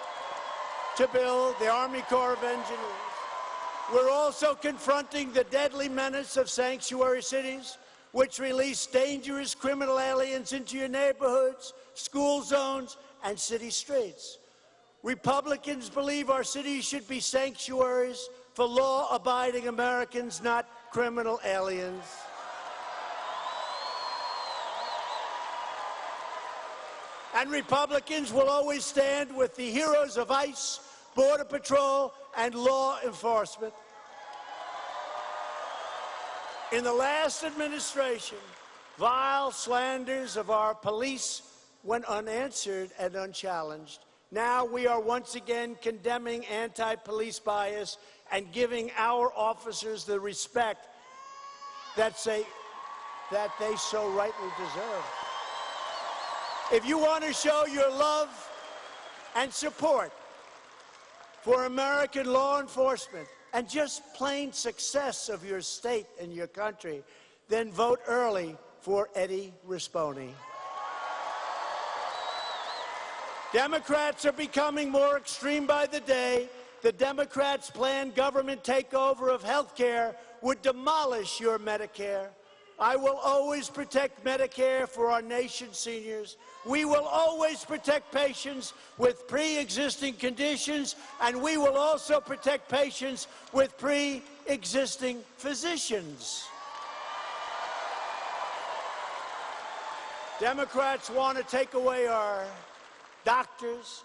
to build, the Army Corps of Engineers. We're also confronting the deadly menace of sanctuary cities, which release dangerous criminal aliens into your neighborhoods, school zones, and city streets. Republicans believe our cities should be sanctuaries for law-abiding Americans, not criminal aliens. And Republicans will always stand with the heroes of ICE, Border Patrol, and law enforcement. In the last administration, vile slanders of our police went unanswered and unchallenged. Now we are once again condemning anti-police bias and giving our officers the respect that they so rightly deserve. If you want to show your love and support for American law enforcement and just plain success of your state and your country, then vote early for Eddie Rispone. Democrats are becoming more extreme by the day. The Democrats' planned government takeover of health care would demolish your Medicare. I will always protect Medicare for our nation's seniors. We will always protect patients with pre-existing conditions, and we will also protect patients with pre-existing physicians. Democrats want to take away our doctors.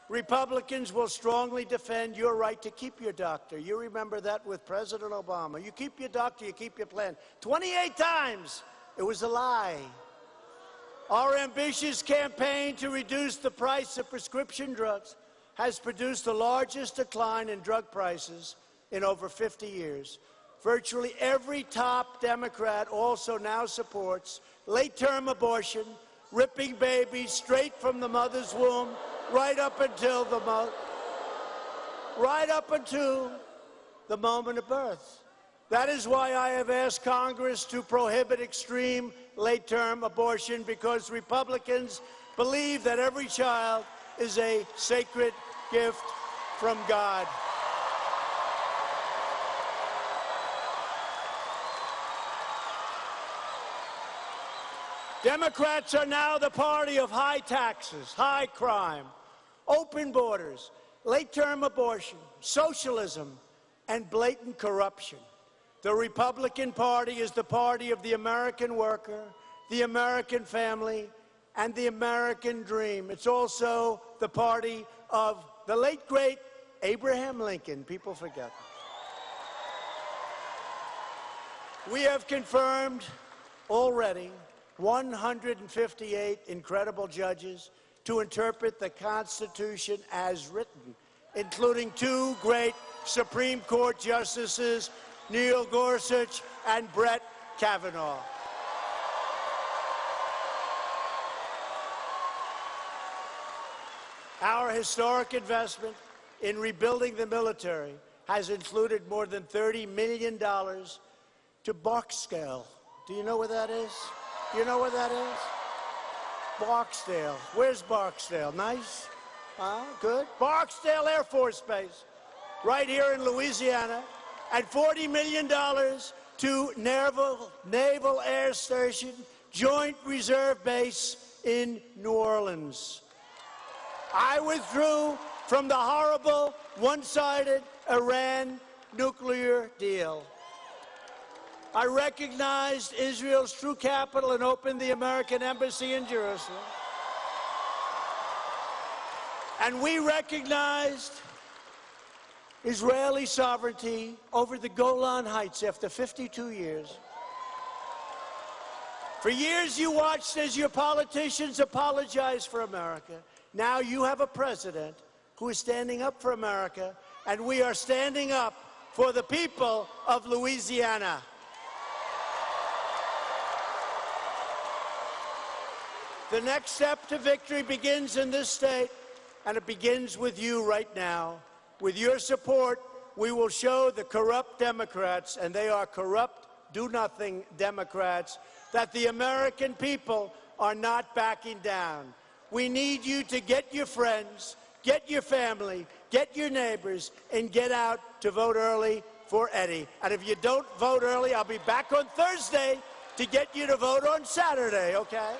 Republicans will strongly defend your right to keep your doctor. You remember that with President Obama. You keep your doctor, you keep your plan. 28 times, it was a lie. Our ambitious campaign to reduce the price of prescription drugs has produced the largest decline in drug prices in over 50 years. Virtually every top Democrat also now supports late-term abortion, ripping babies straight from the mother's womb right up until the moment of birth. That is why I have asked Congress to prohibit extreme late-term abortion, because Republicans believe that every child is a sacred gift from God. Democrats are now the party of high taxes, high crime, open borders, late-term abortion, socialism, and blatant corruption. The Republican Party is the party of the American worker, the American family, and the American dream. It's also the party of the late, great Abraham Lincoln. People forget. We have confirmed already 158 incredible judges to interpret the Constitution as written, including 2 great Supreme Court justices, Neil Gorsuch and Brett Kavanaugh. Our historic investment in rebuilding the military has included more than $30 million to Barksdale. Do you know where that is? You know where that is? Barksdale. Where's Barksdale? Nice? Good. Barksdale Air Force Base, right here in Louisiana, and $40 million to Naval Air Station, Joint Reserve Base in New Orleans. I withdrew from the horrible, one-sided Iran nuclear deal. I recognized Israel's true capital and opened the American embassy in Jerusalem. And we recognized Israeli sovereignty over the Golan Heights after 52 years. For years you watched as your politicians apologized for America. Now you have a president who is standing up for America, and we are standing up for the people of Louisiana. The next step to victory begins in this state, and it begins with you right now. With your support, we will show the corrupt Democrats, and they are corrupt, do-nothing Democrats, that the American people are not backing down. We need you to get your friends, get your family, get your neighbors, and get out to vote early for Eddie. And if you don't vote early, I'll be back on Thursday to get you to vote on Saturday, okay?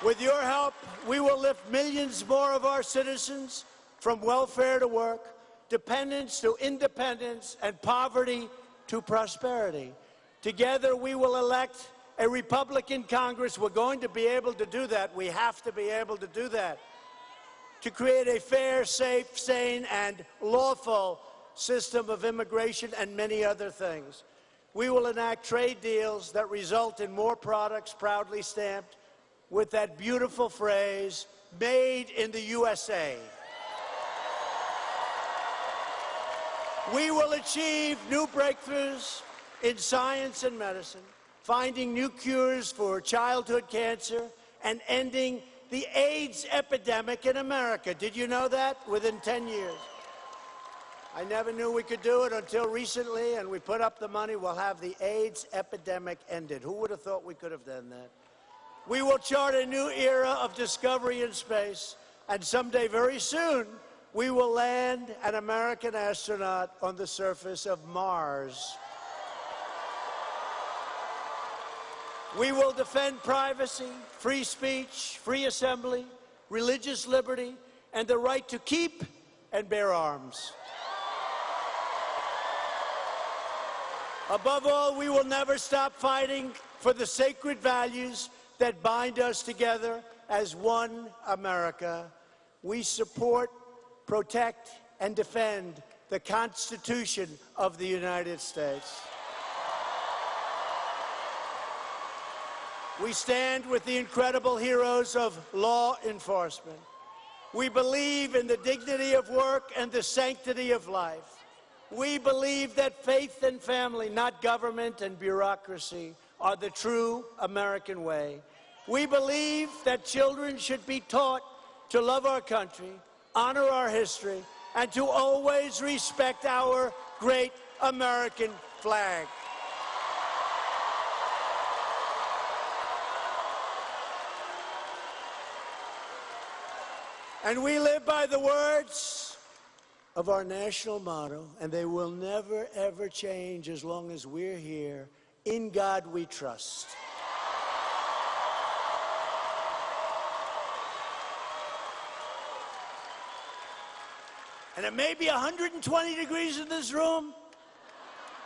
With your help, we will lift millions more of our citizens from welfare to work, dependence to independence, and poverty to prosperity. Together, we will elect a Republican Congress, we're going to be able to do that. We have to be able to do that. To create a fair, safe, sane, and lawful system of immigration and many other things. We will enact trade deals that result in more products proudly stamped with that beautiful phrase, made in the USA. We will achieve new breakthroughs in science and medicine, finding new cures for childhood cancer, and ending the AIDS epidemic in America. Did you know that? Within 10 years. I never knew we could do it until recently, and we put up the money. We'll have the AIDS epidemic ended. Who would have thought we could have done that? We will chart a new era of discovery in space, and someday, very soon, we will land an American astronaut on the surface of Mars. We will defend privacy, free speech, free assembly, religious liberty, and the right to keep and bear arms. Above all, we will never stop fighting for the sacred values that bind us together as one America. We support, protect, and defend the Constitution of the United States. We stand with the incredible heroes of law enforcement. We believe in the dignity of work and the sanctity of life. We believe that faith and family, not government and bureaucracy, are the true American way. We believe that children should be taught to love our country, honor our history, and to always respect our great American flag. And we live by the words of our national motto, and they will never, ever change as long as we're here. In God we trust. And it may be 120 degrees in this room,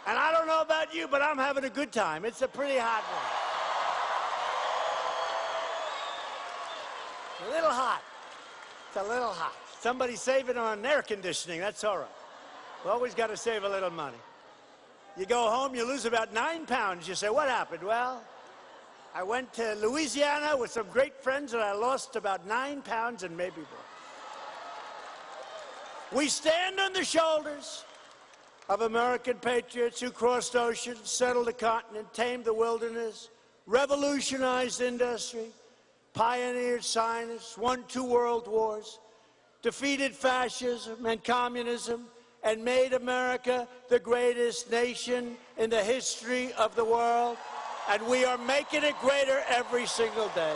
and I don't know about you, but I'm having a good time. It's a pretty hot one. A little hot. It's a little hot. Somebody's saving on air conditioning. That's all right. We always got to save a little money. You go home, you lose about 9 pounds. You say, what happened? Well, I went to Louisiana with some great friends, and I lost about 9 pounds and maybe more. We stand on the shoulders of American patriots who crossed oceans, settled a continent, tamed the wilderness, revolutionized industry, pioneered science, won 2 world wars, defeated fascism and communism, and made America the greatest nation in the history of the world. And we are making it greater every single day.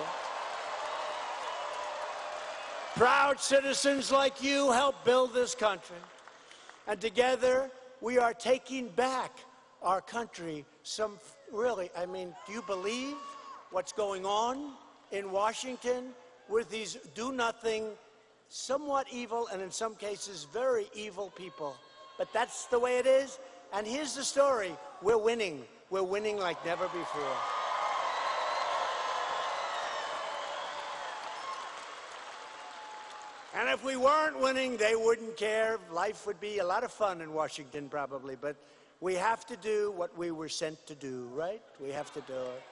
Proud citizens like you help build this country. And together, we are taking back our country. Really, I mean, do you believe what's going on in Washington with these do-nothing, somewhat evil, and in some cases, very evil people? But that's the way it is. And here's the story. We're winning. We're winning like never before. And if we weren't winning, they wouldn't care. Life would be a lot of fun in Washington, probably. But we have to do what we were sent to do, right? We have to do it.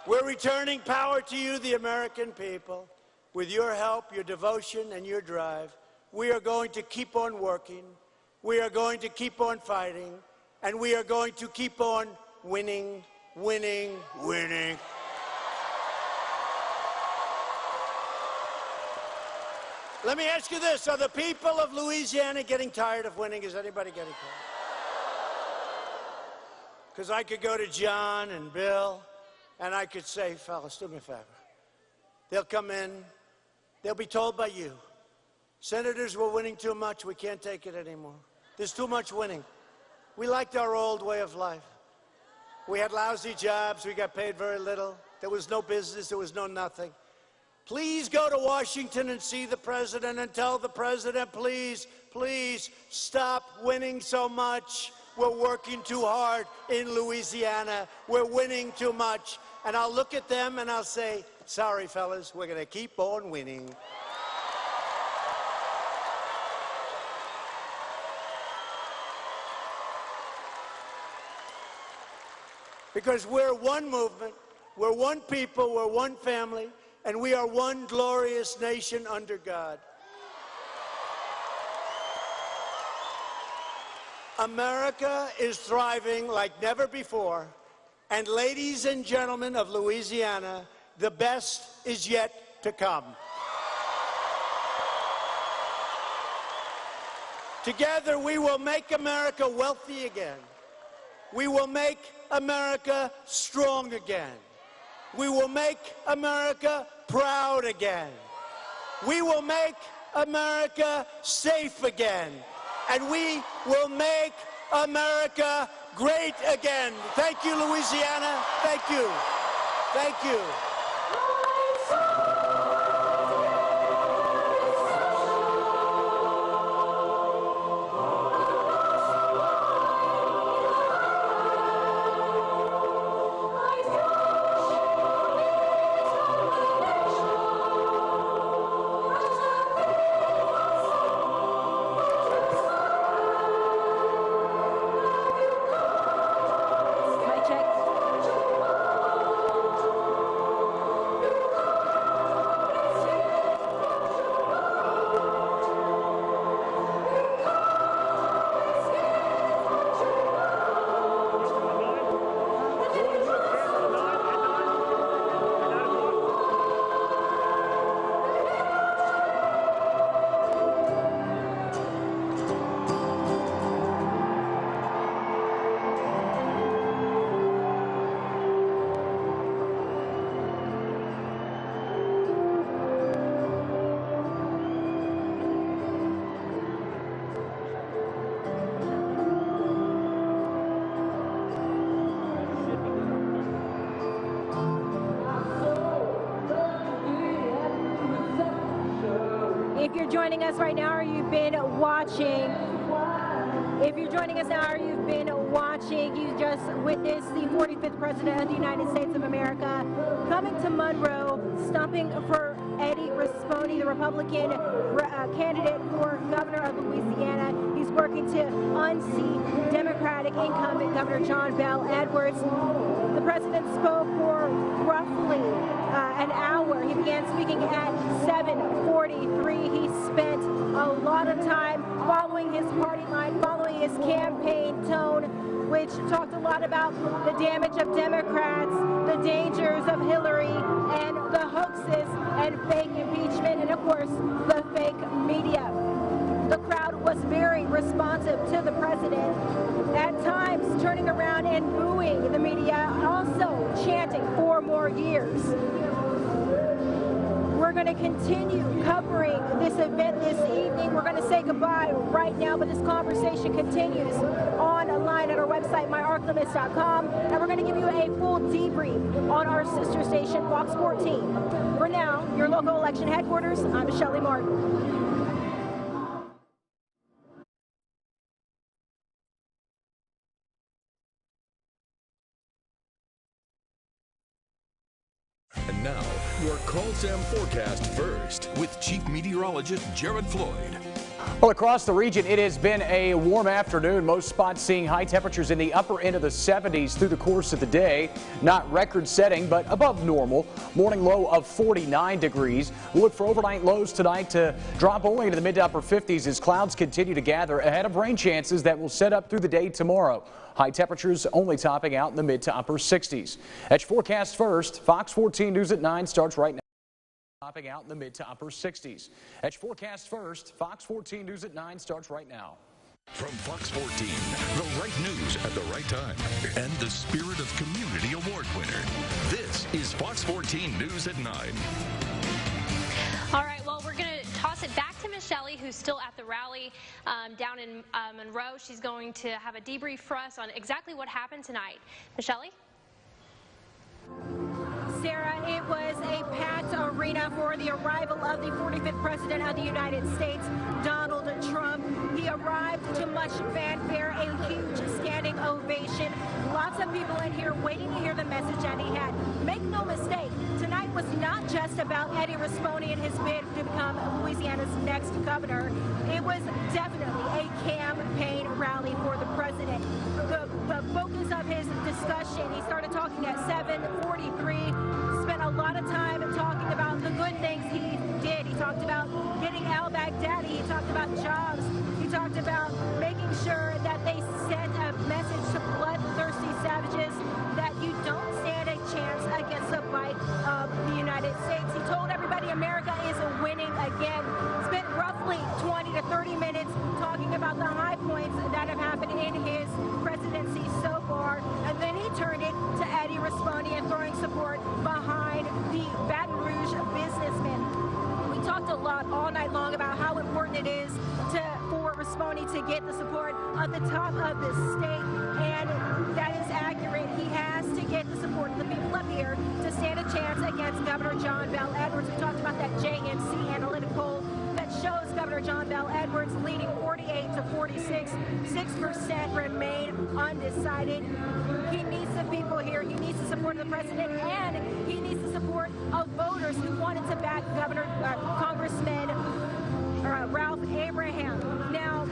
We're returning power to you, the American people. With your help, your devotion, and your drive, we are going to keep on working. We are going to keep on fighting. And we are going to keep on winning, winning, winning. Let me ask you this. Are the people of Louisiana getting tired of winning? Is anybody getting tired? Because I could go to John and Bill, and I could say, fellas, do me a favor. They'll come in. They'll be told by you, senators, we're winning too much. We can't take it anymore. There's too much winning. We liked our old way of life. We had lousy jobs. We got paid very little. There was no business. There was no nothing. Please go to Washington and see the president and tell the president, please, please stop winning so much. we're working too hard in Louisiana. We're winning too much. And I'll look at them and I'll say, sorry, fellas, we're going to keep on winning. Because we're one movement, we're one people, we're one family, and we are one glorious nation under God. America is thriving like never before, and ladies and gentlemen of Louisiana, the best is yet to come. Together we will make America wealthy again. We will make America strong again. We will make America proud again. We will make America safe again. And we will make America great again. Thank you, Louisiana. Thank you. Thank you. If you're joining us right now or you've been watching, you just witnessed the 45th President of the United States of America coming to Monroe, stomping for Eddie Rispone, the Republican candidate for governor of Louisiana. He's working to unseat Democratic incumbent Governor John Bel Edwards. The president spoke for roughly an hour. He began speaking at 7:43. He spent a lot of time following his party line, following his campaign tone, which talked a lot about the damage of Democrats, the dangers of Hillary, and the hoaxes and fake impeachment, and of course, the fake media. The crowd was very responsive to the president, at times turning around and booing the media, also chanting 4 more years. We're going to continue covering this event this evening. We're going to say goodbye right now, but this conversation continues online at our website, myarclimits.com, and we're going to give you a full debrief on our sister station, Fox 14. For now, your local election headquarters, I'm Michelle Martin. And now, your Call Sam forecast first with Chief Meteorologist Jared Floyd. Well, across the region, it has been a warm afternoon. Most spots seeing high temperatures in the upper end of the 70s through the course of the day. Not record-setting, but above normal. Morning low of 49 degrees. We'll look for overnight lows tonight to drop only into the mid to upper 50s as clouds continue to gather ahead of rain chances that will set up through the day tomorrow. High temperatures only topping out in the mid to upper 60s. That's forecast first. Fox 14 News at 9 starts right now. Topping out in the mid to upper 60s. That's forecast first. Fox 14 News at 9 starts right now. From Fox 14, the right news at the right time and the Spirit of Community Award winner. This is Fox 14 News at 9. All right, well, we're going to toss it back to Michelle, who's still at the rally down in Monroe. She's going to have a debrief for us on exactly what happened tonight. Michelle? Sarah, it was a packed arena for the arrival of the 45th President of the United States, Donald Trump. He arrived to much fanfare, a huge scandal. ovation. Lots of people in here waiting to hear the message that he had. Make no mistake, tonight was not just about Eddie Rispone and his bid to become Louisiana's next governor. It was definitely a campaign rally for the president. The focus of his discussion, he started talking at 7:43, spent a lot of time talking about the good things he did. He talked about getting al-Baghdadi, he talked about jobs, he talked about making sure that they sent a message to bloodthirsty savages that you don't stand a chance against the might of the United States. He told everybody America is winning again. Spent roughly 20 to 30 minutes talking about the high points that have happened in his presidency so far, and then he turned it to Eddie Rispone and throwing support behind the Baton Rouge businessman. We talked a lot all night long about how important it is for Rispone to get the support of the top of the state, and that is accurate. He has to get the support of the people up here to stand a chance against Governor John Bel Edwards. We talked about that JNC analytic poll that shows Governor John Bel Edwards leading 48 to 46. 6% remain undecided. He needs the people here. He needs the support of the president, and he needs the support of voters who wanted to back Congressman Ralph Abraham. Now,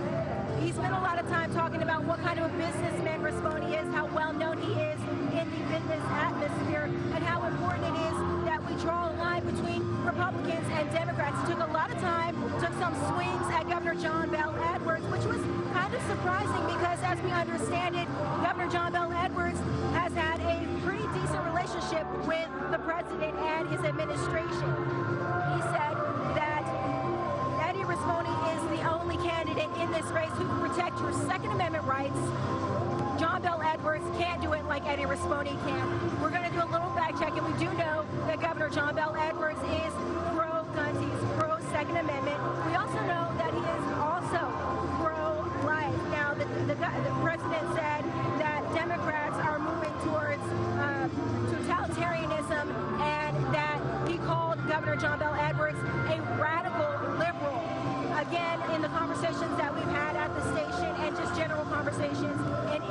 he spent a lot of time talking about what kind of a businessman Rispone is, how well known he is in the business atmosphere, and how important it is that we draw a line between Republicans and Democrats. He took a lot of time, took some swings at Governor John Bel Edwards, which was kind of surprising because, as we understand it, Governor John Bel Edwards has had a pretty decent relationship with the president and his administration. He said that Eddie Rispone is the only candidate in this race who can protect your Second Amendment rights. John Bel Edwards can't do it like Eddie Rispone can. We're going to do a little fact check, and we do know that Governor John Bel Edwards is pro-guns, he's pro-Second Amendment. We also know that he is also pro-life. Now, the president said that Democrats are moving towards totalitarianism, and that he called Governor John Bel Edwards a radical liberal. Again, in the conversations that we've had at the station and just general conversations and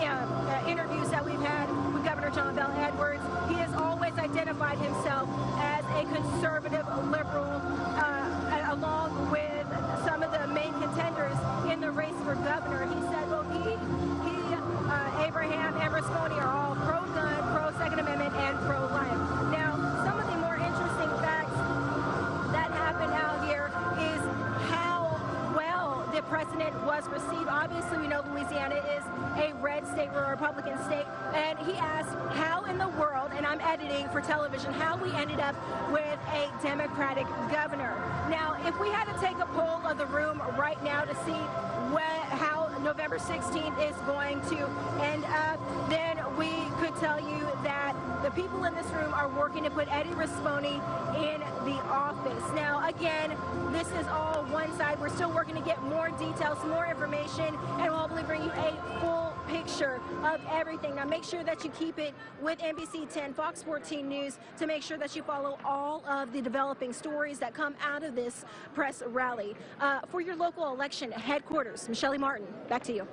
interviews that we've had with Governor John Bel Edwards, he has always identified himself as a conservative liberal, along with some of the main contenders in the race for governor. He said, well, Abraham and Rispone are all pro-gun, pro-Second Amendment, and pro-life. Now, some of the more interesting facts that happened out here is how well the president was received. Obviously, we know Louisiana is a red state, we're a Republican state, and he asked how in the world, and I'm editing for television, how we ended up with a Democratic governor. Now, if we had to take a poll of the room right now to see how November 16th is going to end up, then we could tell you that the people in this room are working to put Eddie Rispone in the office. Now, again, this is all one side. We're still working to get more details, more information, and we'll hopefully bring you a full picture of everything. Now, make sure that you keep it with NBC 10, Fox 14 News to make sure that you follow all of the developing stories that come out of this press rally. For your local election headquarters, Michelle Martin, back to you.